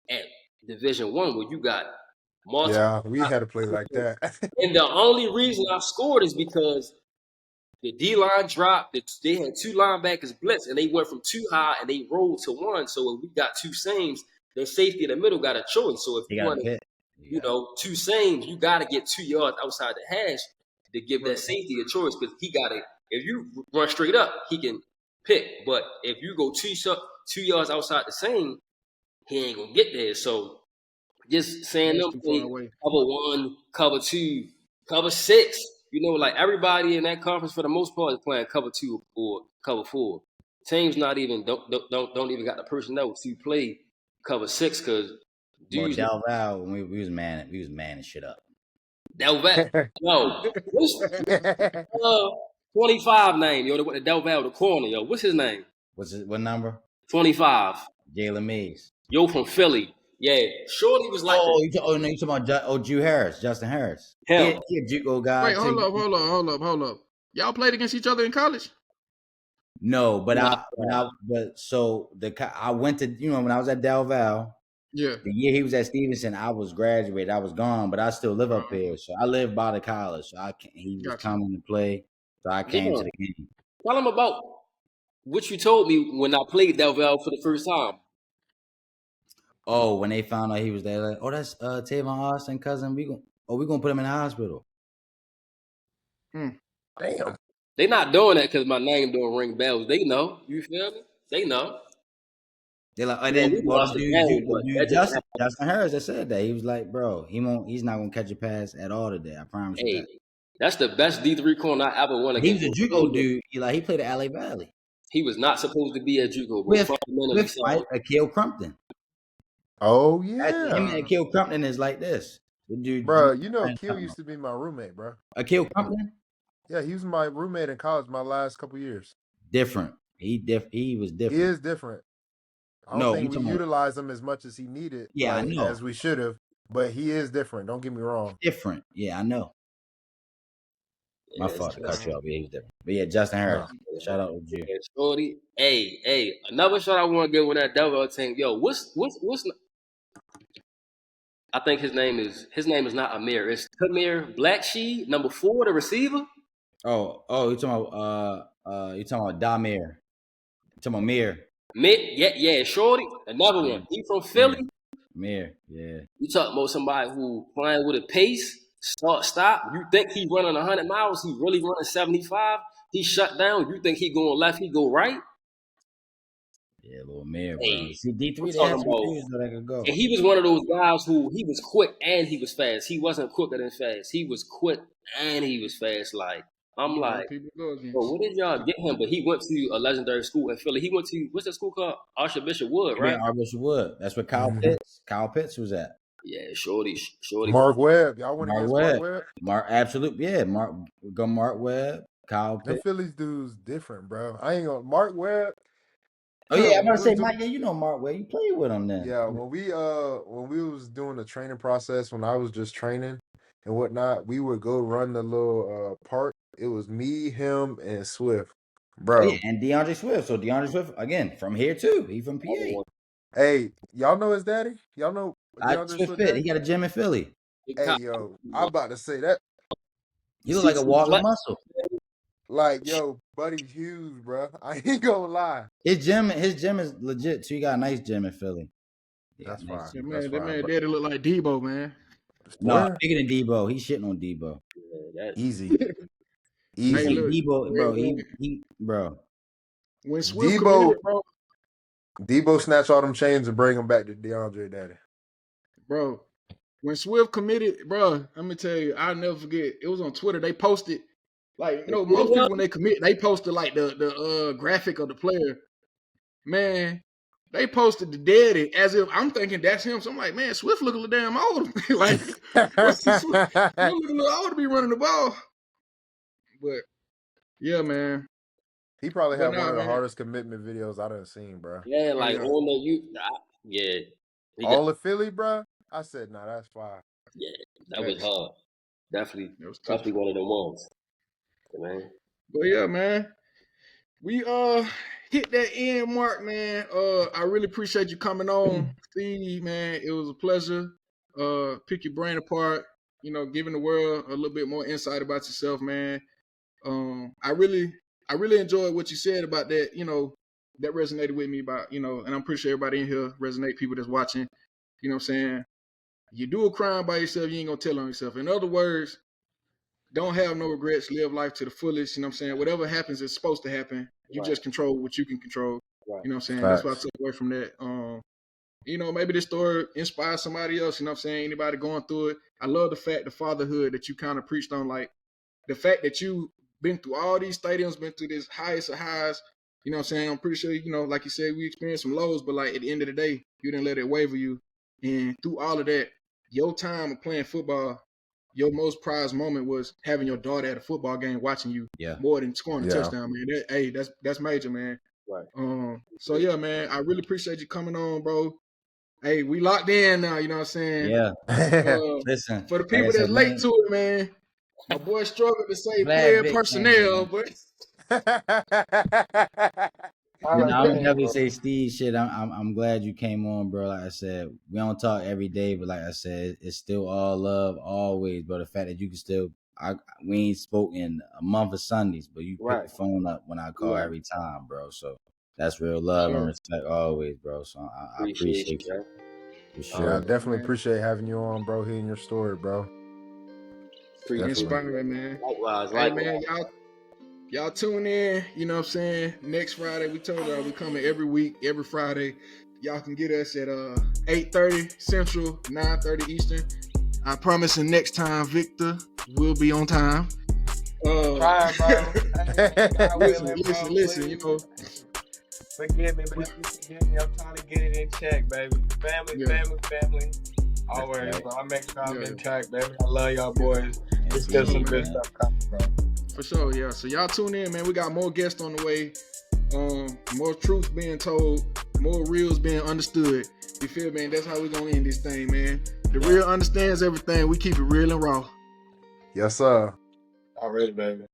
Speaker 1: at Division I where you got multiple.
Speaker 2: Yeah, we had to play like that.
Speaker 1: And the only reason I scored is because the D-line dropped. They had 2 linebackers blitz, and they went from 2 high, and they rolled to 1. So if we got 2 seams, their safety in the middle got a choice. So if you want to, 2 seams, you got to get 2 yards outside the hash to give that safety a choice because he got to if you run straight up, he can pick. But if you go 2 yards outside the same, he ain't gonna get there. So just saying
Speaker 3: That's
Speaker 1: them
Speaker 3: too far
Speaker 1: play
Speaker 3: away.
Speaker 1: cover 1, cover 2, cover 6. You know, like everybody in that conference for the most part is playing cover 2 or cover 4. Teams not even don't even got the personnel to play cover 6 because
Speaker 4: Well,
Speaker 1: dudes
Speaker 4: Del Val, when we was manning shit up.
Speaker 1: Del Val. Yo, what's 25 name? Yo, the Del Val, the corner. Yo, what's his name?
Speaker 4: What number?
Speaker 1: 25.
Speaker 4: Jalen Mays.
Speaker 1: Yo, from Philly. Yeah, Shorty was like
Speaker 4: Oh, no, you talking about Drew Harris, Justin Harris.
Speaker 1: him.
Speaker 4: He a JUCO guy
Speaker 3: Wait,
Speaker 4: too.
Speaker 3: hold up. Y'all played against each other in college?
Speaker 4: No, but
Speaker 1: Nah,
Speaker 4: I went to when I was at Del Val.
Speaker 3: Yeah.
Speaker 4: The year he was at Stevenson, I was graduated. I was gone, but I still live up here. So I live by the college. So he was
Speaker 3: Gotcha.
Speaker 4: coming to play. So I came
Speaker 1: yeah.
Speaker 4: to the game.
Speaker 1: Tell him about what you told me when I played Del Val for the first time.
Speaker 4: Oh, when they found out he was there, like, oh, that's Tavon Austin cousin. We gonna put him in the hospital.
Speaker 3: Mm.
Speaker 2: Damn.
Speaker 1: They not doing that because my name don't ring bells. They know. You feel me? They know.
Speaker 4: They're like, and
Speaker 1: Yeah, we
Speaker 4: then
Speaker 1: lost the game, but
Speaker 4: the dude
Speaker 1: that just happened.
Speaker 4: Justin Harris that said that he was like, bro, he's not gonna catch a pass at all today. I promise you
Speaker 1: Hey,
Speaker 4: that.
Speaker 1: that's the best D3 corner I ever won
Speaker 4: He was
Speaker 1: against.
Speaker 4: a JUCO dude. He played at LA Valley
Speaker 1: He was not supposed to be at JUCO, but
Speaker 4: with
Speaker 1: fundamentally
Speaker 4: Mike
Speaker 1: sound.
Speaker 4: Akil Crumpton.
Speaker 2: Oh
Speaker 4: Him
Speaker 2: yeah,
Speaker 4: and Akil Crumpton is like this. The dude,
Speaker 2: bro. You know, Kill used to be my roommate, bro.
Speaker 4: Akil Crumpton,
Speaker 2: Yeah, he was my roommate in college my last couple years.
Speaker 4: different. He was
Speaker 2: He
Speaker 4: different.
Speaker 2: is different. I don't
Speaker 4: No,
Speaker 2: think
Speaker 4: you
Speaker 2: we
Speaker 4: talking about,
Speaker 2: utilize him as much as he needed,
Speaker 4: yeah, I
Speaker 2: like
Speaker 4: know.
Speaker 2: as we should have. But he is different. Don't get me wrong.
Speaker 4: Different. Yeah, I know. My
Speaker 1: Yeah,
Speaker 4: fault to cut
Speaker 3: Wow.
Speaker 4: you off. Yeah, he's different. But yeah, Justin Harris.
Speaker 2: No.
Speaker 4: Shout out to you.
Speaker 1: yeah, Shorty. Hey, another shot I want to give with that Devil team. Yo, what's I think his name is not Amir. It's Kamir Blacksheed, number 4, the receiver.
Speaker 4: Oh, you talking about Damir. You talking about Mir.
Speaker 1: Yeah, Shorty. Another
Speaker 4: Yeah.
Speaker 1: one. He from
Speaker 4: Yeah.
Speaker 1: Philly.
Speaker 4: Mir. Yeah.
Speaker 1: You talking about somebody who playing with a pace, stop. You think he running 100 miles? He really running 75. He shut down. You think he going left? He go right?
Speaker 4: Yeah, little Mir, bro.
Speaker 1: Hey,
Speaker 4: See,
Speaker 1: I'm
Speaker 4: D3, they had
Speaker 1: talking
Speaker 4: some
Speaker 1: about.
Speaker 4: dudes that could go.
Speaker 1: And he was one of those guys who he was quick and he was fast. He wasn't quicker than fast. He was quick and he was fast. Like I'm
Speaker 3: A lot
Speaker 1: like,
Speaker 3: of people to go
Speaker 1: bro,
Speaker 3: against.
Speaker 1: what did y'all get him? But he went to a legendary school in Philly. He went to what's that school called? Archbishop Wood,
Speaker 4: Yeah,
Speaker 1: right?
Speaker 4: Archbishop Wood. That's where Kyle
Speaker 2: Mhm.
Speaker 4: Pitts was at.
Speaker 1: Yeah, Shorty.
Speaker 2: Mark Webb. Y'all went
Speaker 4: Mark
Speaker 2: against Mark
Speaker 4: Webb.
Speaker 2: Webb?
Speaker 4: Absolutely. Yeah, Mark Webb, Kyle
Speaker 2: Them
Speaker 4: Pitts.
Speaker 2: Phillies dudes different, bro. I ain't gonna Mark Webb.
Speaker 4: Oh yeah, I'm
Speaker 2: when
Speaker 4: gonna
Speaker 2: we
Speaker 4: say
Speaker 2: was
Speaker 4: Mike. Yeah, you know Mark Webb. You played with him then.
Speaker 2: yeah, when we was doing the training process, when I was just training and whatnot, we would go run the little park. It was me, him, and Swift.
Speaker 4: Oh yeah,
Speaker 2: Bro.
Speaker 4: and DeAndre Swift. So DeAndre Swift again from here too. He from PA.
Speaker 2: Hey, y'all know his daddy? Y'all know DeAndre
Speaker 4: Swift
Speaker 2: Swift
Speaker 4: Fit. He
Speaker 2: daddy?
Speaker 4: got a gym in Philly.
Speaker 2: Hey yo, I'm about to say that.
Speaker 4: He look like a walking
Speaker 1: Flex.
Speaker 4: muscle.
Speaker 2: Like, yo, Buddy Hughes, bro. I ain't gonna lie.
Speaker 4: His gym is legit too. He got a nice gym in Philly. He got
Speaker 2: That's
Speaker 4: a nice
Speaker 2: fine.
Speaker 3: Yeah,
Speaker 4: gym.
Speaker 2: That's
Speaker 3: man, that
Speaker 2: fine.
Speaker 3: man
Speaker 2: But
Speaker 3: daddy look like Debo, man.
Speaker 4: No,
Speaker 2: swear,
Speaker 4: bigger than Debo. He's shitting on Debo.
Speaker 1: Yeah,
Speaker 2: easy,
Speaker 4: He
Speaker 3: Hey,
Speaker 4: said
Speaker 2: easy.
Speaker 3: look,
Speaker 4: Debo, bro.
Speaker 3: when,
Speaker 4: Bro.
Speaker 3: when Swift
Speaker 2: Debo,
Speaker 3: committed, bro,
Speaker 2: snatch all them chains and bring them back to DeAndre daddy.
Speaker 3: bro, when Swift committed, bro, let me tell you, I'll never forget. It was on Twitter. They posted, like,
Speaker 1: Who it
Speaker 3: most
Speaker 1: was?
Speaker 3: people when they commit, they posted like the graphic of the player. Man, they posted the daddy as if I'm thinking that's him. So I'm like, man, Swift look a little damn old. Like, what's this? Swift look a little old to be running the ball. But yeah, man.
Speaker 2: He probably
Speaker 3: But
Speaker 2: had one
Speaker 3: nah,
Speaker 2: of the
Speaker 3: man.
Speaker 2: hardest commitment videos I done seen, bro.
Speaker 1: Yeah,
Speaker 3: Oh
Speaker 1: like
Speaker 3: yeah,
Speaker 1: on the yeah. He got
Speaker 2: All of Philly, bro. I said, nah, that's fine.
Speaker 1: yeah. That was
Speaker 3: facts.
Speaker 1: hard. Definitely
Speaker 3: That was tough.
Speaker 1: one of them ones, man.
Speaker 3: But yeah, man. We hit that end mark, man. I really appreciate you coming on, Steve, man. It was a pleasure. Pick your brain apart, giving the world a little bit more insight about yourself, man. I really enjoyed what you said about that, that resonated with me about, and I'm pretty sure everybody in here resonate, people that's watching, you know what I'm saying? You do a crime by yourself, you ain't gonna tell on yourself. In other words, don't have no regrets. Live life to the fullest. You know what I'm saying? Whatever happens is supposed to happen. You
Speaker 1: Right.
Speaker 3: just control what you can control.
Speaker 1: Right.
Speaker 3: You know what I'm saying? That's what I
Speaker 2: Facts.
Speaker 3: took away from that. You know, maybe this story inspires somebody else. You know what I'm saying? Anybody going through it. I love the fact, the fatherhood that you kind of preached on, like the fact that you been through all these stadiums, been through this highest of highs. You know what I'm saying? I'm pretty sure, you know, like you said, we experienced some lows, but like at the end of the day, you didn't let it waver you. And through all of that, your time of playing football, your most prized moment was having your daughter at a football game watching you more than scoring a
Speaker 2: Yeah.
Speaker 3: touchdown, man. That's major, man.
Speaker 1: Right.
Speaker 3: So yeah, man, I really appreciate you coming on, bro. Hey, we locked in now, you know what I'm saying?
Speaker 4: Yeah. Listen,
Speaker 3: For the
Speaker 4: like
Speaker 3: people
Speaker 4: I said,
Speaker 3: that's late
Speaker 4: man,
Speaker 3: to it, man, my boy struggled to say
Speaker 4: glad
Speaker 3: player
Speaker 4: Vic came
Speaker 3: personnel,
Speaker 4: on.
Speaker 3: but
Speaker 5: All
Speaker 4: You
Speaker 5: right,
Speaker 4: know, I'm
Speaker 5: man,
Speaker 4: definitely
Speaker 5: bro.
Speaker 4: say Steve shit. I'm glad you came on, bro. Like I said, we don't talk every day, but like I said, it's still all love always, bro. The fact that you can still, we ain't spoke in a month of Sundays, but you pick
Speaker 1: Right.
Speaker 4: the phone up when I call
Speaker 1: Right.
Speaker 4: every time, bro. So that's real love and
Speaker 3: sure.
Speaker 4: respect always, bro. So I
Speaker 1: Appreciate
Speaker 4: appreciate
Speaker 1: you,
Speaker 4: you
Speaker 1: man.
Speaker 4: for
Speaker 2: Yeah,
Speaker 4: sure.
Speaker 2: I definitely
Speaker 3: Man.
Speaker 2: appreciate having you on, bro. Hearing your story, bro.
Speaker 1: Appreciate
Speaker 2: Definitely.
Speaker 3: Inspiring, man.
Speaker 1: Likewise.
Speaker 3: Hey,
Speaker 1: Likewise.
Speaker 3: man, y'all tune in. You know what I'm saying? Next Friday, we told y'all we coming every week, every Friday. Y'all can get us at 8:30 Central, 9:30 Eastern. I promise the next time, Victor will be on time.
Speaker 5: Trying, bro. Hey, God willing, bro.
Speaker 3: Listen. You know,
Speaker 5: Forgive me, but if you forgive me, I'm trying to get it in check, baby. Family,
Speaker 3: Yeah.
Speaker 5: family. Always,
Speaker 4: Right.
Speaker 5: bro. I make sure I'm
Speaker 3: Yeah.
Speaker 5: in check, baby. I love y'all boys.
Speaker 4: Yes,
Speaker 5: There's still some
Speaker 3: man.
Speaker 5: good stuff coming, bro.
Speaker 3: For sure, yeah. So y'all tune in, man. We got more guests on the way. More truth being told, more reels being understood. You feel me? And that's how we gonna end this thing, man. The real understands everything. We keep it real and raw.
Speaker 2: Yes, sir.
Speaker 5: Already, baby.